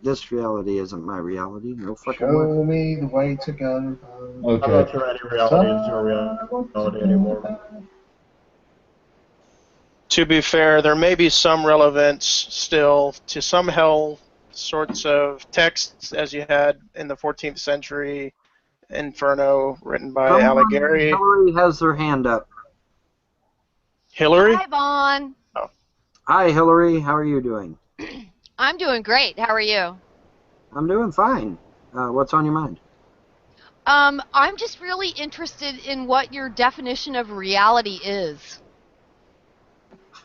This reality isn't my reality. No fucking way. Show me the way to go home. Okay. I'm not sure any reality is your reality anymore. To be fair, there may be some relevance still to some hell sorts of texts as you had in the 14th century Inferno written by Alighieri. Hillary has their hand up. Hillary? Hi, Vaughn. Oh. Hi, Hillary. How are you doing? I'm doing great. How are you? I'm doing fine. What's on your mind? I'm just really interested in what your definition of reality is.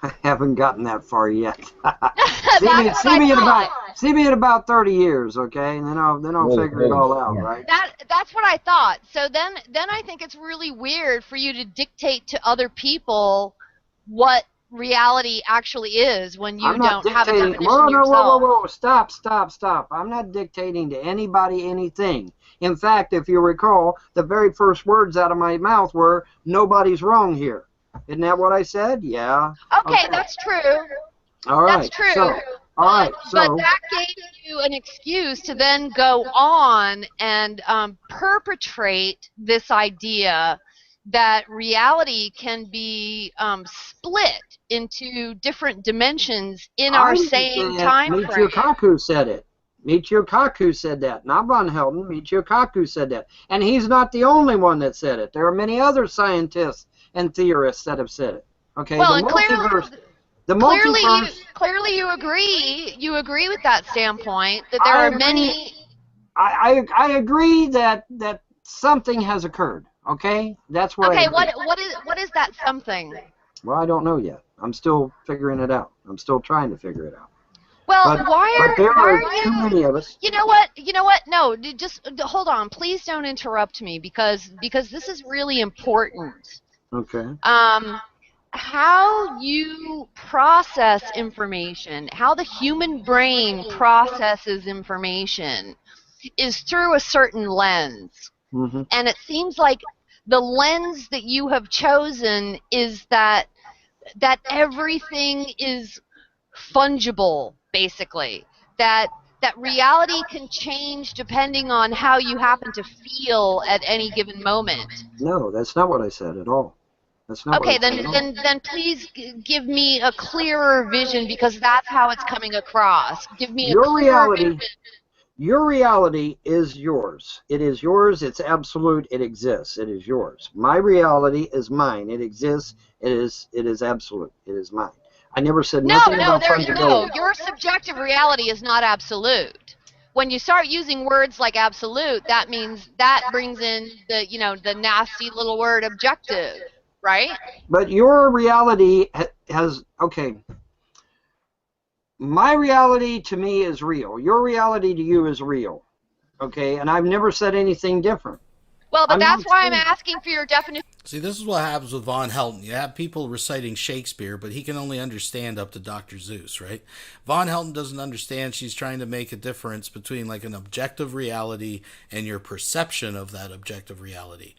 I haven't gotten that far yet. see me in about 30 years, okay? And then I'll figure it all out, right? That's what I thought. So then I think it's really weird for you to dictate to other people what reality actually is when you don't have a definition yourself. Whoa, stop. I'm not dictating to anybody anything. In fact, if you recall, the very first words out of my mouth were, nobody's wrong here. Isn't that what I said? Yeah. Okay, that's true. All right. That's true. So, but that gave you an excuse to then go on and perpetrate this idea that reality can be split into different dimensions in our same time frame. Michio Kaku said it. Michio Kaku said that. Not Von Helton. Michio Kaku said that. And he's not the only one that said it. There are many other scientists and theorists that have said it. Okay. Well, the multiverse. Clearly, you agree with that standpoint that there are many. I agree that something has occurred. Okay, that's what. Okay, what is that something? Well, I don't know yet. I'm still figuring it out. I'm still trying to figure it out. Well, but why are you? Too many of us. You know what? No, just hold on. Please don't interrupt me because this is really important. Okay. How you process information, how the human brain processes information, is through a certain lens. Mm-hmm. And it seems like the lens that you have chosen is that everything is fungible, basically. That reality can change depending on how you happen to feel at any given moment. No, that's not what I said at all. That's not. Okay, then please give me a clearer vision because that's how it's coming across. Give me a clearer vision. Your reality is yours. It is yours. It's absolute. It exists. It is yours. My reality is mine. It exists. It is absolute. It is mine. I never said nothing about fungibility. No, your subjective reality is not absolute. When you start using words like absolute, that means that brings in the nasty little word objective, right? But your reality has my reality to me is real. Your reality to you is real. Okay? And I've never said anything different. Well, but that's why I'm asking for your definition. See, this is what happens with Von Helton. You have people reciting Shakespeare, but he can only understand up to Dr. Seuss, right? Von Helton doesn't understand. She's trying to make a difference between like an objective reality and your perception of that objective reality.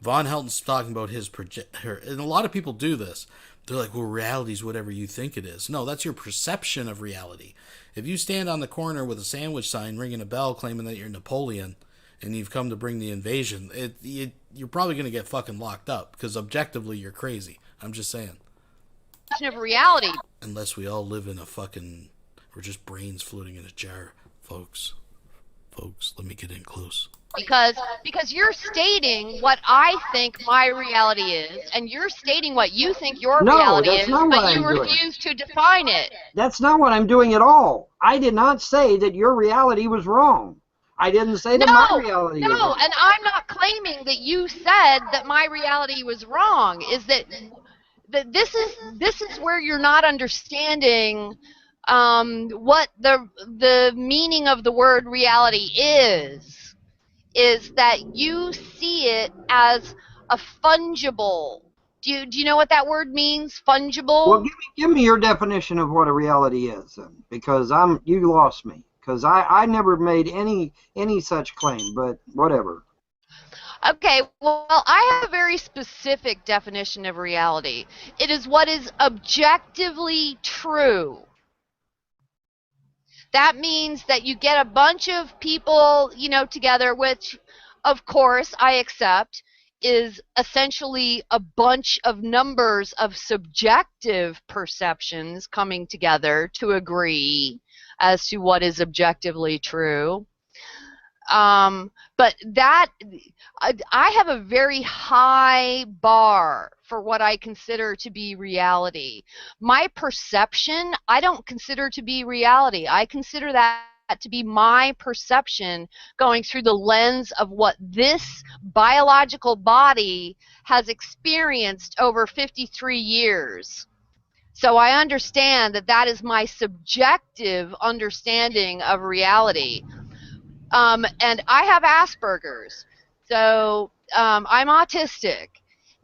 Von Helton's talking about and a lot of people do this. They're like, well, reality's whatever you think it is. No, that's your perception of reality. If you stand on the corner with a sandwich sign ringing a bell claiming that you're Napoleon and you've come to bring the invasion, you're probably going to get fucking locked up because objectively you're crazy. I'm just saying. Of reality. Unless we all live in a fucking... We're just brains floating in a jar. Folks, let me get in close. Because you're stating what I think my reality is, and you're stating what you think your reality is, but you refuse to define it. That's not what I'm doing at all. I did not say that your reality was wrong. I didn't say that my reality was wrong. No, and I'm not claiming that you said that my reality was wrong. Is that this is where you're not understanding what the meaning of the word reality is that you see it as a fungible. Do you know what that word means? Fungible? Well, give me your definition of what a reality is, then, because you lost me. Because I never made any such claim, but whatever. Okay, well, I have a very specific definition of reality. It is what is objectively true. That means that you get a bunch of people, together, which, of course, I accept, is essentially a bunch of numbers of subjective perceptions coming together to agree as to what is objectively true. But that, I have a very high bar for what I consider to be reality. My perception, I don't consider to be reality. I consider that to be my perception going through the lens of what this biological body has experienced over 53 years. So I understand that that is my subjective understanding of reality. And I have Asperger's, so I'm autistic.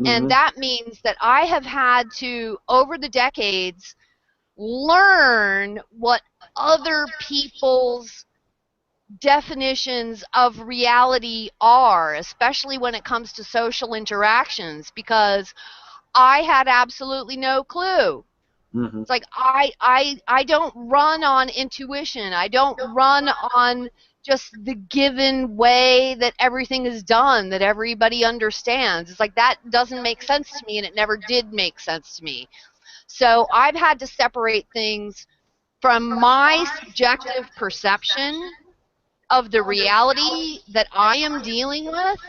And that means that I have had to, over the decades, learn what other people's definitions of reality are, especially when it comes to social interactions, because I had absolutely no clue. It's like I don't run on intuition. I don't run on just the given way that everything is done, that everybody understands. It's like that doesn't make sense to me, and it never did make sense to me. So I've had to separate things from my subjective perception of the reality that I am dealing with,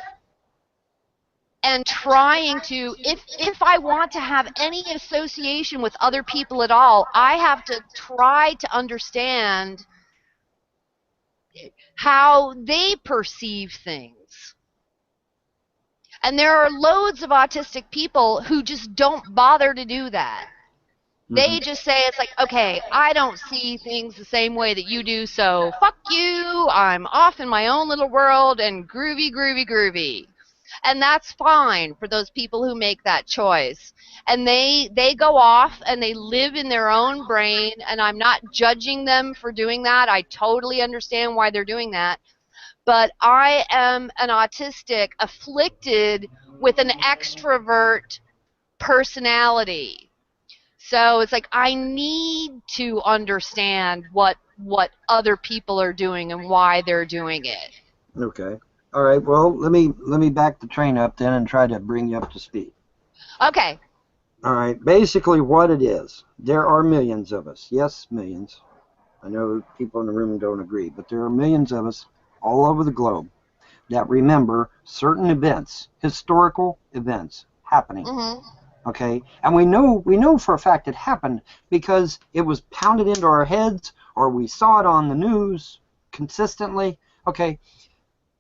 and trying to, if I want to have any association with other people at all, I have to try to understand how they perceive things. And there are loads of autistic people who just don't bother to do that. They just say, it's like, okay, I don't see things the same way that you do, so fuck you, I'm off in my own little world and groovy, groovy, groovy. And that's fine for those people who make that choice. And they go off and they live in their own brain, and I'm not judging them for doing that. I totally understand why they're doing that. But I am an autistic afflicted with an extrovert personality. So it's like I need to understand what other people are doing and why they're doing it. Okay. All right. Well, let me back the train up then and try to bring you up to speed. Okay. All right. Basically, what it is, there are millions of us. Yes, millions. I know people in the room don't agree, but there are millions of us all over the globe that remember certain events, historical events happening. Okay, and we know for a fact it happened because it was pounded into our heads, or we saw it on the news consistently. Okay,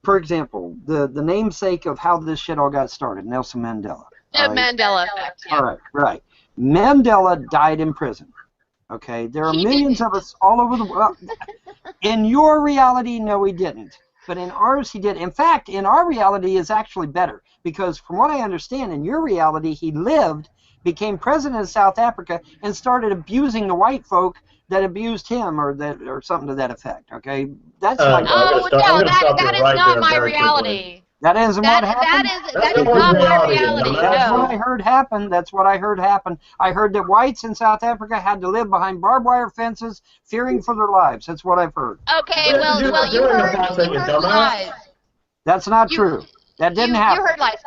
for example, the namesake of how this shit all got started, Nelson Mandela. Mandela effect. Yeah. All right, right. Mandela died in prison. Okay, there are millions of us all over the world. In your reality, no, he didn't. But in ours, he did. In fact, in our reality is actually better. Because from what I understand, in your reality, he lived, became president of South Africa, and started abusing the white folk that abused him, or something to that effect. Okay, that's that is not my reality. That isn't what happened. That is not my reality. That's what I No. heard happen. That's what I heard happen. I heard that whites in South Africa had to live behind barbed wire fences, fearing for their lives. That's what I've heard. Okay, well, you heard lies. That's not true. That didn't happen. You heard lies.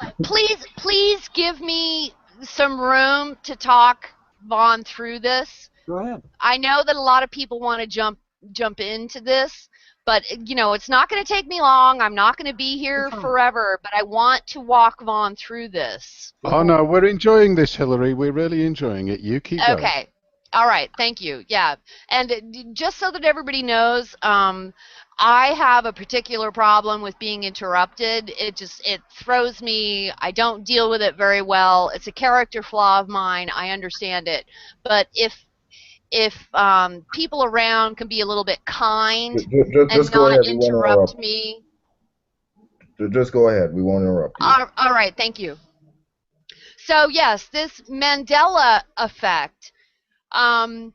Please give me some room to talk Vaughn through this. Go ahead. I know that a lot of people want to jump into this, but it's not going to take me long. I'm not going to be here forever, but I want to walk Vaughn through this. Oh no, we're enjoying this, Hillary. We're really enjoying it. You keep going. Okay. All right. Thank you. Yeah. And just so that everybody knows, I have a particular problem with being interrupted. It throws me. I don't deal with it very well. It's a character flaw of mine. I understand it. But if people around can be a little bit kind and not interrupt me. Just go ahead. We won't interrupt you. All right. Thank you. So yes, this Mandela effect. I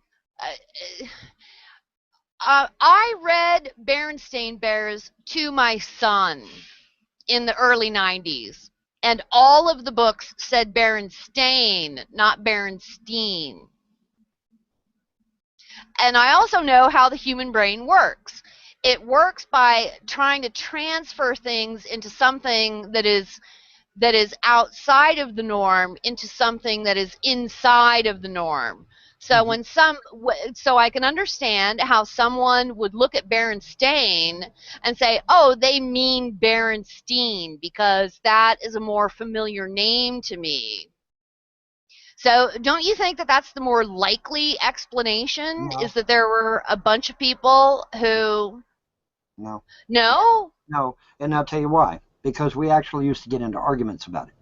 read Berenstain Bears to my son in the early 90s, and all of the books said Berenstain, not Berenstein. And I also know how the human brain works. It works by trying to transfer things into something that is outside of the norm into something that is inside of the norm. So so I can understand how someone would look at Berenstain and say, oh, they mean Berenstein because that is a more familiar name to me. So don't you think that that's the more likely explanation? No. Is that there were a bunch of people who... No. No? No, and I'll tell you why. Because we actually used to get into arguments about it.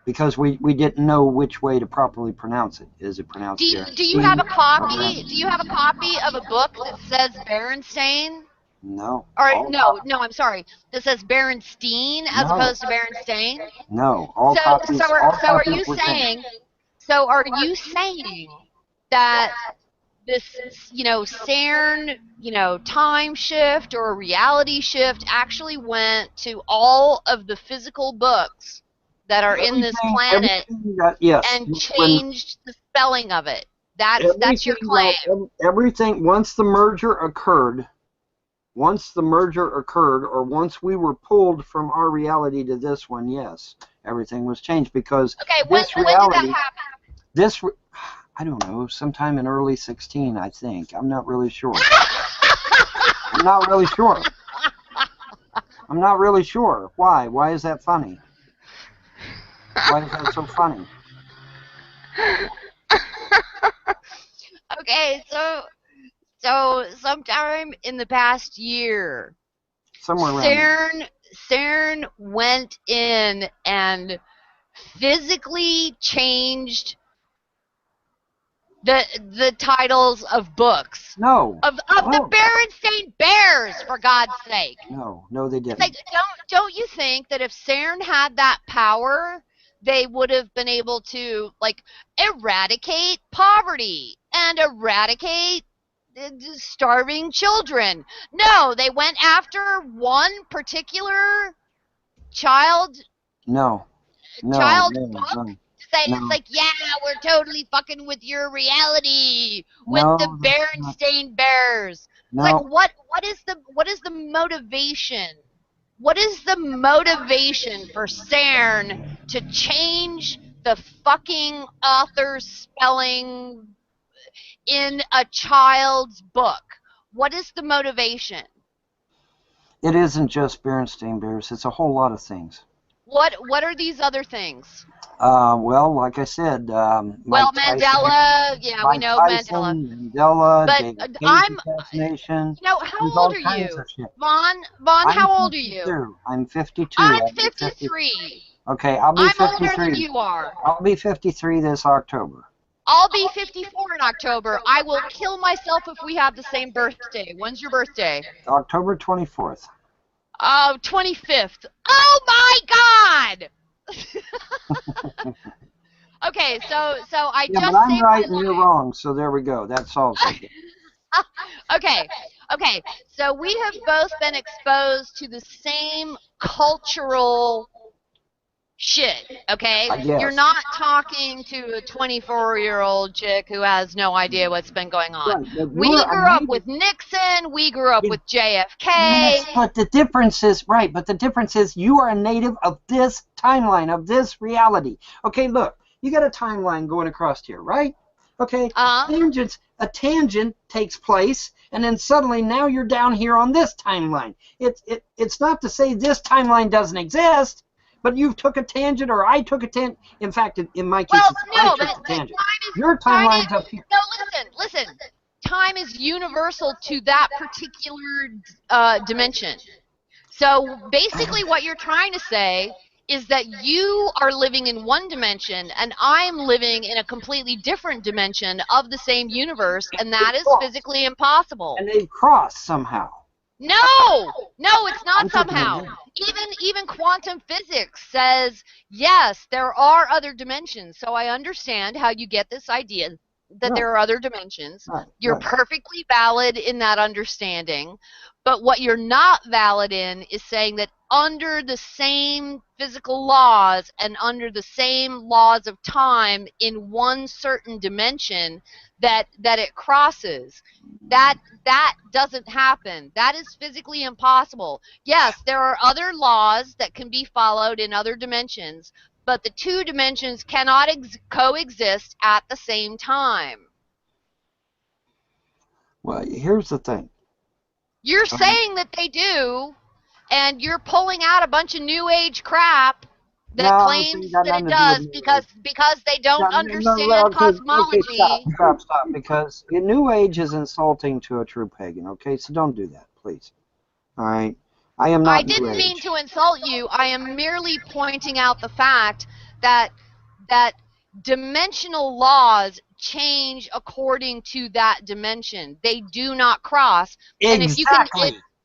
Because we didn't know which way to properly pronounce it. Is it pronounced Do you have a copy? Do you have a copy of a book that says Berenstain? No. Or no, I'm sorry. That says Berenstein as opposed to Berenstain? No. All copies. So are you saying? So are you saying that this, CERN, time shift or reality shift actually went to all of the physical books that are in this planet and changed the spelling of it? That's your claim. Everything, once the merger occurred, or once we were pulled from our reality to this one, yes, everything was changed because when did that happen? I don't know, sometime in early 16, I think. I'm not really sure. I'm not really sure. Why? Why is that funny? Why is that so funny? Okay, so sometime in the past year, somewhere around CERN went in and physically changed the titles of books. No. Of the Berenstain Bears, for God's sake. No, they didn't. Like, don't you think that if CERN had that power, they would have been able to, like, eradicate poverty and eradicate starving children? No, they went after one particular child. No. It's like, yeah, we're totally fucking with your reality with the Berenstain Bears. No. It's like, what is the motivation? What is the motivation for CERN to change the fucking author's spelling in a child's book? What is the motivation? It isn't just Berenstain Bears. It's a whole lot of things. What are these other things? Well, like I said, Mandela. Yeah, we know Tyson, Mandela. But I'm. Assassination. How old are you, Vaughn? How old are you? I'm 52. I'm 53. Okay, I'll be 53. I'm older than you are. I'll be 53 this October. I'll be 54 in October. I will kill myself if we have the same birthday. When's your birthday? October 24th. 25th. Oh my God! Okay, so I just. But I'm right and you're wrong, so there we go. That solves it. Okay, so we have both been exposed to the same cultural shit, okay? Yes. You're not talking to a 24-year-old chick who has no idea what's been going on. Right, but We you're a grew up native. with Nixon. We grew up with JFK. Yes, but the difference is, right, but the difference is you are a native of this timeline, of this reality. Okay, look, you got a timeline going across here, right? Okay, a tangent takes place, and then suddenly now you're down here on this timeline. It's not to say this timeline doesn't exist, but you took a tangent, or I took a tangent. In fact, in my case, I took a tangent. Your timeline's up here. No, listen. Time is universal to that particular dimension. So basically what you're trying to say is that you are living in one dimension and I'm living in a completely different dimension of the same universe, and that is physically impossible. And they've crossed somehow. No, it's not somehow. Even quantum physics says, yes, there are other dimensions. So I understand how you get this idea that there are other dimensions. You're perfectly valid in that understanding. But what you're not valid in is saying that under the same physical laws and under the same laws of time in one certain dimension that it crosses. That doesn't happen. That is physically impossible. Yes, there are other laws that can be followed in other dimensions, but the two dimensions cannot coexist at the same time. Well, here's the thing. You're saying that they do, and you're pulling out a bunch of new age crap that claims that it does because they don't understand cosmology. Okay, stop, because the New Age is insulting to a true pagan, okay? So don't do that, please. All right? I am not I didn't mean to insult you. I am merely pointing out the fact that dimensional laws change according to that dimension. They do not cross. And if you can,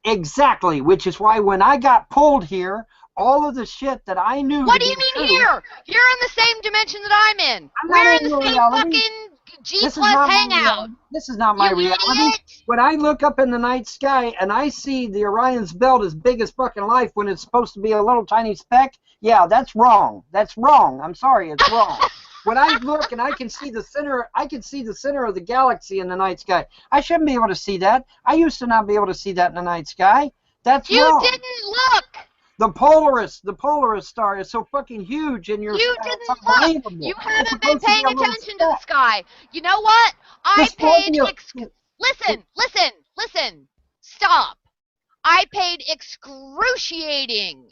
Exactly, which is why when I got pulled here, all of the shit that I knew. What do you mean here? You're in the same dimension that I'm in. We're in the same fucking G plus hangout. This is not my reality. When I look up in the night sky and I see the Orion's belt as big as fucking life when it's supposed to be a little tiny speck, yeah, that's wrong. That's wrong. I'm sorry, it's wrong. When I look and I can see the center of the galaxy in the night sky. I shouldn't be able to see that. I used to not be able to see that in the night sky. That's wrong. You didn't look. The Polaris star is so fucking huge in your You sky. didn't look. You haven't been paying attention to the sky. You know what? Listen. Stop. I paid excruciating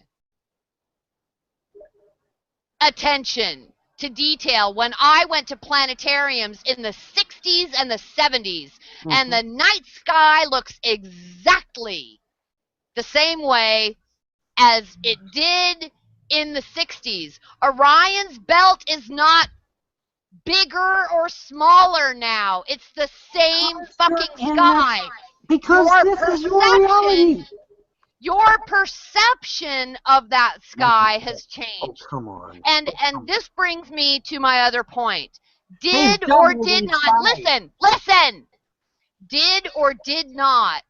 attention to detail when I went to planetariums in the 60s and the 70s, and the night sky looks exactly the same way as it did in the 60s. Orion's belt is not bigger or smaller now. It's the same fucking sky. Because this is your reality. Your perception of that sky has changed. Oh, come on. And this brings me to my other point. Did or did not, listen. Did or did not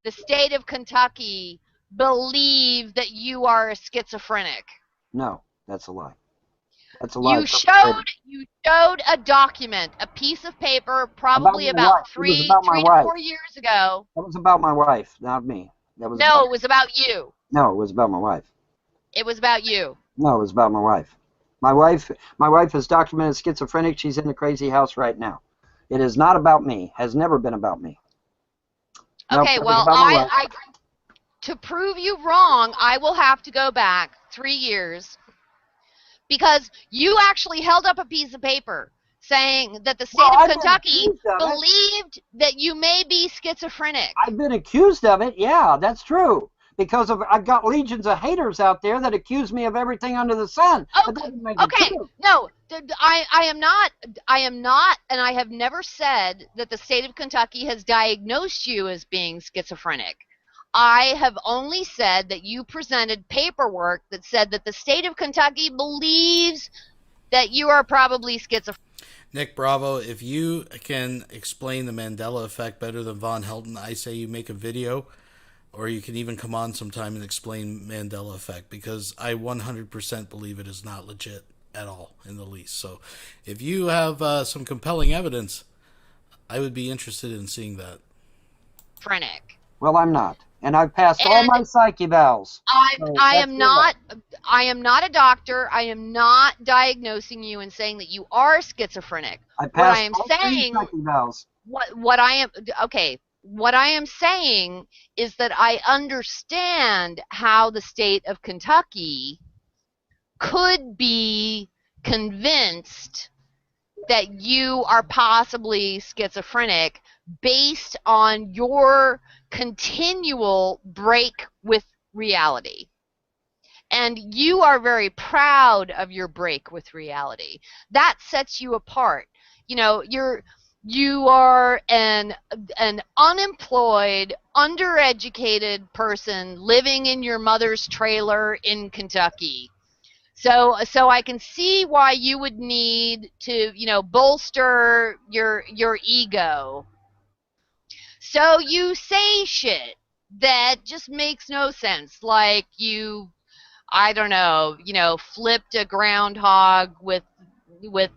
the state of Kentucky believe that you are a schizophrenic? No, that's a lie. That's a lie. You showed a document, a piece of paper, probably about 3 to 4 years ago. That was about my wife, not me. It was about you. No, it was about my wife. It was about you. No, it was about my wife. My wife is documented schizophrenic. She's in the crazy house right now. It is not about me. Has never been about me. Okay, nope, well, to prove you wrong, I will have to go back 3 years, because you actually held up a piece of paper saying that the state of Kentucky believed that you may be schizophrenic. I've been accused of it. Yeah, that's true. Because I've got legions of haters out there that accuse me of everything under the sun. Okay. No, I am not, and I have never said that the state of Kentucky has diagnosed you as being schizophrenic. I have only said that you presented paperwork that said that the state of Kentucky believes that you are probably schizophrenic. Nick Bravo, if you can explain the Mandela effect better than Von Helton, I say you make a video Or you can even come on sometime and explain Mandela effect, because I 100% believe it is not legit at all in the least. So if you have some compelling evidence, I would be interested in seeing that. Schizophrenic. Well, I'm not, and I've passed all my psyche evals. I am not a doctor. I am not diagnosing you and saying that you are schizophrenic. I What passed I am all three saying, psyche evals. what I am what I am saying is that I understand how the state of Kentucky could be convinced that you are possibly schizophrenic based on your continual break with reality. And you are very proud of your break with reality. That sets you apart. You know, you are an unemployed, undereducated person living in your mother's trailer in Kentucky. So I can see why you would need to, bolster your ego. So you say shit that just makes no sense, like I don't know, flipped a groundhog with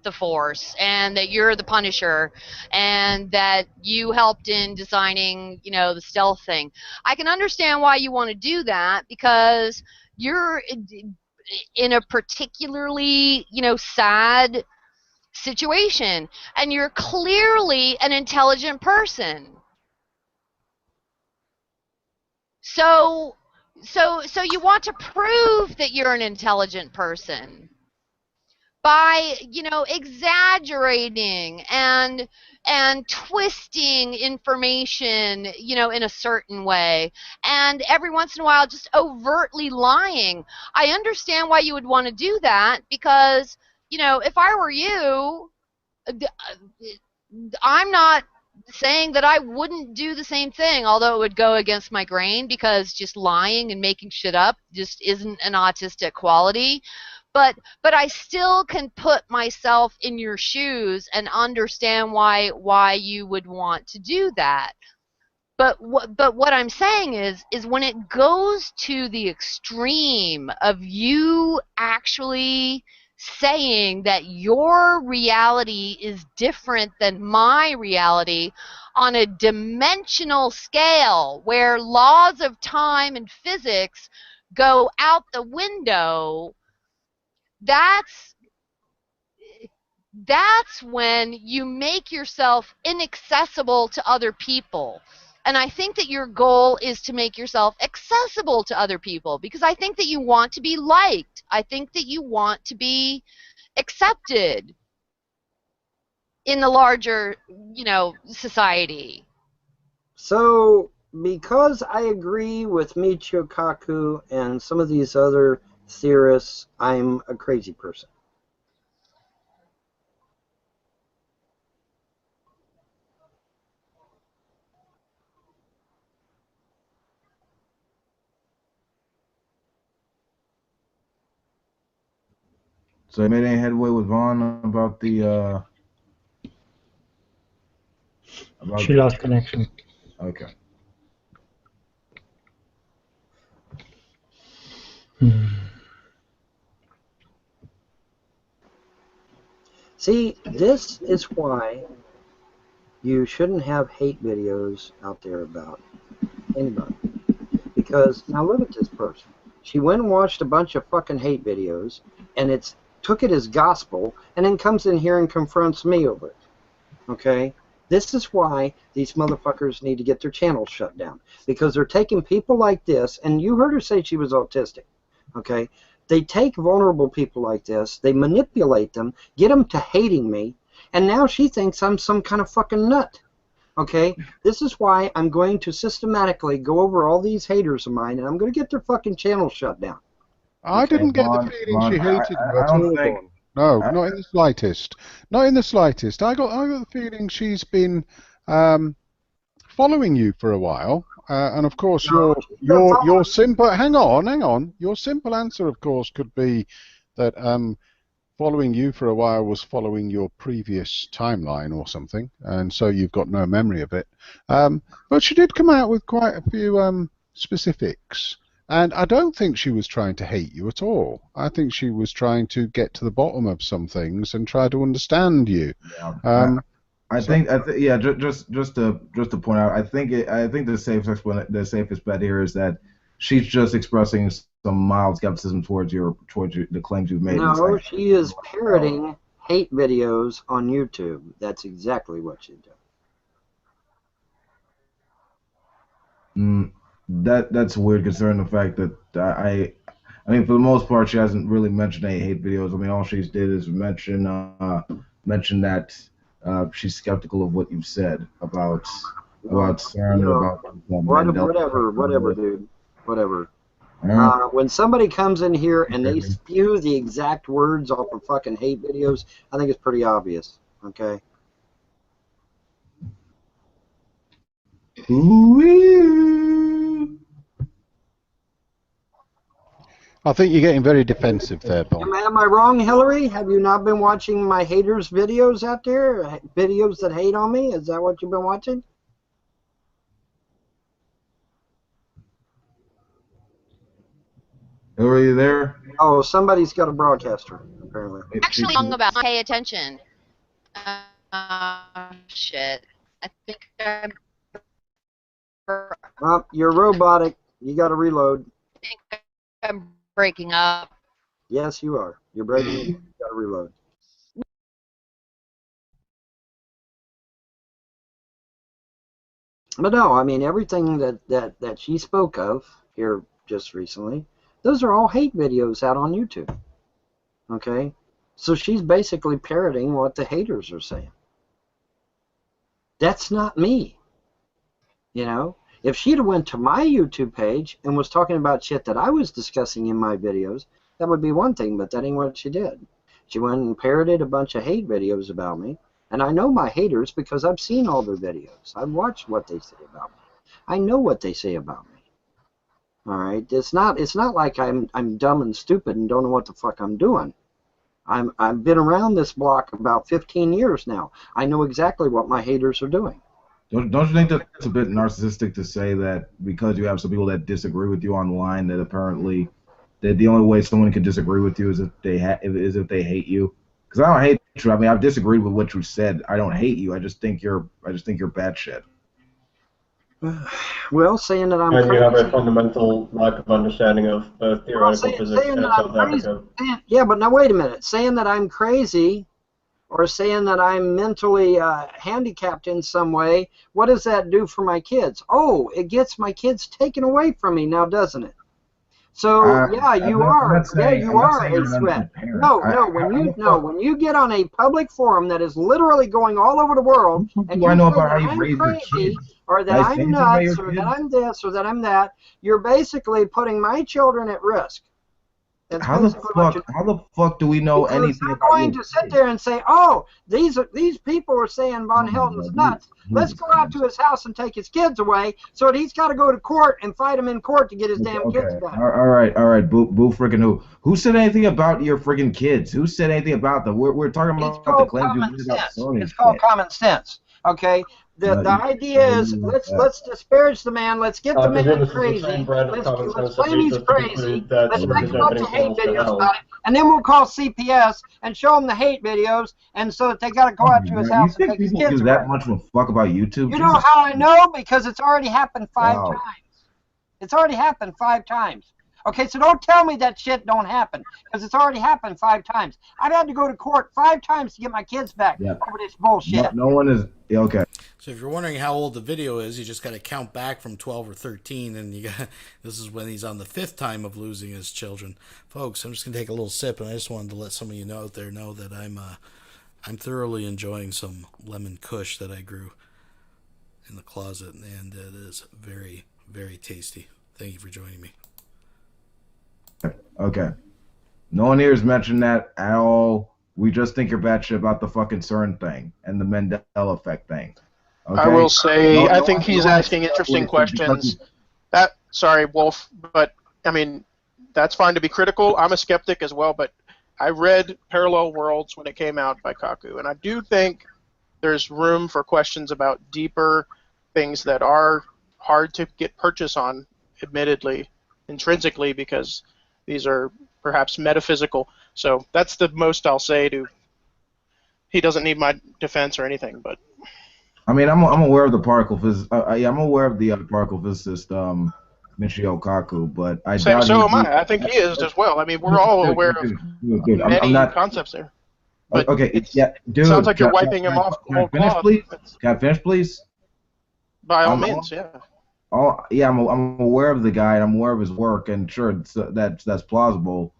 the Force, and that you're the Punisher, and that you helped in designing, the stealth thing. I can understand why you want to do that, because you're in a particularly, sad situation, and you're clearly an intelligent person. So you want to prove that you're an intelligent person by, exaggerating and twisting information, in a certain way, and every once in a while just overtly lying. I understand why you would want to do that, because, if I were you, I'm not saying that I wouldn't do the same thing, although it would go against my grain, because just lying and making shit up just isn't an autistic quality. But I still can put myself in your shoes and understand why you would want to do that. But what I'm saying is when it goes to the extreme of you actually saying that your reality is different than my reality on a dimensional scale, where laws of time and physics go out the window, that's when you make yourself inaccessible to other people. And I think that your goal is to make yourself accessible to other people, because I think that you want to be liked. I think that you want to be accepted in the larger, society. So, because I agree with Michio Kaku and some of these other theorists, I'm a crazy person. So you made any headway with Vaughn about the She lost connection. Okay. See, this is why you shouldn't have hate videos out there about anybody. Because, now look at this person. She went and watched a bunch of fucking hate videos, and took it as gospel, and then comes in here and confronts me over it. Okay? This is why these motherfuckers need to get their channels shut down. Because they're taking people like this, and you heard her say she was autistic. Okay? They take vulnerable people like this, they manipulate them, get them to hating me, and now she thinks I'm some kind of fucking nut. Okay? This is why I'm going to systematically go over all these haters of mine, and I'm going to get their fucking channels shut down. I didn't get the feeling she hated you at all. No, not in the slightest. Not in the slightest. I got the feeling she's been following you for a while, and of course your simple. Hang on. Your simple answer, of course, could be that following you for a while was following your previous timeline or something, and so you've got no memory of it. But she did come out with quite a few specifics. And I don't think she was trying to hate you at all. I think she was trying to get to the bottom of some things and try to understand you. Yeah. I think yeah. Just to point out, I think the safest bet here is that she's just expressing some mild skepticism towards the claims you've made. No, she is parroting hate videos on YouTube. That's exactly what she did. That's weird, considering the fact that I mean, for the most part, she hasn't really mentioned any hate videos. I mean, all she's did is mention that she's skeptical of what you've said about CERN, about whatever, dude, whatever. When somebody comes in here and they spew the exact words off of fucking hate videos, I think it's pretty obvious. Okay. I think you're getting very defensive there, Bob. Am I wrong, Hillary? Have you not been watching my haters' videos out there? Videos that hate on me? Is that what you've been watching? Hillary, you there? Oh, somebody's got a broadcaster, apparently. Actually, wrong about pay attention. Shit. I think I'm... You're robotic. You got to reload. I think I'm breaking up. Yes, you are. You're breaking up. You got to reload. But no, I mean, everything that she spoke of here just recently, those are all hate videos out on YouTube. Okay? So she's basically parroting what the haters are saying. That's not me. You know? If she'd have went to my YouTube page and was talking about shit that I was discussing in my videos, that would be one thing, but that ain't what she did. She went and parroted a bunch of hate videos about me, and I know my haters because I've seen all their videos. I've watched what they say about me. I know what they say about me. All right? It's not like I'm dumb and stupid and don't know what the fuck I'm doing. I've been around this block about 15 years now. I know exactly what my haters are doing. Don't you think that's a bit narcissistic to say that because you have some people that disagree with you online, that apparently that the only way someone can disagree with you is if they hate you? Because I don't hate you. I mean, I've disagreed with what you said. I don't hate you. I just think you're bad shit. Well, saying that I'm and crazy. You have a fundamental lack of understanding of theoretical physics and self-advocacy. Yeah, but now wait a minute. Saying that I'm crazy or saying that I'm mentally handicapped in some way, what does that do for my kids? Oh, it gets my kids taken away from me now, doesn't it? So yeah, you are a threat. When you get on a public forum that is literally going all over the world, and you say that I'm crazy, or that I'm nuts, or that I'm this, or that I'm that, you're basically putting my children at risk. How the fuck do we know anything about going to sit there and say, oh, these people are saying Von Helton's nuts. Let's go out to his house and take his kids away, so that he's got to go to court and fight him in court to get his damn kids back. All right, boo freaking who? Who said anything about your freaking kids? Who said anything about them? We're talking about the claims you made about Sony. It's called common sense. Okay. The idea is let's disparage the man. Let's get the man crazy. Let's claim he's crazy. Let's make a bunch of hate videos about it, and then we'll call CPS and show them the hate videos, and so that they got to go out to his house and take his kids away. You think people give that much of a fuck about YouTube? You know how I know? Because it's already happened 5 times. It's already happened 5 times. Okay, so don't tell me that shit don't happen, because it's already happened 5 times. I've had to go to court 5 times to get my kids back over this bullshit. No one is okay. So if you're wondering how old the video is, you just got to count back from 12 or 13, and this is when he's on the 5th time of losing his children. Folks, I'm just gonna take a little sip, and I just wanted to let some of you out there know that I'm thoroughly enjoying some lemon kush that I grew in the closet, and it is very, very tasty. Thank you for joining me. Okay. No one here has mentioned that at all. We just think you're batshit about the fucking CERN thing and the Mandela effect thing. Okay? I will say, I think he's asking interesting questions. Sorry, Wolf, but I mean, that's fine to be critical. I'm a skeptic as well, but I read Parallel Worlds when it came out by Kaku, and I do think there's room for questions about deeper things that are hard to get purchase on admittedly, intrinsically, because these are perhaps metaphysical. So that's the most I'll say to. He doesn't need my defense or anything, but. I mean, I'm aware of the particle physicist. Yeah, I'm aware of the particle physicist Michio Kaku, but I doubt So am he'd be. I. I think he is as well. I mean, we're all aware of Dude, many I'm not. concepts there. But Okay, yeah, dude. sounds like you're wiping him off Can I whole finish, cloth. please? Can I finish, please? By all means, yeah. Yeah, I'm aware of the guy, and I'm aware of his work, and sure, that's plausible.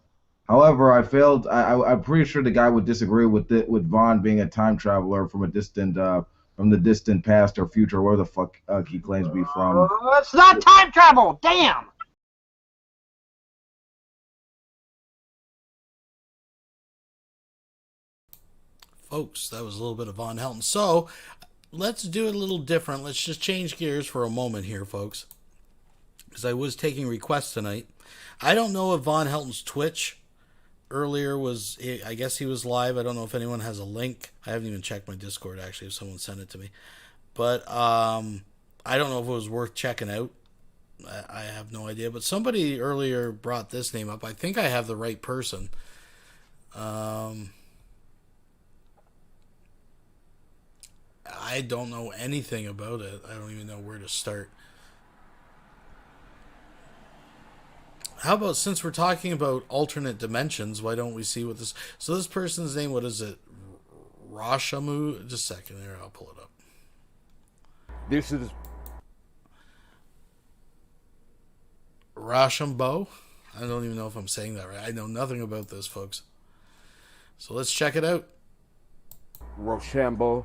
However, I'm pretty sure the guy would disagree with Vaughn being a time traveler from the distant past or future, where the fuck he claims to be from. It's not time travel. Damn. Folks, that was a little bit of Von Helton. So let's do it a little different. Let's just change gears for a moment here, folks, because I was taking requests tonight. I don't know if Von Helton's Twitch earlier was, I guess he was live. I don't know if anyone has a link. I haven't even checked my Discord, actually, if someone sent it to me. But I don't know if it was worth checking out. I have no idea. But somebody earlier brought this name up. I think I have the right person. I don't know anything about it. I don't even know where to start. How about, since we're talking about alternate dimensions, why don't we see what this... So this person's name, what is it? Rashamu? Just a second here, I'll pull it up. This is... Rashambo? I don't even know if I'm saying that right. I know nothing about this, folks. So let's check it out. Rochambeau.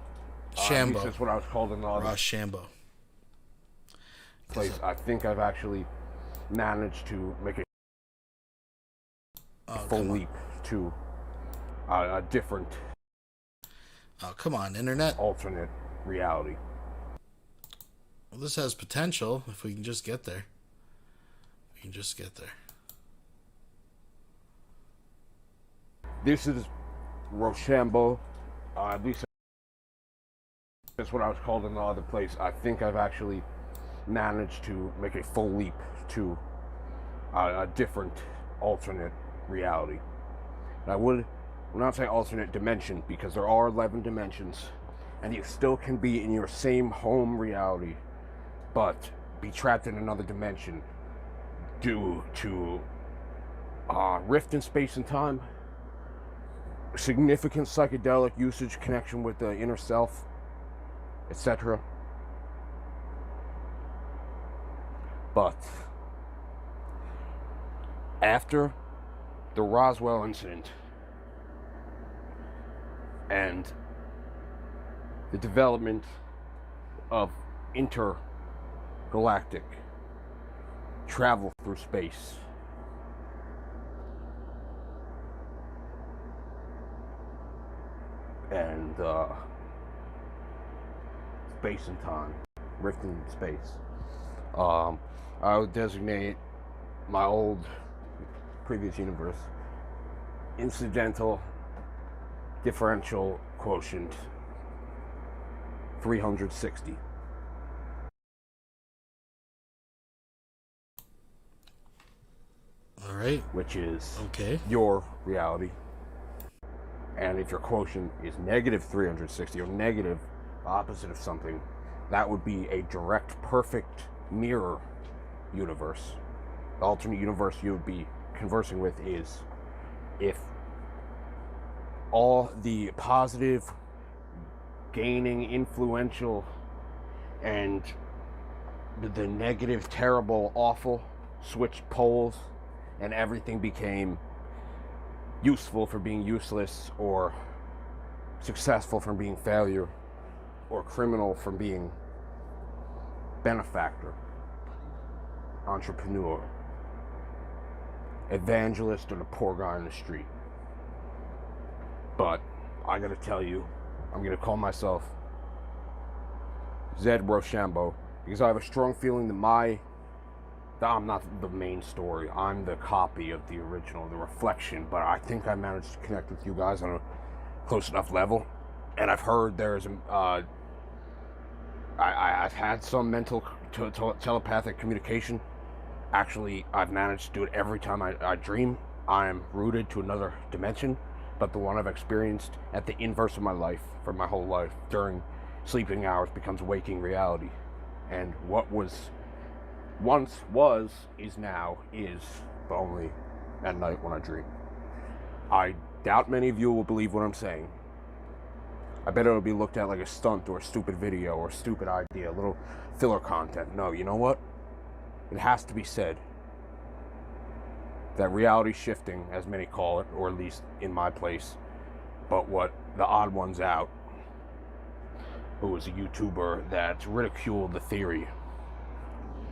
Shambo. That's what I was called in the other Rochambeau. place. I think I've actually managed to make a full leap to a different... Oh, come on, internet. Alternate reality. Well, this has potential if we can just get there. We can just get there. This is Rochambeau. At least that's what I was called in the other place. I think I've actually managed to make a full leap to a different alternate reality. And I would not say alternate dimension, because there are 11 dimensions, and you still can be in your same home reality, but be trapped in another dimension due to rift in space and time, significant psychedelic usage, connection with the inner self, etc. But after the Roswell incident and the development of intergalactic travel through space, and space and time, rift in space, I would designate my old previous universe incidental differential quotient 360. All right. Which is okay. Your reality. And if your quotient is negative 360 or negative opposite of something, that would be a direct, perfect mirror universe. The alternate universe you would be conversing with is if all the positive, gaining, influential, and the negative, terrible, awful switched poles, and everything became useful for being useless, or successful from being failure, or criminal from being benefactor, entrepreneur, evangelist, or the poor guy in the street. But I gotta tell you, I'm gonna call myself Zed Rochambeau, because I have a strong feeling that I'm not the main story. I'm the copy of the original, the reflection. But I think I managed to connect with you guys on a close enough level. And I've heard there's I've had some mental telepathic communication Actually, I've managed to do it every time I dream. I'm rooted to another dimension, but the one I've experienced at the inverse of my life for my whole life during sleeping hours becomes waking reality. And what was once was, is now, is, but only at night when I dream. I doubt many of you will believe what I'm saying. I bet it'll be looked at like a stunt or a stupid video or a stupid idea, a little filler content. No, you know what? It has to be said that reality shifting, as many call it, or at least in my place, but what the odd ones out, who was a YouTuber that ridiculed the theory,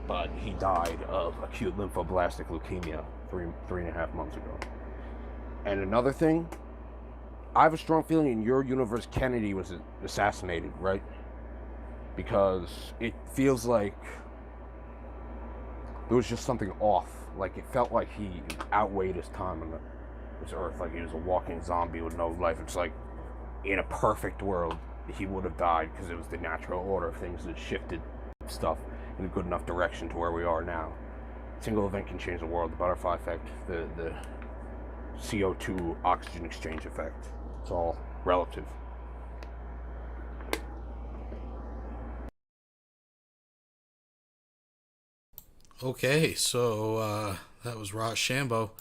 but he died of acute lymphoblastic leukemia three and a half months ago. And another thing, I have a strong feeling in your universe Kennedy was assassinated, right? Because it feels like there was just something off. Like, it felt like he outweighed his time on this earth, like he was a walking zombie with no life. It's like, in a perfect world, he would have died because it was the natural order of things that shifted stuff in a good enough direction to where we are now. A single event can change the world. The butterfly effect, the CO2 oxygen exchange effect. It's all relative. Okay, so that was Rochambeau.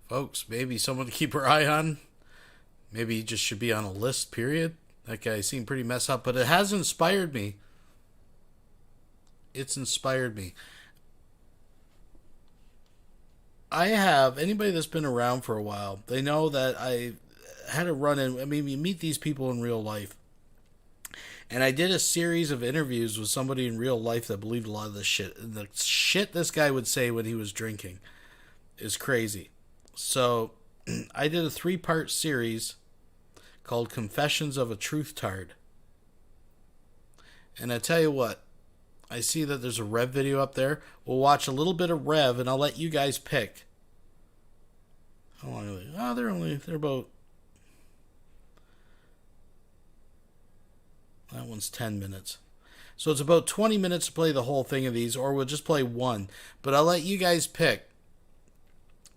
Folks, maybe someone to keep her eye on. Maybe he just should be on a list, period. That guy seemed pretty messed up, but it has inspired me. It's inspired me. I have, anybody that's been around for a while, they know that I had a run-in. I mean, you meet these people in real life. And I did a series of interviews with somebody in real life that believed a lot of this shit. And the shit this guy would say when he was drinking is crazy. So I did a 3-part series called Confessions of a Truth-Tard. And I tell you what, I see that there's a Rev video up there. We'll watch a little bit of Rev, and I'll let you guys pick. How long are they? Oh, they're about... That one's 10 minutes. So it's about 20 minutes to play the whole thing of these, or we'll just play one. But I'll let you guys pick.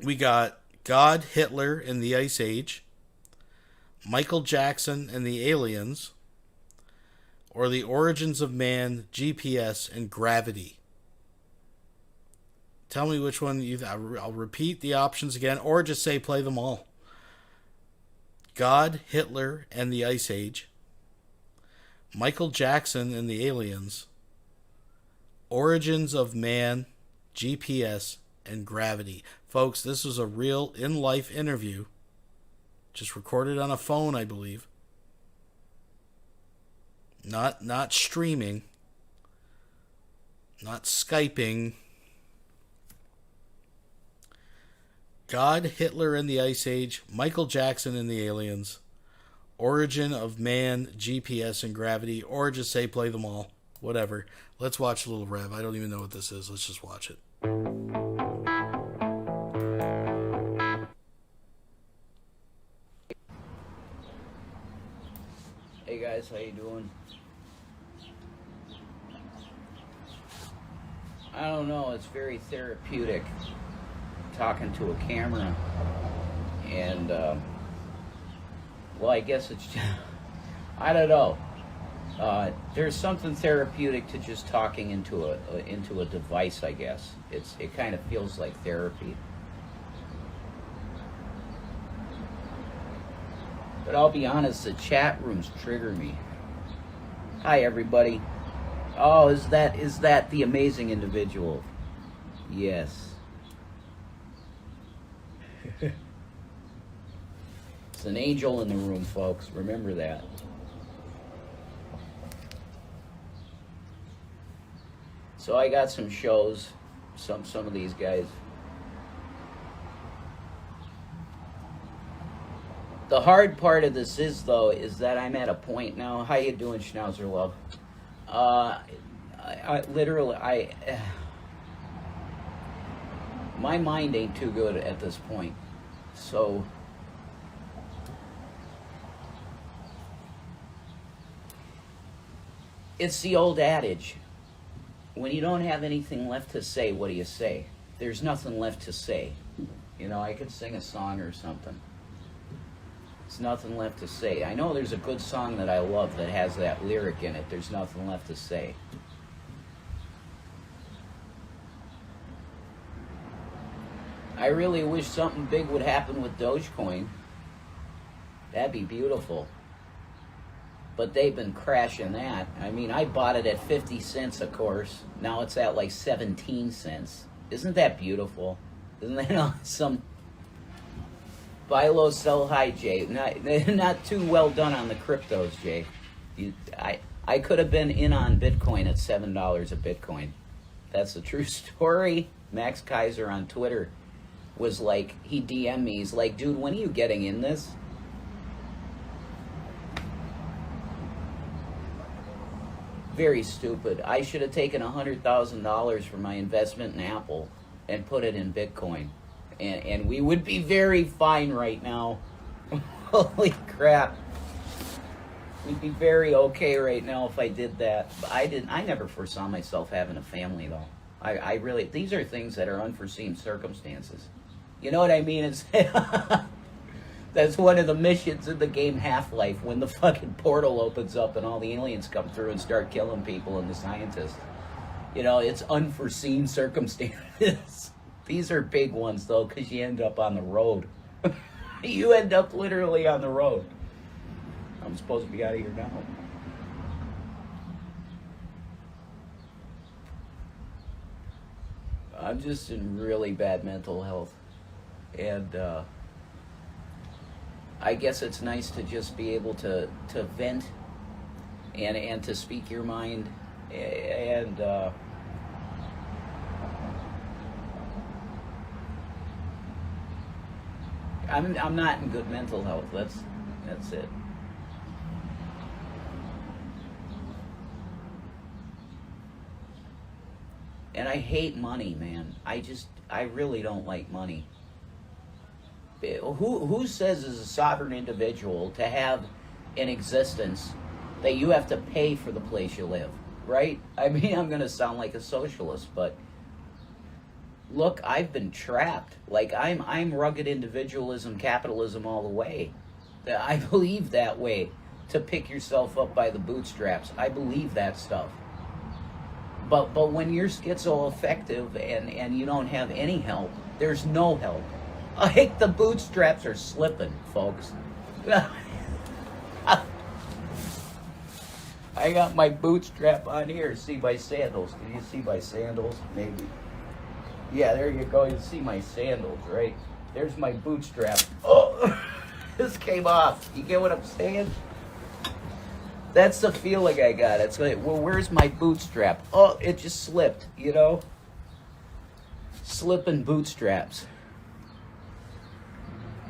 We got God, Hitler, and the Ice Age, Michael Jackson and the Aliens, or the Origins of Man, GPS, and Gravity. Tell me which one I'll repeat the options again, or just say play them all. God, Hitler, and the Ice Age, Michael Jackson and the Aliens, Origins of Man, GPS, and Gravity. Folks, this was a real in-life interview. Just recorded on a phone, I believe. Not streaming. Not Skyping. God, Hitler and the Ice Age, Michael Jackson and the Aliens, Origin of Man, GPS, and Gravity, or just say play them all. Whatever. Let's watch a little Rev. I don't even know what this is. Let's just watch it. Hey guys, how you doing? I don't know, it's very therapeutic talking to a camera, and well, I guess it's just, I don't know. There's something therapeutic to just talking into a device, I guess. It kind of feels like therapy. But I'll be honest, the chat rooms trigger me. Hi everybody. Oh, is that the amazing individual? Yes. It's an angel in the room, folks. Remember that. So I got some shows, some of these guys. The hard part of this is that I'm at a point now. How you doing, Schnauzer Love? I literally, my mind ain't too good at this point. So it's the old adage, when you don't have anything left to say, what do you say? there's nothing left to say. You know, I could sing a song or something. There's nothing left to say. I know there's a good song that I love that has that lyric in it. There's nothing left to say. I really wish something big would happen with Dogecoin. That'd be beautiful. But they've been crashing that. I mean, I bought it at 50 cents, of course. Now it's at like 17 cents. Isn't that beautiful? Isn't that awesome? Buy low, sell high, Jay. Not too well done on the cryptos, Jay. I could have been in on Bitcoin at $7 a Bitcoin. That's the true story. Max Kaiser on Twitter was like, he DM'd me. He's like, dude, when are you getting in this? Very stupid. I should have taken $100,000 for my investment in Apple and put it in Bitcoin. And we would be very fine right now. Holy crap. We'd be very okay right now if I did that. But I never foresaw myself having a family, though. I really, these are things that are unforeseen circumstances. You know what I mean? It's that's one of the missions in the game Half-Life, when the fucking portal opens up and all the aliens come through and start killing people and the scientists. You know, it's unforeseen circumstances. These are big ones, though, because you end up on the road. You end up literally on the road. I'm supposed to be out of here now. I'm just in really bad mental health. And I guess it's nice to just be able to vent and to speak your mind. And I'm not in good mental health. That's it. And I hate money, man. I really don't like money. Who says as a sovereign individual to have an existence that you have to pay for the place you live, right? I mean, I'm going to sound like a socialist, but look, I've been trapped. Like, I'm rugged individualism, capitalism all the way. I believe that way, to pick yourself up by the bootstraps. I believe that stuff. But when you're schizoaffective and you don't have any help, there's no help. Like, the bootstraps are slipping, folks. I got my bootstrap on here. See my sandals. Can you see my sandals? Maybe. Yeah, there you go. You see my sandals, right? There's my bootstrap. Oh, this came off. You get what I'm saying? That's the feeling I got. It's like, well, where's my bootstrap? Oh, it just slipped, you know? Slipping bootstraps.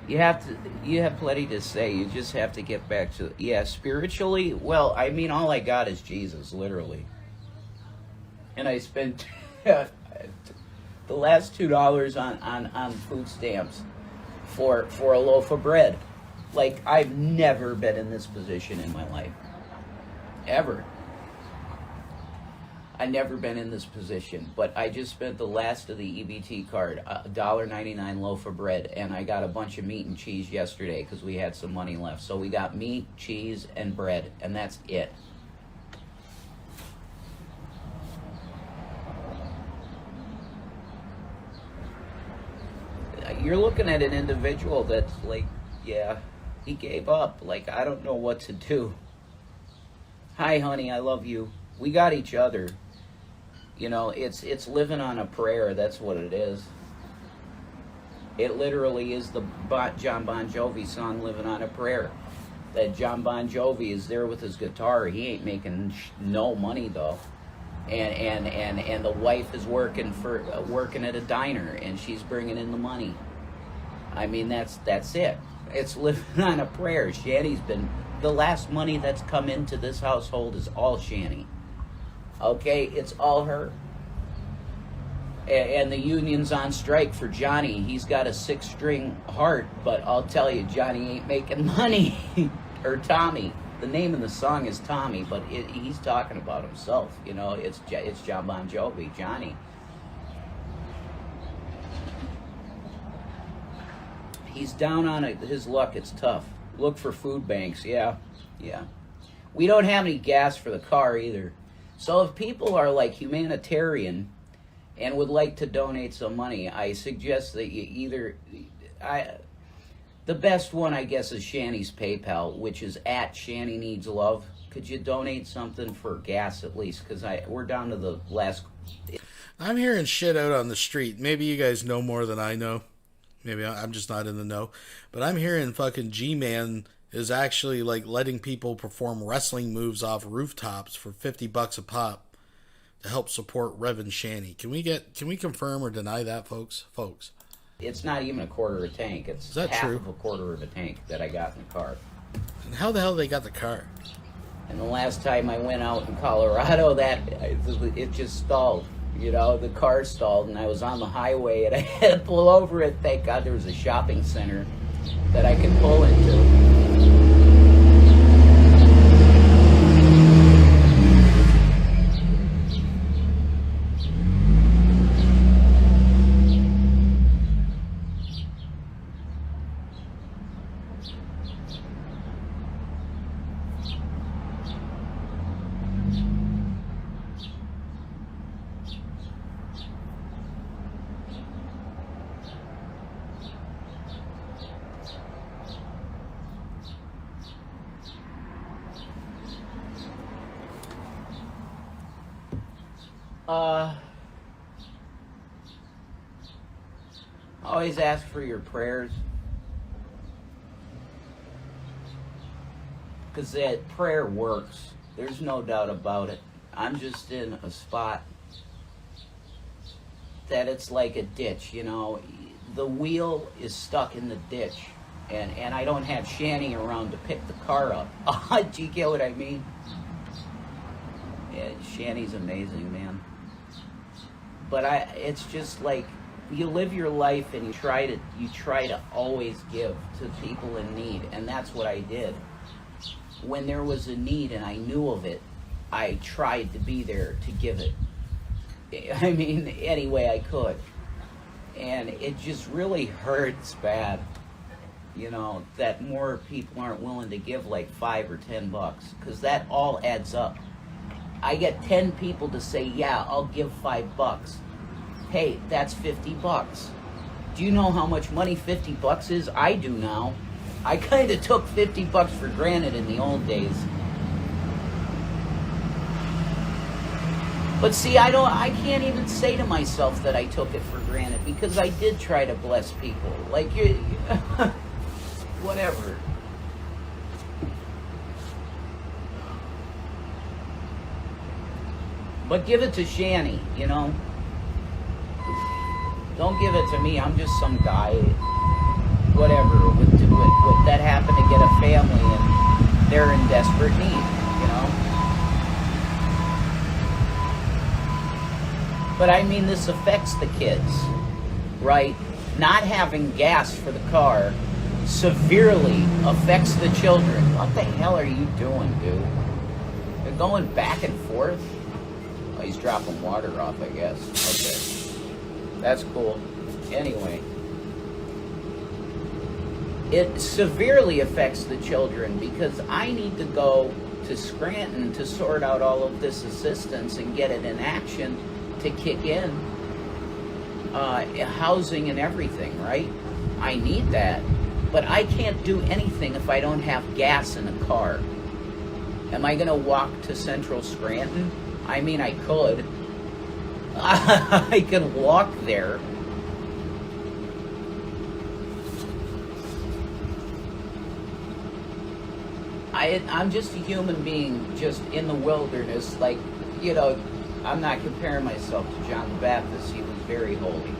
You have plenty to say. You just have to get back to, yeah, spiritually. Well, I mean, all I got is Jesus, literally. And I spent the last $2 on food stamps for a loaf of bread. Like, I've never been in this position in my life. Ever. I've never been in this position, but I just spent the last of the EBT card, $1.99 loaf of bread, and I got a bunch of meat and cheese yesterday because we had some money left. So we got meat, cheese, and bread, and that's it. You're looking at an individual that's like, yeah, he gave up. Like, I don't know what to do. Hi, honey, I love you. We got each other. You know, it's living on a prayer. That's what it is. It literally is the John Bon Jovi song, Living on a Prayer. That John Bon Jovi is there with his guitar. He ain't making no money, though. And the wife is working at a diner, and she's bringing in the money. I mean, that's it. It's living on a prayer. Shanny's been, the last money that's come into this household is all Shanny. Okay, it's all her. And the union's on strike for Johnny. He's got a 6-string heart, but I'll tell you, Johnny ain't making money. Or Tommy. The name of the song is Tommy, but he's talking about himself. You know, it's John Bon Jovi, Johnny. He's down on it. His luck. It's tough. Look for food banks. Yeah. We don't have any gas for the car either. So if people are like humanitarian and would like to donate some money, I suggest that you either... the best one, I guess, is Shanny's PayPal, which is at Shanny Needs Love. Could you donate something for gas at least? Because we're down to the last... I'm hearing shit out on the street. Maybe you guys know more than I know. Maybe I'm just not in the know. But I'm hearing fucking G-Man is actually like letting people perform wrestling moves off rooftops for $50 a pop to help support Reverend Shanny. Can we confirm or deny that, folks? It's not even a quarter of a tank. It's half of a quarter of a tank that I got in the car. And how the hell they got the car? And the last time I went out in Colorado, it just stalled. You know, the car stalled, and I was on the highway, and I had to pull over it. Thank God there was a shopping center that I could pull into. Always ask for your prayers, because that prayer works. There's no doubt about it. I'm just in a spot that it's like a ditch, you know. The wheel is stuck in the ditch, and I don't have Shanny around to pick the car up. Do you get what I mean? Yeah, Shanny's amazing, man. But it's just like, you live your life and you try to always give to people in need, and that's what I did. When there was a need and I knew of it, I tried to be there to give it. I mean, any way I could. And it just really hurts bad, you know, that more people aren't willing to give like $5 or $10, because that all adds up. I get 10 people to say, yeah, I'll give $5. Hey, that's $50. Do you know how much money $50 is? I do now. I kind of took $50 for granted in the old days. But see, I can't even say to myself that I took it for granted, because I did try to bless people. Like, whatever. But give it to Shanny, you know. Don't give it to me. I'm just some guy, whatever, that happened to get a family and they're in desperate need, you know. But I mean, this affects the kids, right? Not having gas for the car severely affects the children. What the hell are you doing, dude? They're going back and forth. Oh, he's dropping water off, I guess. Okay. That's cool. Anyway, it severely affects the children, because I need to go to Scranton to sort out all of this assistance and get it in action to kick in housing and everything, right? I need that. But I can't do anything if I don't have gas in a car. Am I going to walk to Central Scranton? I mean, I could. I can walk there. I'm just a human being just in the wilderness. Like, you know, I'm not comparing myself to John the Baptist. He was very holy.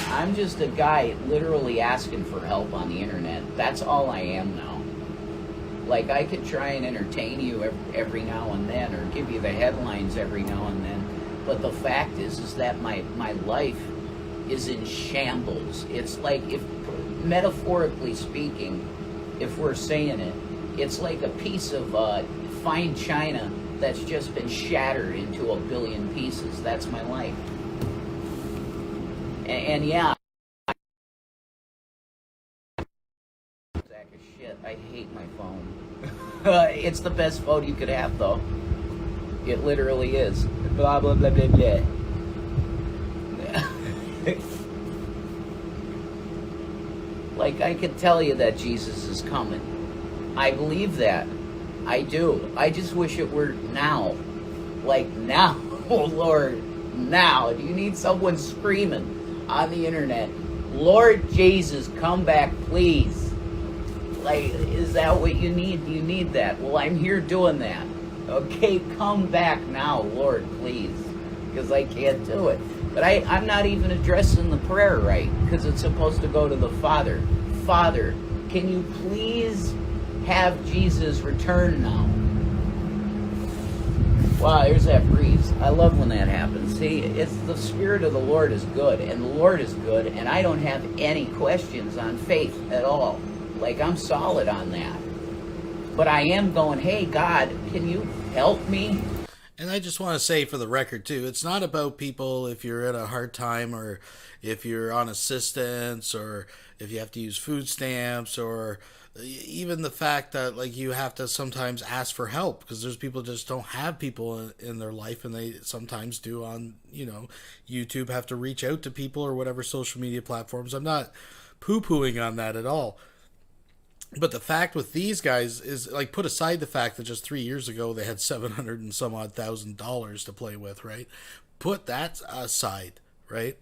I'm just a guy literally asking for help on the internet. That's all I am now. Like, I could try and entertain you every now and then, or give you the headlines every now and then. But the fact is that my life is in shambles. It's like, if metaphorically speaking, if we're saying it, it's like a piece of fine china that's just been shattered into a billion pieces. That's my life. And yeah, I hate my phone. It's the best phone you could have, though. It literally is. Blah, blah, blah, blah, blah. Like, I can tell you that Jesus is coming. I believe that. I do. I just wish it were now. Like, now. Oh, Lord. Now. Do you need someone screaming on the internet, Lord Jesus, come back, please? Like, is that what you need? Do you need that? Well, I'm here doing that. Okay, come back now, Lord, please. Because I can't do it. But I'm not even addressing the prayer right, because it's supposed to go to the Father. Father, can you please have Jesus return now? Wow, there's that breeze. I love when that happens. See, it's the Spirit of the Lord is good, and the Lord is good, and I don't have any questions on faith at all. Like, I'm solid on that. But I am going, hey, God, can you help me? And I just want to say for the record, too, it's not about people if you're at a hard time or if you're on assistance or if you have to use food stamps or even the fact that, like, you have to sometimes ask for help because there's people that just don't have people in their life, and they sometimes do on, YouTube have to reach out to people or whatever social media platforms. I'm not poo-pooing on that at all. But the fact with these guys is, like, put aside the fact that just 3 years ago they had $700 and some odd thousand to play with, right? Put that aside, right?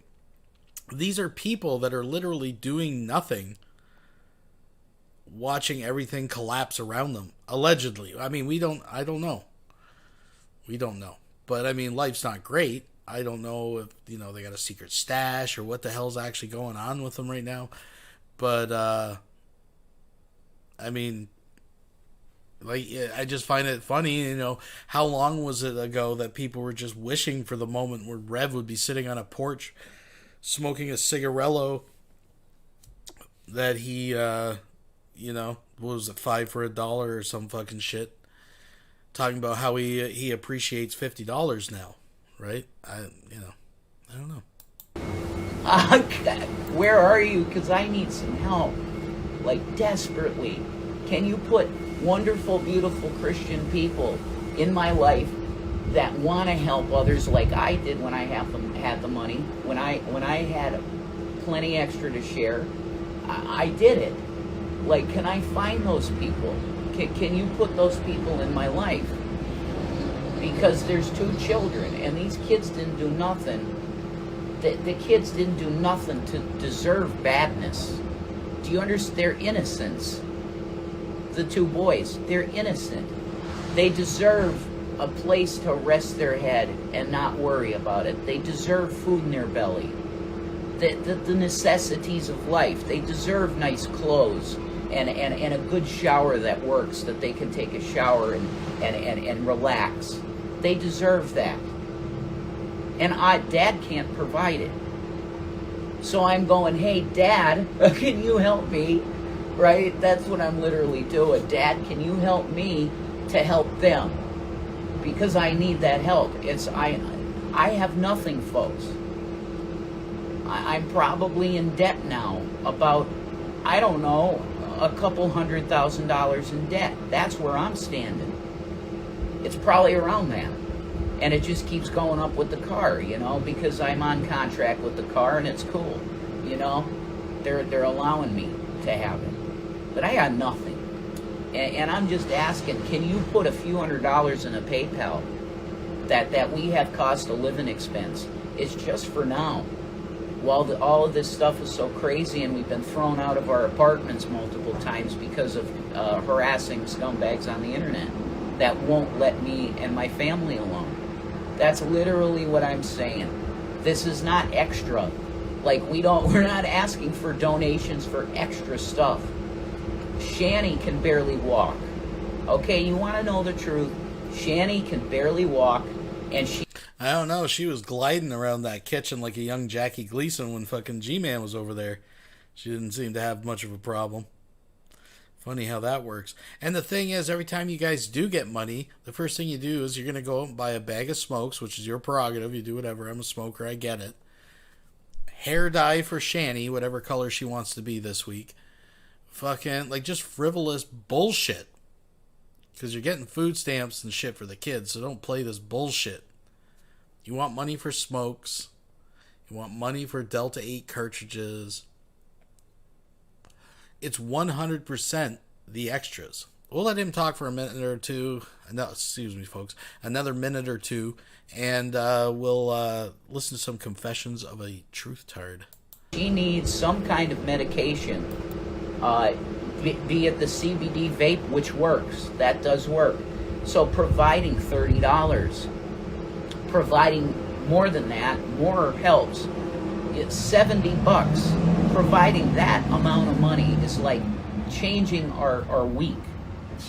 These are people that are literally doing nothing, watching everything collapse around them, allegedly. I mean, I don't know. We don't know. But, I mean, life's not great. I don't know if, they got a secret stash or what the hell's actually going on with them right now. But, I mean, like, I just find it funny, how long was it ago that people were just wishing for the moment where Rev would be sitting on a porch smoking a cigarello that he, what was it, $5 for $1 or some fucking shit, talking about how he appreciates $50 now, right? I don't know. Where are you? Because I need some help. Like, desperately. Can you put wonderful, beautiful Christian people in my life that want to help others like I did when I had the money, when I had plenty extra to share? I did it. Like, can I find those people? Can you put those people in my life? Because there's 2 children, and these kids didn't do nothing. The kids didn't do nothing to deserve badness. Do you understand? They're innocents. The 2 boys, they're innocent. They deserve a place to rest their head and not worry about it. They deserve food in their belly. The necessities of life. They deserve nice clothes and a good shower that works, that they can take a shower and relax. They deserve that. And Dad can't provide it. So I'm going, hey, Dad, can you help me? Right? That's what I'm literally doing. Dad, can you help me to help them? Because I need that help. I have nothing, folks. I'm probably in debt now, about, I don't know, a couple $100,000 in debt. That's where I'm standing. It's probably around that. And it just keeps going up with the car, because I'm on contract with the car and it's cool, They're allowing me to have it. But I got nothing. And I'm just asking, can you put a few $100s in a PayPal that we have cost a living expense? It's just for now. While all of this stuff is so crazy and we've been thrown out of our apartments multiple times because of harassing scumbags on the internet that won't let me and my family alone. That's literally what I'm saying. This is not extra. Like, we're not asking for donations for extra stuff. Shani can barely walk. Okay, you want to know the truth? Shani can barely walk, and I don't know, she was gliding around that kitchen like a young Jackie Gleason when fucking G-Man was over there. She didn't seem to have much of a problem. Funny how that works. And the thing is, every time you guys do get money, the first thing you do is you're going to go out and buy a bag of smokes, which is your prerogative. You do whatever. I'm a smoker. I get it. Hair dye for Shani, whatever color she wants to be this week. fucking, like, just frivolous bullshit. Because you're getting food stamps and shit for the kids, so don't play this bullshit. You want money for smokes. You want money for Delta 8 cartridges. It's 100% the extras. We'll let him talk for a minute or two. No, excuse me, folks. Another minute or two. And we'll listen to some confessions of a truth-tard. She needs some kind of medication. Be it the CBD vape, which works. That does work. So providing $30, providing more than that, more helps. It's $70. Providing that amount of money is like changing our week.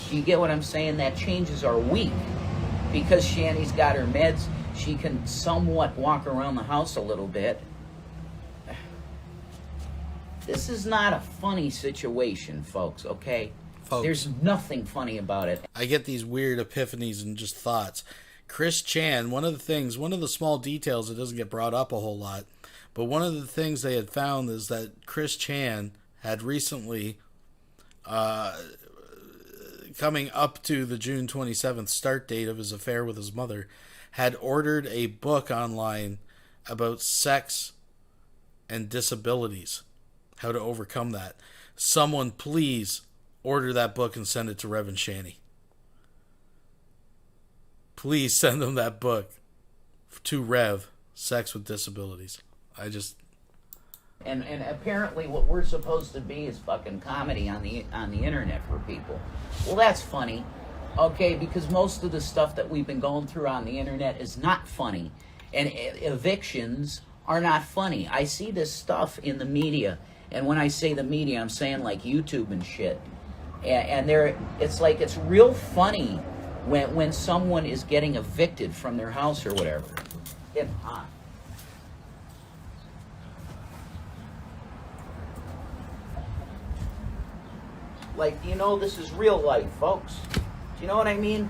Do you get what I'm saying? That changes our week. Because Shanny's got her meds, she can somewhat walk around the house a little bit. This is not a funny situation, folks, okay? Folks. There's nothing funny about it. I get these weird epiphanies and just thoughts. Chris Chan, one of the small details that doesn't get brought up a whole lot, but one of the things they had found is that Chris Chan had recently, coming up to the June 27th start date of his affair with his mother, had ordered a book online about sex and disabilities, how to overcome that. Someone please order that book and send it to Reverend Shanny. Please send them that book to Rev, Sex with Disabilities. And apparently what we're supposed to be is fucking comedy on the internet for people. Well, that's funny, okay, because most of the stuff that we've been going through on the internet is not funny. And evictions are not funny. I see this stuff in the media, and when I say the media, I'm saying like YouTube and shit. And it's like, it's real funny when someone is getting evicted from their house or whatever. It's hot. Like, you know, this is real life, folks. Do you know what I mean?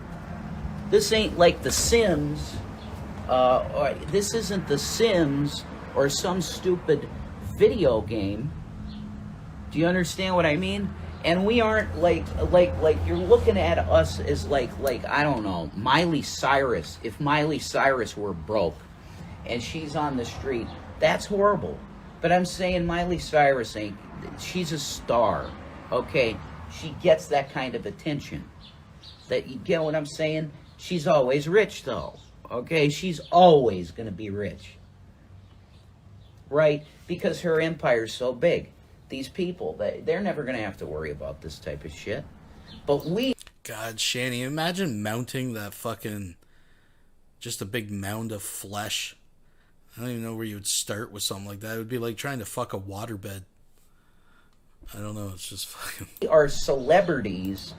This ain't like The Sims, or this isn't The Sims or some stupid video game. Do you understand what I mean? And we aren't like you're looking at us as like I don't know, Miley Cyrus. If Miley Cyrus were broke and she's on the street, that's horrible. But I'm saying Miley Cyrus she's a star, okay? She gets that kind of attention. That, you get what I'm saying? She's always rich though, okay? She's always gonna be rich, right? Because her empire's so big. These people, they're never going to have to worry about this type of shit. But we... God, Shanny, imagine mounting that fucking... just a big mound of flesh. I don't even know where you would start with something like that. It would be like trying to fuck a waterbed. I don't know, it's just fucking... We are celebrities.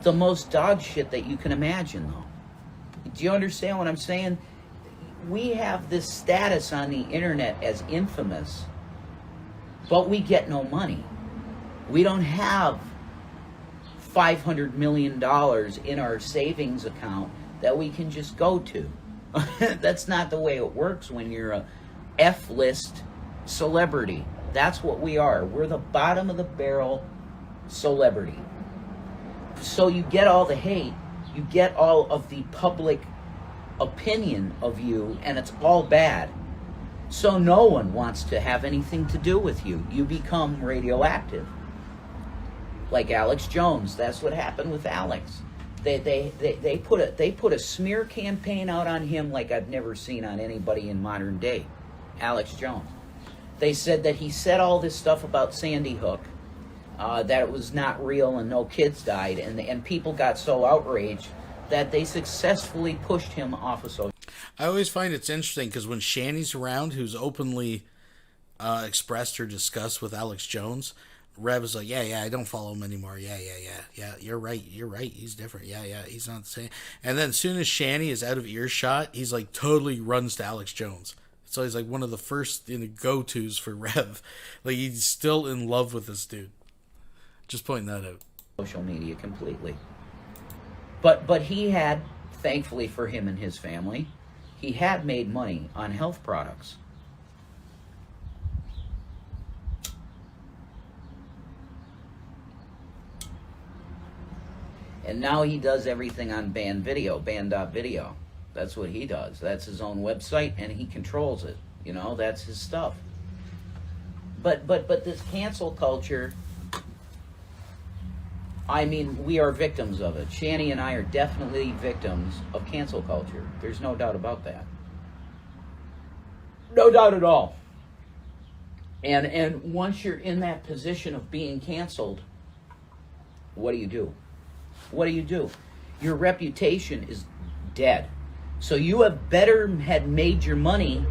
The most dog shit that you can imagine, though. Do you understand what I'm saying? We have this status on the internet as infamous, but we get no money. We don't have $500 million in our savings account that we can just go to. That's not the way it works when you're a F-list celebrity. That's what we are. We're the bottom of the barrel celebrity. So you get all the hate, you get all of the public opinion of you, and it's all bad. So no one wants to have anything to do with you. You become radioactive. Like Alex Jones, that's what happened with Alex. They put a smear campaign out on him like I've never seen on anybody in modern day. Alex Jones. They said that he said all this stuff about Sandy Hook, that it was not real and no kids died, and people got so outraged that they successfully pushed him off of social. I always find it's interesting because when Shanny's around, who's openly expressed her disgust with Alex Jones, Rev is like, yeah, I don't follow him anymore. Yeah, you're right, he's different. Yeah, he's not the same. And then as soon as Shanny is out of earshot, he's like totally runs to Alex Jones. So he's like one of the first go-tos for Rev. Like, he's still in love with this dude. Just pointing that out. Social media completely. But he had, thankfully for him and his family, he had made money on health products. And now he does everything on band.video. That's what he does. That's his own website, and he controls it. You know, that's his stuff. But this cancel culture, I mean, we are victims of it. Shani and I are definitely victims of cancel culture. There's no doubt about that. No doubt at all. And once you're in that position of being canceled, what do you do? What do you do? Your reputation is dead. So you have better had made your money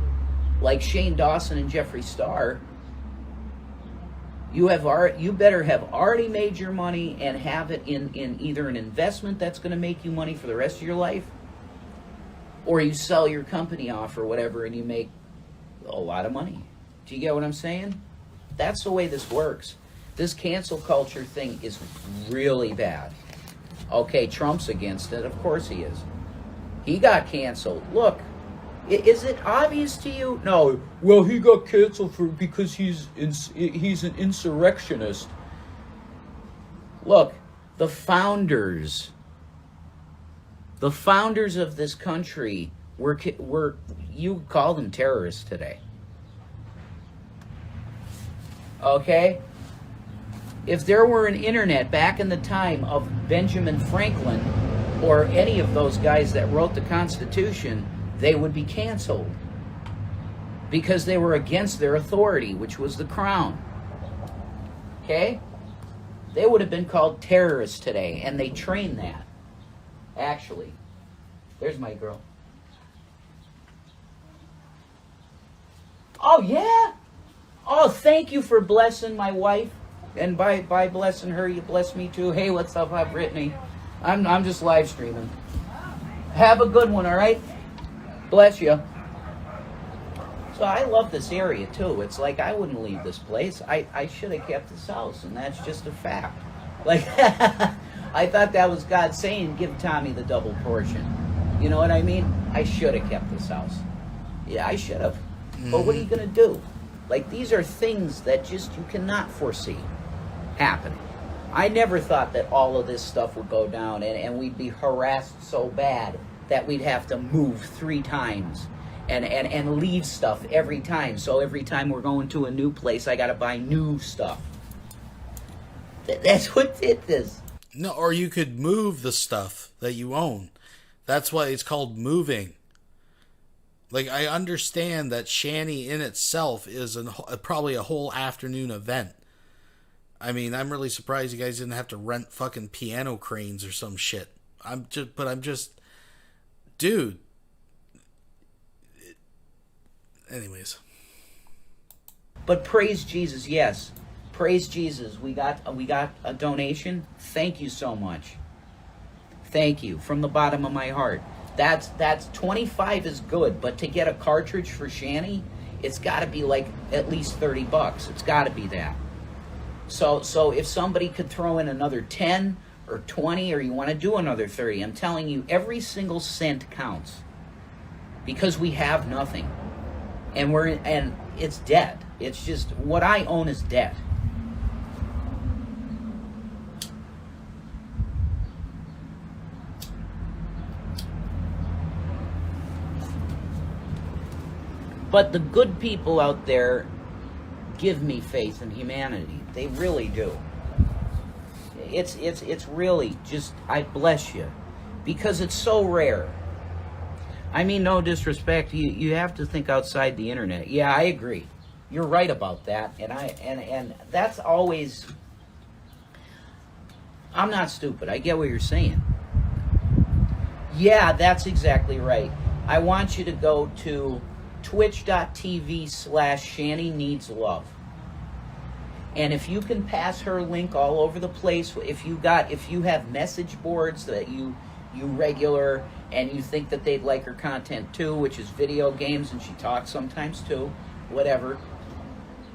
like Shane Dawson and Jeffree Star. You better have already made your money and have it in either an investment that's going to make you money for the rest of your life, or you sell your company off or whatever and you make a lot of money. Do you get what I'm saying? That's the way this works. This cancel culture thing is really bad. Okay, Trump's against it. Of course he is. He got canceled. Look, is it obvious to you? No. Well, he got canceled because he's an insurrectionist. Look, the founders of this country were you call them terrorists today. Okay? If there were an internet back in the time of Benjamin Franklin or any of those guys that wrote the Constitution, they would be canceled because they were against their authority, which was the crown. Okay? They would have been called terrorists today, and they trained that. Actually, there's my girl. Oh, yeah? Oh, thank you for blessing my wife. And by blessing her, you bless me too. Hey, what's up, hi, Brittany? I'm just live streaming. Have a good one, all right? Bless you. So I love this area too. It's like I wouldn't leave this place. I should have kept this house, and that's just a fact. Like I thought that was God saying, give Tommy the double portion. You know what I mean? I should have kept this house. Yeah, I should have. But what are you gonna do? Like, these are things that just you cannot foresee happening. I never thought that all of this stuff would go down and we'd be harassed so bad that we'd have to move 3 times and leave stuff every time. So every time we're going to a new place, I got to buy new stuff. That's what did this. No, or you could move the stuff that you own. That's why it's called moving. Like, I understand that Shani in itself is probably a whole afternoon event. I mean, I'm really surprised you guys didn't have to rent fucking piano cranes or some shit. I'm just, dude. Anyways. But praise Jesus, yes. Praise Jesus. We got a donation. Thank you so much. Thank you from the bottom of my heart. That's 25 is good, but to get a cartridge for Shani, it's got to be like at least $30. It's got to be that. So if somebody could throw in another 10 or 20, or you want to do another 30, I'm telling you, every single cent counts, because we have nothing, and it's dead. It's just what I own is dead. But the good people out there give me faith in humanity. They really do. It's really just, I bless you, because it's so rare. I mean, no disrespect, you have to think outside the internet. Yeah, I agree. You're right about that, and that's always. I'm not stupid. I get what you're saying. Yeah, that's exactly right. I want you to go to twitch.tv/Shani Needs Love. And if you can pass her link all over the place, if you have message boards that you regular and you think that they'd like her content too, which is video games, and she talks sometimes too, whatever,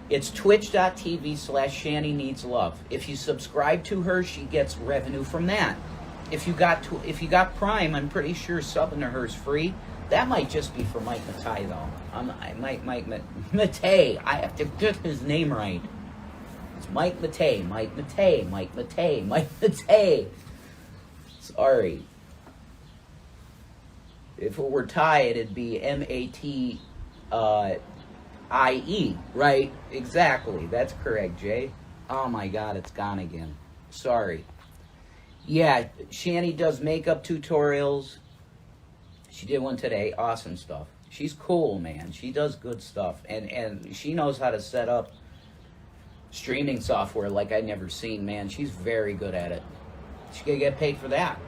it's twitch.tv/Shani Needs Love. If you subscribe to her, she gets revenue from that. If you got Prime, I'm pretty sure subbing to her is free. That might just be for Mike Matei, though. Mike Matei. I have to get his name right. It's Mike Matei. Sorry. If it were Thai, it'd be M-A-T-I-E, right? Exactly. That's correct, Jay. Oh my God, it's gone again. Sorry. Yeah, Shani does makeup tutorials. She did one today. Awesome stuff. She's cool, man. She does good stuff. And she knows how to set up streaming software like I've never seen, man. She's very good at it. She could get paid for that.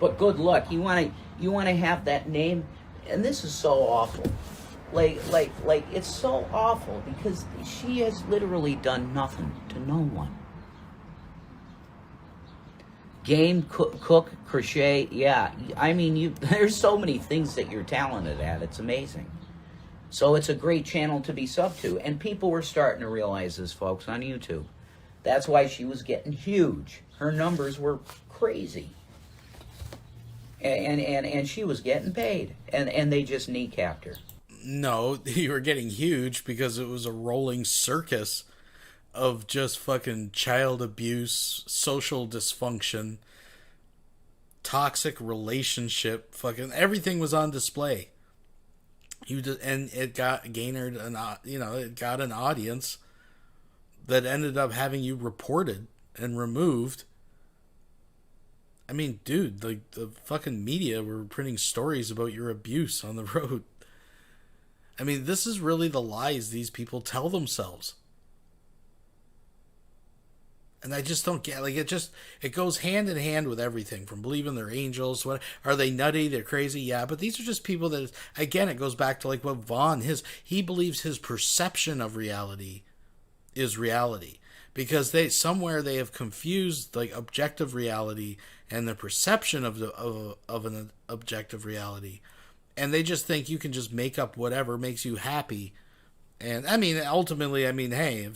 But good luck. You want to have that name, and this is so awful. Like it's so awful because she has literally done nothing to no one. Game, cook, crochet, yeah. I mean, there's so many things that you're talented at. It's amazing. So it's a great channel to be sub to, and people were starting to realize this, folks, on YouTube. That's why she was getting huge. Her numbers were crazy. And she was getting paid, and they just kneecapped her. No, you were getting huge because it was a rolling circus of just fucking child abuse, social dysfunction, toxic relationship, fucking everything was on display. And it got it got an audience that ended up having you reported and removed. I mean, dude, like the fucking media were printing stories about your abuse on the road. I mean, this is really the lies these people tell themselves. And I just don't get, like, it goes hand in hand with everything from believing they're angels. What are they nutty? They're crazy. Yeah. But these are just people that, again, it goes back to like what Vaughn, he believes his perception of reality is reality because they have confused like objective reality and the perception of an objective reality. And they just think you can just make up whatever makes you happy. And I mean, ultimately, I mean, hey,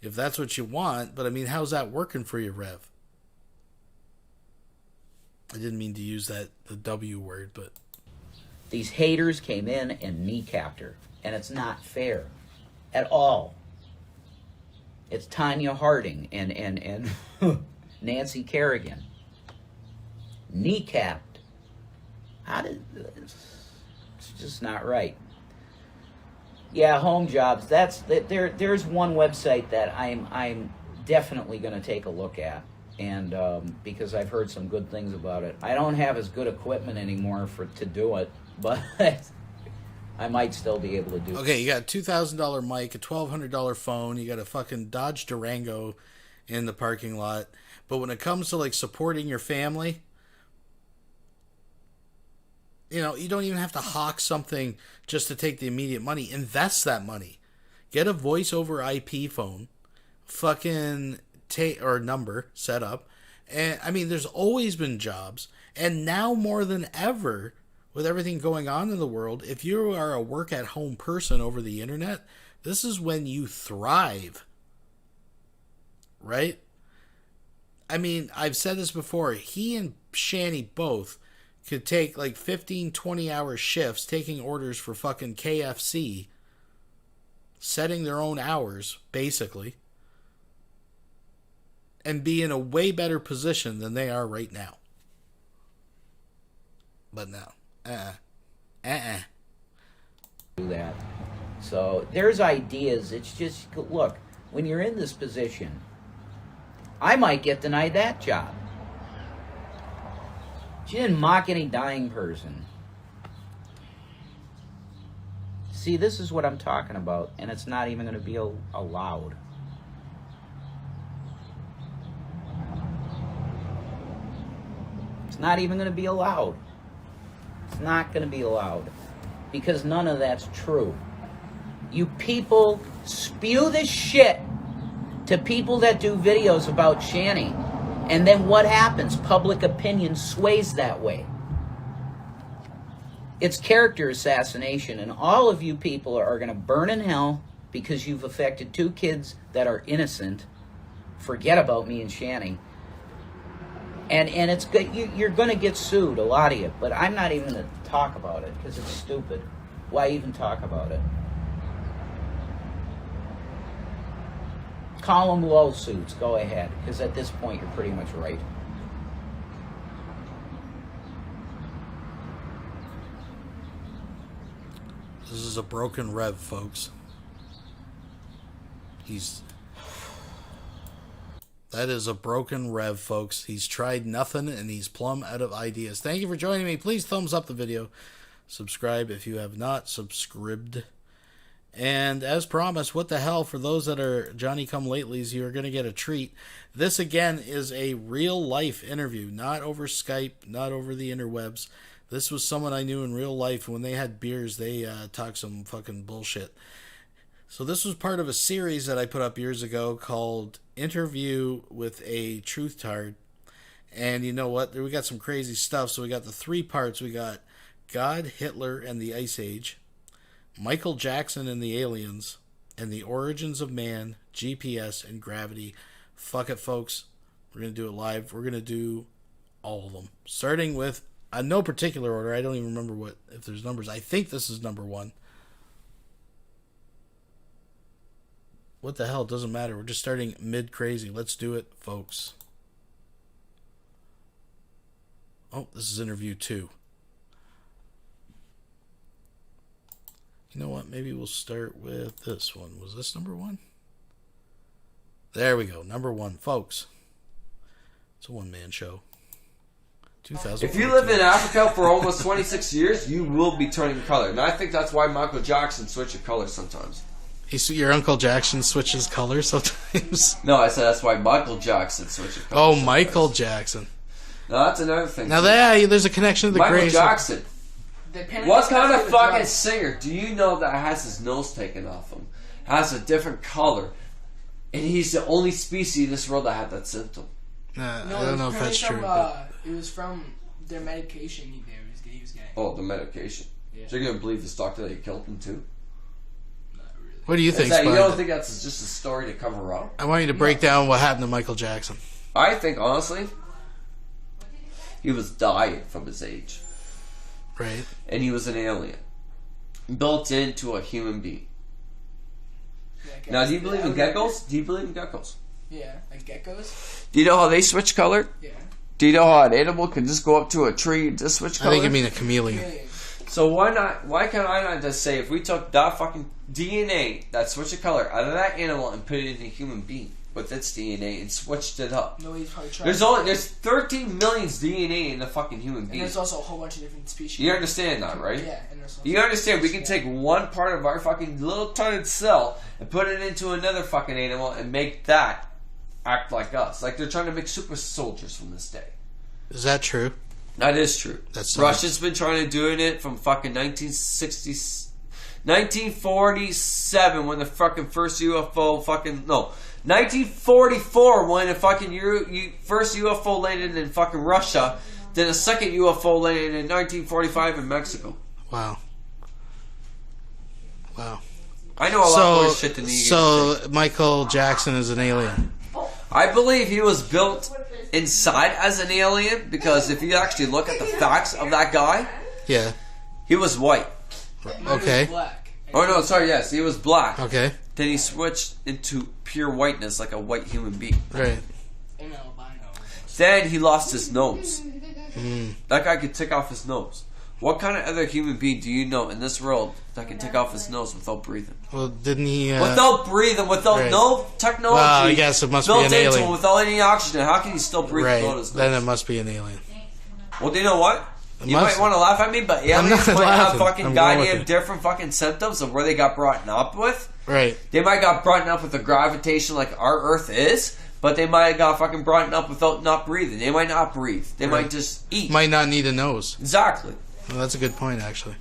if that's what you want, but I mean, how's that working for you, Rev? I didn't mean to use the W word, but these haters came in and kneecapped her, and it's not fair at all. It's Tanya Harding and Nancy Kerrigan kneecapped. It's just not right. Yeah, home jobs. There's one website that I'm definitely going to take a look at, and because I've heard some good things about it. I don't have as good equipment anymore to do it, but I might still be able to do it. Okay, you got a $2,000 mic, a $1,200 phone, you got a fucking Dodge Durango in the parking lot, but when it comes to like supporting your family, you know, you don't even have to hawk something just to take the immediate money. Invest that money. Get a voice over IP phone, fucking or number set up. And I mean, there's always been jobs, and now more than ever, with everything going on in the world, if you are a work-at-home person over the internet, this is when you thrive, right? I mean, I've said this before. He and Shani both could take like 15, 20-hour shifts taking orders for fucking KFC, setting their own hours, basically, and be in a way better position than they are right now. But no. Do that. So there's ideas. It's just, look, when you're in this position, I might get denied that job. She didn't mock any dying person. See, this is what I'm talking about, and it's not even going to be allowed. It's not even going to be allowed. It's not going to be allowed because none of that's true. You people spew this shit to people that do videos about Shani. And then what happens? Public opinion sways that way. It's character assassination, and all of you people are going to burn in hell because you've affected 2 kids that are innocent. Forget about me and Shani. And it's good. You're going to get sued, a lot of you. But I'm not even going to talk about it because it's stupid. Why even talk about it? Call them lawsuits. Go ahead, because at this point you're pretty much right. This is a broken Rev, folks. That is a broken Rev, folks. He's tried nothing, and he's plumb out of ideas. Thank you for joining me. Please thumbs up the video. Subscribe if you have not subscribed. And as promised, what the hell, for those that are Johnny-come-latelys, you are going to get a treat. This, again, is a real-life interview, not over Skype, not over the interwebs. This was someone I knew in real life. When they had beers, they talked some fucking bullshit. So this was part of a series that I put up years ago called Interview with a Truth-Tard. And you know what? We got some crazy stuff. So we got the 3 parts. We got God, Hitler, and the Ice Age, Michael Jackson and the Aliens, and the Origins of Man, GPS, and Gravity. Fuck it, folks. We're going to do it live. We're going to do all of them. Starting with, no particular order. I don't even remember if there's numbers. I think this is number 1. What the hell? It doesn't matter. We're just starting mid-crazy. Let's do it, folks. Oh, this is interview 2. You know what? Maybe we'll start with this one. Was this number 1? There we go. Number 1, folks. It's a one-man show. 2000. If you live in Africa for almost 26 years, you will be turning color. And I think that's why Michael Jackson switches colors sometimes. Your Uncle Jackson switches colors sometimes? No, I said that's why Michael Jackson switches colors. Oh, Michael Jackson. No, that's another thing. Now there's a connection to the Michael Grace. Jackson. What kind of fucking singer do you know that has his nose taken off him, has a different color, and he's the only species in this world that had that symptom? No, I don't know if that's true. It was from their medication he was getting. Oh, the medication. Yeah. So you're gonna believe this doctor that he killed him too? What do you think, You Spud? don't think that's just a story to cover up? I want you to break down what happened to Michael Jackson. I think, honestly, he was dying from his age. Right. And he was an alien. Built into a human being. Yeah, now, do you believe in geckos? Do you believe in geckos? Yeah, like geckos? Do you know how they switch color? Yeah. Do you know how an animal can just go up to a tree and just switch color? I think you mean a chameleon. So why can't I not just say, if we took that fucking DNA that switched the color out of that animal and put it in a human being with its DNA and switched it up? Nobody's probably tried. There's 13 million DNA in the fucking human being. And there's also a whole bunch of different species. You understand that, right? Yeah. And there's You understand we can take one part of our fucking little tiny cell and put it into another fucking animal and make that act like us. Like they're trying to make super soldiers from this day. Is that true? That is true. That's Russia's been trying to doing it from fucking 1947 when the fucking first UFO 1944 when the fucking first UFO landed in fucking Russia. Then a second UFO landed in 1945 in Mexico. Wow. I know a lot more shit than you. So Michael Jackson is an alien. I believe he was built inside as an alien because if you actually look at the facts of that guy, yeah, he was white. Okay. Oh no, sorry, yes, he was black. Okay. Then he switched into pure whiteness like a white human being. Right. Then he lost his nose. That guy could take off his nose. What kind of other human being do you know in this world that can take off his nose without breathing? Well, didn't he? Without breathing, without no technology. Well, I guess it must be built an into alien. him, without any oxygen. How can he still breathe without his nose? Then it must be an alien. Well, do you know what? You might want to laugh at me, but aliens might have fucking goddamn different fucking symptoms of where they got brought up with. Right. They might got brought up with the gravitation like our Earth is, but they might have got fucking brought up without not breathing. They might not breathe. They might just eat. Might not need a nose. Exactly. Well, that's a good point, actually.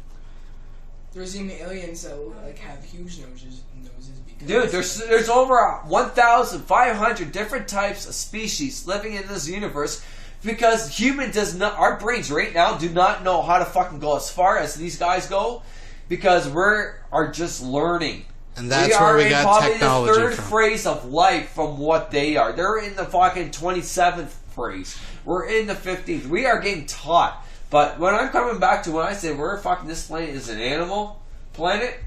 There's even aliens that like have huge noses. Dude, there's over 1,500 different types of species living in this universe because human does not. Our brains right now do not know how to fucking go as far as these guys go because are just learning. And that's where we got technology from. We are in probably the third from. phrase of life from what they are. They're in the fucking 27th phrase. We're in the 15th. We are getting taught. But when I'm coming back to when I say we're fucking this planet is an animal planet,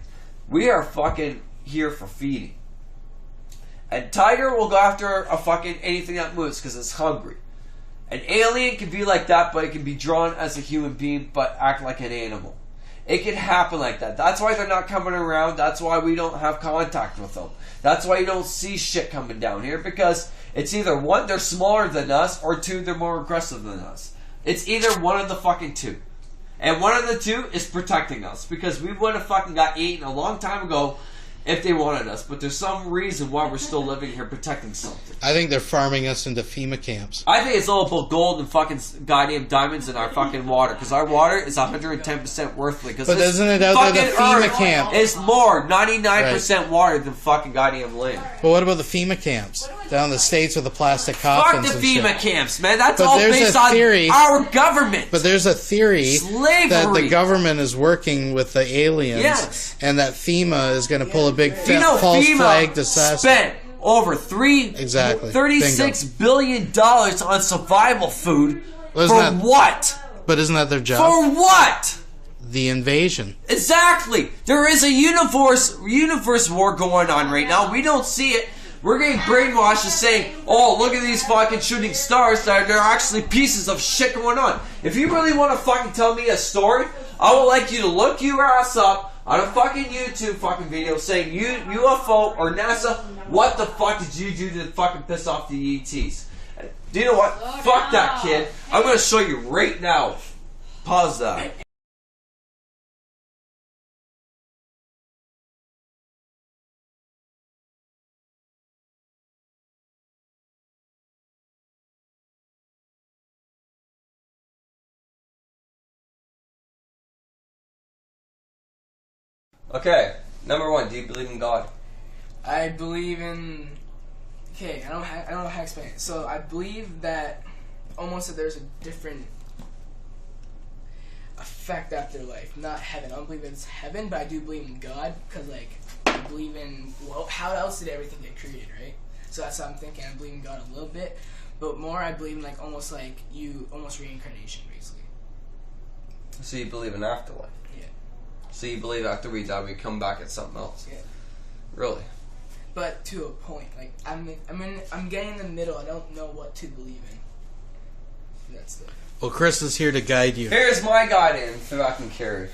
we are fucking here for feeding. And tiger will go after a fucking anything that moves because it's hungry. An alien can be like that, but it can be drawn as a human being, but act like an animal. It can happen like that. That's why they're not coming around. That's why we don't have contact with them. That's why you don't see shit coming down here, because it's either one, they're smaller than us, or two, they're more aggressive than us. It's either one of the fucking two. And one of the two is protecting us, because we would have fucking got eaten a long time ago if they wanted us. But there's some reason why we're still living here protecting something. I think they're farming us into FEMA camps. I think it's all about gold and fucking goddamn diamonds in our fucking water, because our water is 110% worthless. But isn't it out there the FEMA camp? It's more 99% water than fucking goddamn land. But what about the FEMA camps down in the States with the plastic Fuck coffins? the and FEMA shit? camps, man. That's But all there's based a theory- on our government. But there's a theory Slavery. that the government is working with the aliens, Yes. and that FEMA is going to pull a big You know, false FEMA flag disaster. spent over Exactly. $36 billion on survival food Well, for isn't that- what? But isn't that their job? For what? The invasion. Exactly. There is a universe war going on right now. We don't see it. We're getting brainwashed as saying, oh, look at these fucking shooting stars that are actually pieces of shit going on. If you really want to fucking tell me a story, I would like you to look your ass up on a fucking YouTube fucking video saying UFO or NASA, what the fuck did you do to fucking piss off the ETs? Do you know what? Fuck that, kid. I'm going to show you right now. Pause that. Okay, number one, do you believe in God? I believe in. Okay, I don't know how to explain it. So I believe that almost that there's a different effect after life, not heaven. I don't believe it's heaven, but I do believe in God because, like, I believe in. Well, how else did everything get created, right? So that's what I'm thinking. I believe in God a little bit, but more I believe in almost reincarnation, basically. So you believe in afterlife? Yeah. So you believe after we die we come back at something else? Yeah. Really? But to a point, I'm getting in the middle. I don't know what to believe in. That's the. Well, Chris is here to guide you. Here's my guidance that I can carry.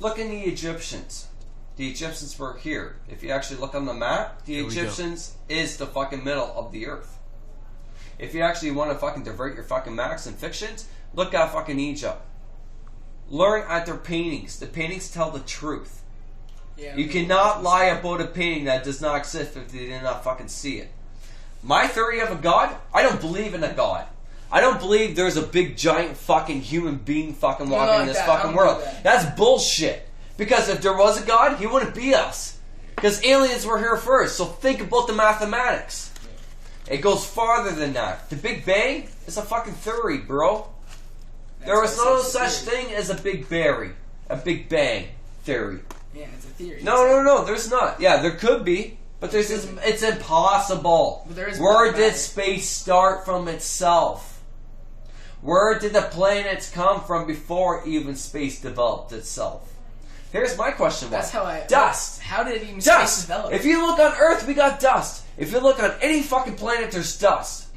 Look in the Egyptians. The Egyptians were here. If you actually look on the map, the Egyptians is the fucking middle of the earth. If you actually want to fucking divert your fucking max and fictions, look at fucking Egypt. Learn at their paintings. The paintings tell the truth. Yeah, you cannot lie about a painting that does not exist if you did not fucking see it. My theory of a god, I don't believe in a god. I don't believe there's a big giant fucking human being fucking walking in this fucking world. That's bullshit. Because if there was a god, he wouldn't be us. Because aliens were here first, so think about the mathematics. It goes farther than that. The Big Bang is a fucking theory, bro. There was no such thing as a Big Bang theory. Yeah, it's a theory. No, there's not. Yeah, there could be, but it's impossible. Where did space start from itself? Where did the planets come from before even space developed itself? Here's my question. That's how dust. How did even Dust. space develop? If you look on Earth, we got dust. If you look on any fucking planet, there's dust.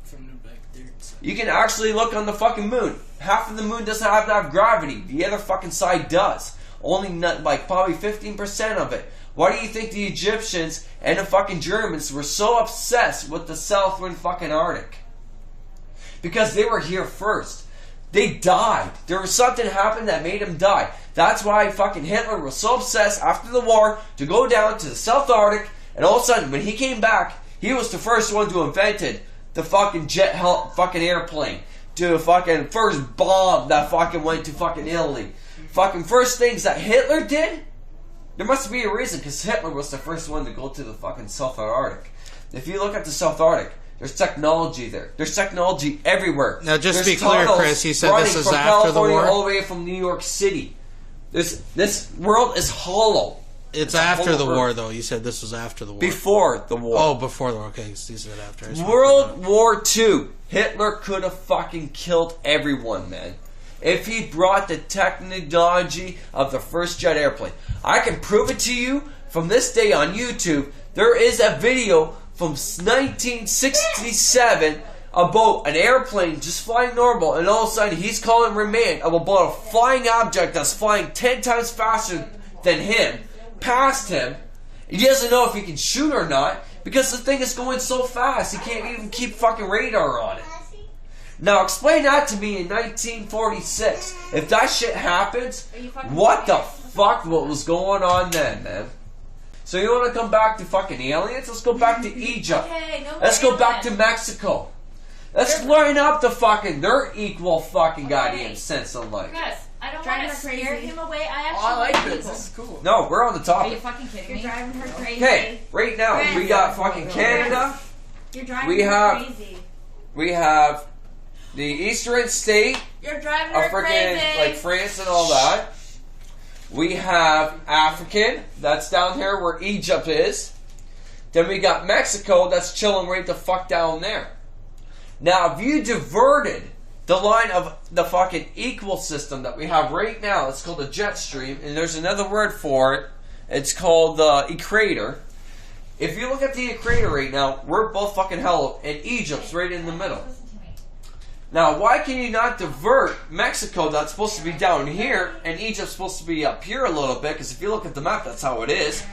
From the back there. You can actually look on the fucking moon. Half of the moon doesn't have to have gravity. The other fucking side does. Only probably 15% of it. Why do you think the Egyptians and the fucking Germans were so obsessed with the southern fucking Arctic? Because they were here first. They died. There was something happened that made them die. That's why fucking Hitler was so obsessed after the war to go down to the South Arctic, and all of a sudden when he came back, he was the first one to invented the fucking fucking airplane. To fucking first bomb that fucking went to fucking Italy. Fucking first things that Hitler did, there must be a reason, because Hitler was the first one to go to the fucking South Arctic. If you look at the South Arctic, there's technology there. There's technology everywhere. Now, just to There's be clear, tunnels Chris, he said this is running from after the California war? all the way from New York City. This world is hollow. It's after the war, though. You said this was after the war. Before the war. Oh, before the war. Okay, you said after. World War II. Hitler could have fucking killed everyone, man. If he brought the technology of the first jet airplane. I can prove it to you from this day on YouTube, there is a video from 1967 about an airplane just flying normal, and all of a sudden he's calling remand about a flying object that's flying 10 times faster than him, past him. He doesn't know if he can shoot or not, because the thing is going so fast, he can't even keep fucking radar on it. Now explain that to me in 1946. If that shit happens, what the fuck what was going on then, man? So you want to come back to fucking aliens? Let's go back to Egypt. Let's go back to Mexico. Let's line up the fucking, their equal fucking goddamn sense of life. I don't want to scare him away. I actually like this. This is cool. No, we're on the topic. Are you fucking kidding me? You're driving her crazy. Okay, right now we got fucking Canada. You're driving her crazy. We have the Eastern state. You're driving of her freaking crazy. like France and all that. We have African. That's down here where Egypt is. Then we got Mexico. That's chilling right the fuck down there. Now, if you diverted the line of the fucking equal system that we have right now, it's called the jet stream, and there's another word for it. It's called the equator. If you look at the equator right now, we're both fucking hell, and Egypt's right in the middle. Now, why can you not divert Mexico that's supposed to be down here, and Egypt's supposed to be up here a little bit, because if you look at the map, that's how it is.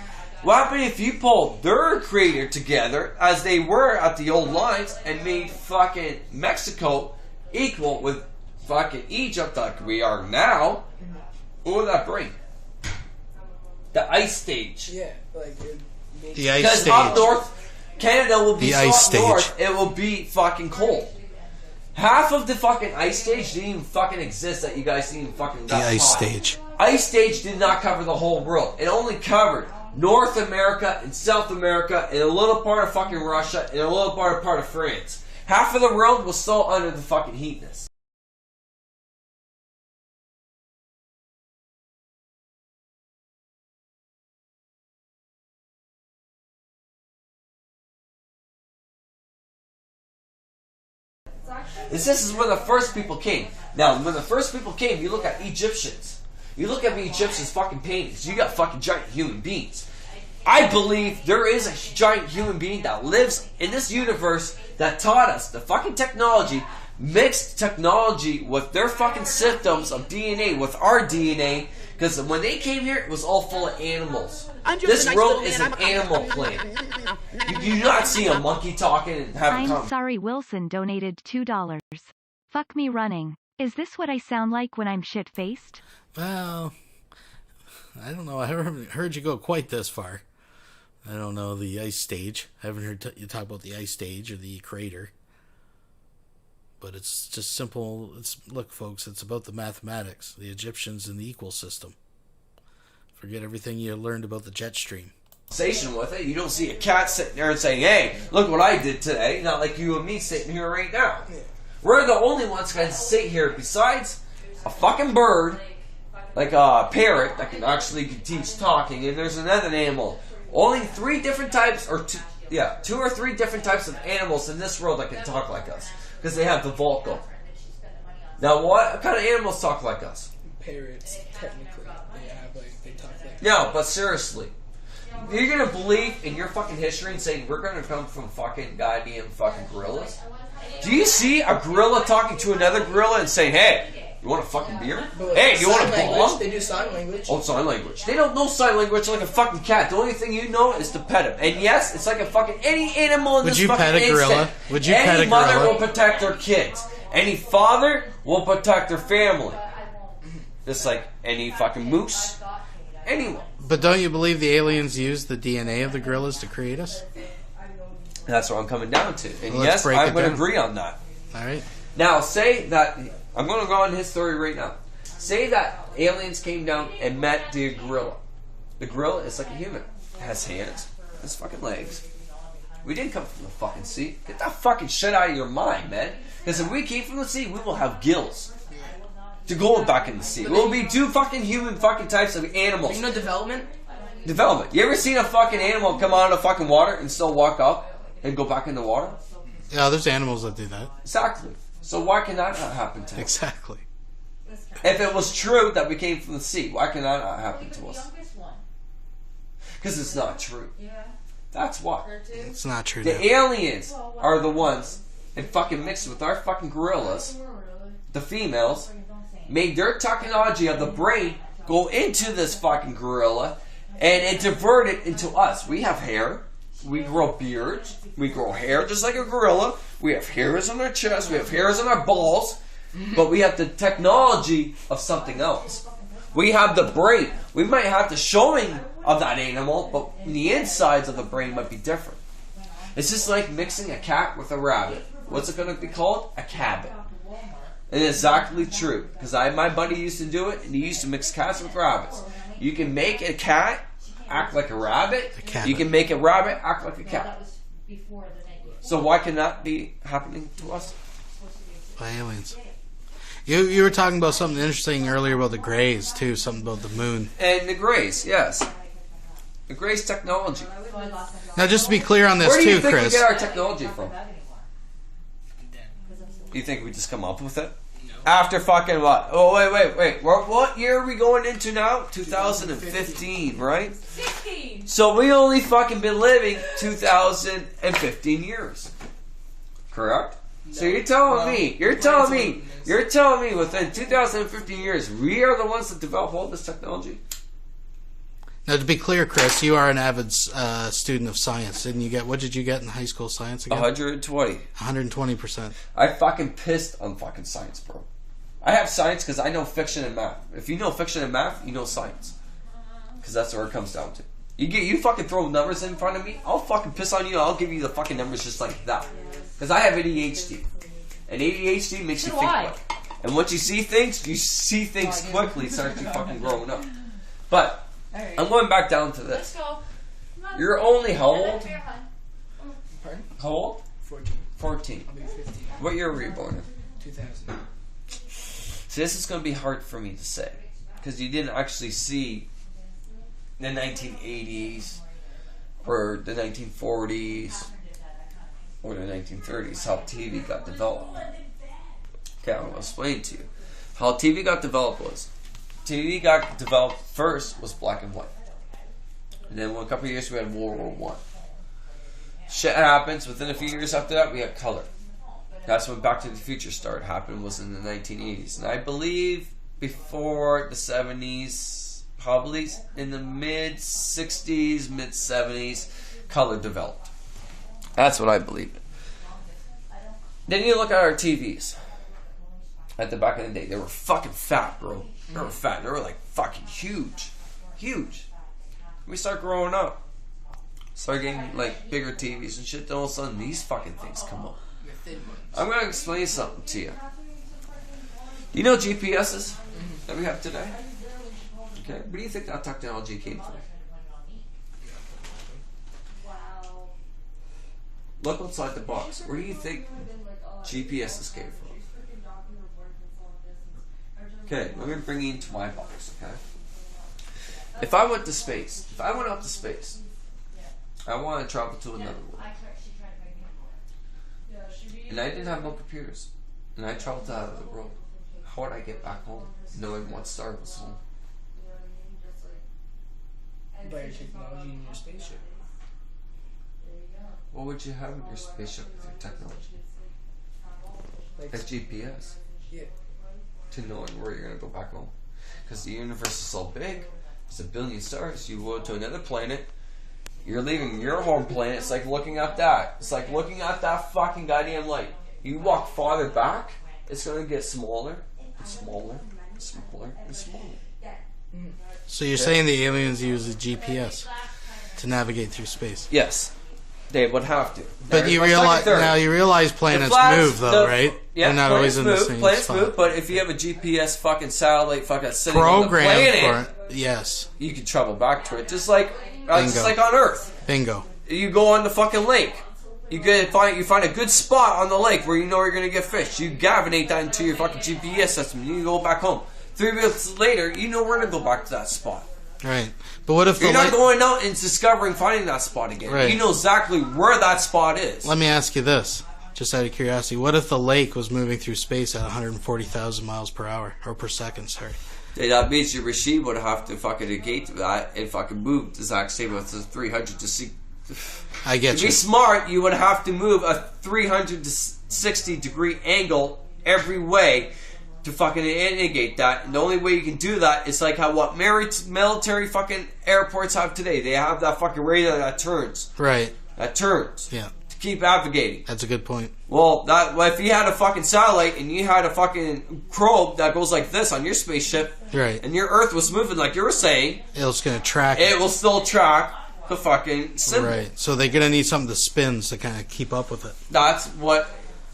What happened if you pulled their equator together, as they were at the old lines, and made fucking Mexico equal with fucking Egypt like we are now? What would that bring? The ice stage. Yeah, like the ice because stage. up north, Canada will be The so ice up north, stage. it will be fucking cold. Half of the fucking ice stage didn't even fucking exist that you guys didn't even fucking The ice stage. Ice stage did not cover the whole world. It only covered North America and South America and a little part of fucking Russia and a little part of France. Half of the world was still under the fucking heatness. This is when the first people came. Now, when the first people came, you look at Egyptians. You look at the Egyptians' fucking paintings. You got fucking giant human beings. I believe there is a giant human being that lives in this universe that taught us the fucking technology, mixed technology with their fucking systems of DNA with our DNA. Because when they came here, it was all full of animals. This world is an animal planet. You do not see a monkey talking and having I'm conversations. sorry, Wilson donated $2. Fuck me running. Is this what I sound like when I'm shit-faced? Well, I don't know. I haven't heard you go quite this far. I don't know the ice stage. I haven't heard you talk about the ice stage or the crater. But it's just simple. Look, folks, it's about the mathematics, the Egyptians and the equal system. Forget everything you learned about the jet stream. With it, you don't see a cat sitting there and saying, "Hey, look what I did today." Not like you and me sitting here right now. We're the only ones that can sit here besides a fucking bird, like a parrot that can actually teach talking, and there's another animal. Only 3 different types, or 2 or 3 different types of animals in this world that can talk like us, because they have the vocal. Now, what kind of animals talk like us? Parrots, technically, they talk like. No, but seriously, you're gonna believe in your fucking history and saying we're gonna come from fucking goddamn fucking gorillas? Do you see a gorilla talking to another gorilla and saying, "Hey, you want a fucking beer? Hey, you want a bomb?" They do sign language. Oh, sign language. They don't know sign language like a fucking cat. The only thing you know is to pet him. And yes, it's like a fucking any animal in Would this you fucking pet a gorilla? instant. Would you Any pet a mother gorilla? will protect their kids. Any father will protect their family. Just like any fucking moose. Anyone. But don't you believe the aliens used the DNA of the gorillas to create us? That's what I'm coming down to. And Well, let's yes, break I'm it going to down. agree on that. All right. Now, say that... I'm going to go on his story right now. Say that aliens came down and met the gorilla. The gorilla is like a human. It has hands. It has fucking legs. We didn't come from the fucking sea. Get that fucking shit out of your mind, man. Because if we came from the sea, we will have gills to go back in the sea. We'll be 2 fucking human fucking types of animals. You know development? Development. You ever seen a fucking animal come out of the fucking water and still walk up and go back in the water? Yeah, there's animals that do that. Exactly. So why can that not happen to us? Exactly. If it was true that we came from the sea, why can that not happen to us? Because it's not true. That's why. It's not true. The aliens are the ones and fucking mixed with our fucking gorillas, the females, made their technology of the brain go into this fucking gorilla, and it diverted into us. We have hair. We grow beards. We grow hair just like a gorilla. We have hairs on our chest. We have hairs on our balls. But we have the technology of something else. We have the brain. We might have the showing of that animal, but the insides of the brain might be different. It's just like mixing a cat with a rabbit. What's it going to be called? A cabin. And it's exactly true. Because my buddy used to do it, and he used to mix cats with rabbits. You can make a cat act like a rabbit. You can make a rabbit act like a cat. So why can that be happening to us? By aliens. You were talking about something interesting earlier about the Greys, too. Something about the moon. And the Greys, yes. The Greys technology. Now, just to be clear on this, Where do you too, think Chris. we get our technology from? You think we just come up with it? After fucking what? Oh, wait. What year are we going into now? 2015, right? 16. So we only fucking been living 2015 years. Correct? So you're telling me within 2015 years, we are the ones that develop all this technology? Now, to be clear, Chris, you are an avid student of science. Didn't you get, what did you get in high school science again? 120. 120%. I fucking pissed on fucking science, bro. I have science because I know fiction and math. If you know fiction and math, you know science. Because that's where it comes down to. You fucking throw numbers in front of me, I'll fucking piss on you, I'll give you the fucking numbers just like that. Because I have ADHD. And ADHD makes you think quick. And once you see things quickly, it starts you fucking growing up. But, I'm going back down to this. You're only how old? Pardon? How old? 14. 14. I'll be 15. What year were you born in? 2000. So this is going to be hard for me to say. Because you didn't actually see the 1980s or the 1940s or the 1930s how TV got developed. Okay, I'm going to explain to you. How TV got developed was, TV got developed first was black and white. And then a couple of years we had World War I. Shit happens, within a few years after that we had color. That's when Back to the Future started happening, was in the 1980s. And I believe before the 70s, probably in the mid-60s, mid-70s, color developed. That's what I believe. Then you look at our TVs. At the back in the day, they were fucking fat, bro. They were fat. They were like fucking huge. Huge. We start growing up. Start getting like bigger TVs and shit. Then all of a sudden, these fucking things come up. I'm going to explain something to you. You know GPSs that we have today? Okay. Where do you think that technology came from? Look outside the box. Where do you think GPSs came from? Okay, I'm going to bring you into my box, okay? If I went to space, if I went up to space, I want to travel to another world. And I didn't have no computers. And I traveled out of the world. How would I get back home knowing what star was home? By your technology in your spaceship. What would you have in your spaceship with your technology? Like GPS. Yeah. To knowing where you're going to go back home. Because the universe is so big. There's a billion stars. You go to another planet. You're leaving your home planet. It's like looking at that. It's like looking at that fucking goddamn light. You walk farther back, it's going to get smaller and smaller and smaller and smaller. So you're saying the aliens use a GPS to navigate through space? Yes. They would have to. But you realize planets move, though, right? Yeah, they're not always in the same planets spot. move, but if you have a GPS fucking satellite fucking sitting Program on the planet, for it. Yes, you can travel back to it, just like on Earth. Bingo. You go on the fucking lake. You find a good spot on the lake where you know you're gonna get fish. You gavinate that into your fucking GPS system. You go back home. 3 minutes later, you know where to go back to that spot. Right, but what if you're not going out and finding that spot again? Right. You know exactly where that spot is. Let me ask you this, just out of curiosity: what if the lake was moving through space at 140,000 miles per hour or per second? Sorry. That means your machine would have to fucking negate that and fucking move the exact same with the 300 to see. I get to you. be smart, you would have to move a 360 degree angle every way to fucking negate that. And the only way you can do that is like how what military fucking airports have today. They have that fucking radar that turns. Right. That turns. Yeah. To keep navigating. That's a good point. Well, if you had a fucking satellite and you had a fucking probe that goes like this on your spaceship, right, and your Earth was moving like you were saying, it's going to track it will still track the fucking symbol. Right. So they're going to need something that spins to kind of keep up with it. That's what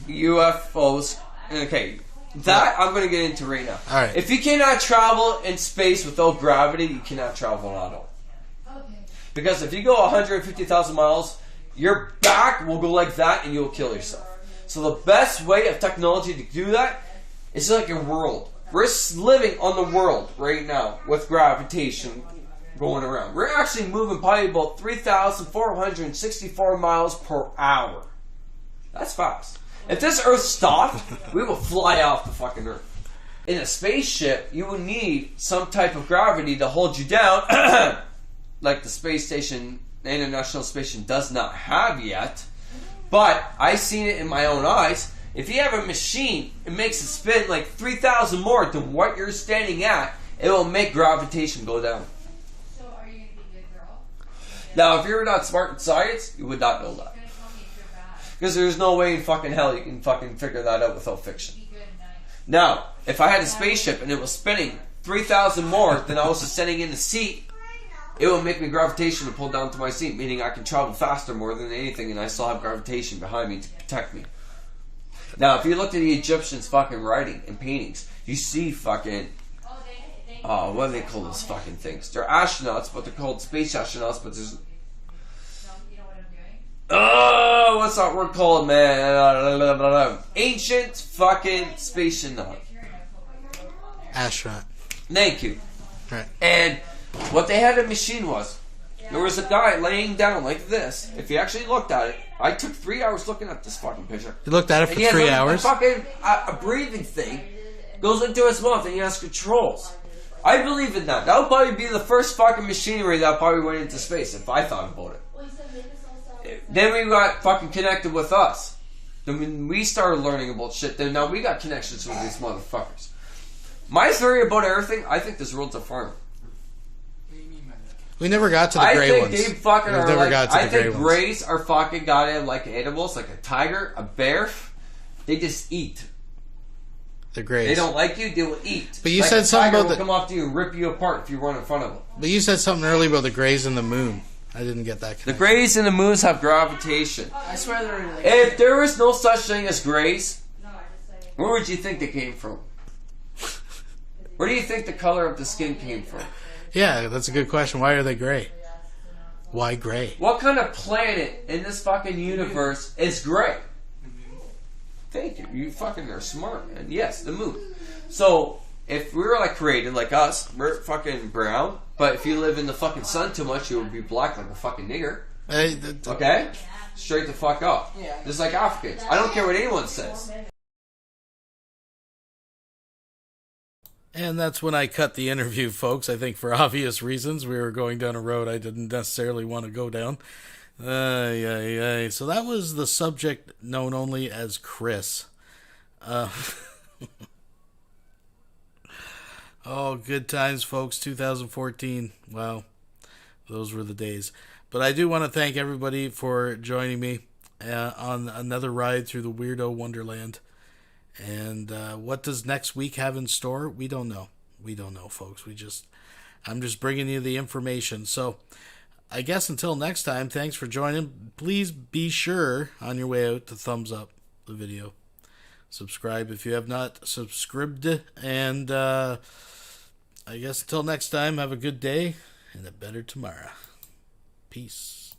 UFOs. Okay, that I'm going to get into right now. All right. If you cannot travel in space without gravity, you cannot travel at all. Because if you go 150,000 miles, your back will go like that and you'll kill yourself. So the best way of technology to do that is like a world. We're living on the world right now with gravitation going around. We're actually moving probably about 3,464 miles per hour. That's fast. If this Earth stopped, we will fly off the fucking Earth. In a spaceship, you will need some type of gravity to hold you down, like the space station, the International Space Station does not have yet. But I've seen it in my own eyes. If you have a machine, it makes it spin like 3,000 more than what you're standing at, it will make gravitation go down. So are you going to be a good girl? Now, if you're not smart in science, you would not know that. Because there's no way in fucking hell you can fucking figure that out without fiction. Now, if I had a spaceship and it was spinning 3,000 more than I was just sitting in the seat, it will make me gravitation to pull down to my seat, meaning I can travel faster more than anything, and I still have gravitation behind me to protect me. Now, if you look at the Egyptians' fucking writing and paintings, you see fucking, what do they call those fucking things? They're astronauts, but they're called space astronauts, but there's... Oh, what's that word called, man? Ancient fucking space astronaut. Astronaut. Thank you. Right. And what they had a machine was, there was a guy laying down like this. If you actually looked at it, I took 3 hours looking at this fucking picture. You looked at it for And he has 3 hours? A breathing thing goes into his mouth and he has controls. I believe in that. That would probably be the first fucking machinery that probably went into space if I thought about it. Then we got fucking connected with us. Then when we started learning about shit, then now we got connections with these motherfuckers. My theory about everything, I think this world's a farm. We never got to the gray ones. I think they fucking We've are never like, got to I the gray think ones. grays are fucking goddamn like animals, like a tiger, a bear. They just eat. The grays. They don't like you, they will eat. But you like said a something tiger about will the... come up to you and rip you apart if you run in front of them. But you said something earlier about the grays and the moon. I didn't get that connection. The grays and the moons have gravitation. I swear they're related. If there was no such thing as grays, where would you think they came from? Where do you think the color of the skin came from? Yeah, that's a good question. Why are they gray? Why gray? What kind of planet in this fucking universe is gray? Thank you. You fucking are smart, man. Yes, the moon. So, if we were like created like us, we're fucking brown. But if you live in the fucking sun too much, you would be black like a fucking nigger. Okay? Straight the fuck up. Just like Africans. I don't care what anyone says. And that's when I cut the interview, folks. I think for obvious reasons. We were going down a road I didn't necessarily want to go down. So that was the subject known only as Chris. Oh, good times, folks. 2014. Wow. Those were the days. But I do want to thank everybody for joining me on another ride through the Weirdo Wonderland. And what does next week have in store? We don't know. We don't know, folks. I'm just bringing you the information. So I guess until next time, thanks for joining. Please be sure on your way out to thumbs up the video. Subscribe if you have not subscribed. And I guess until next time, have a good day and a better tomorrow. Peace.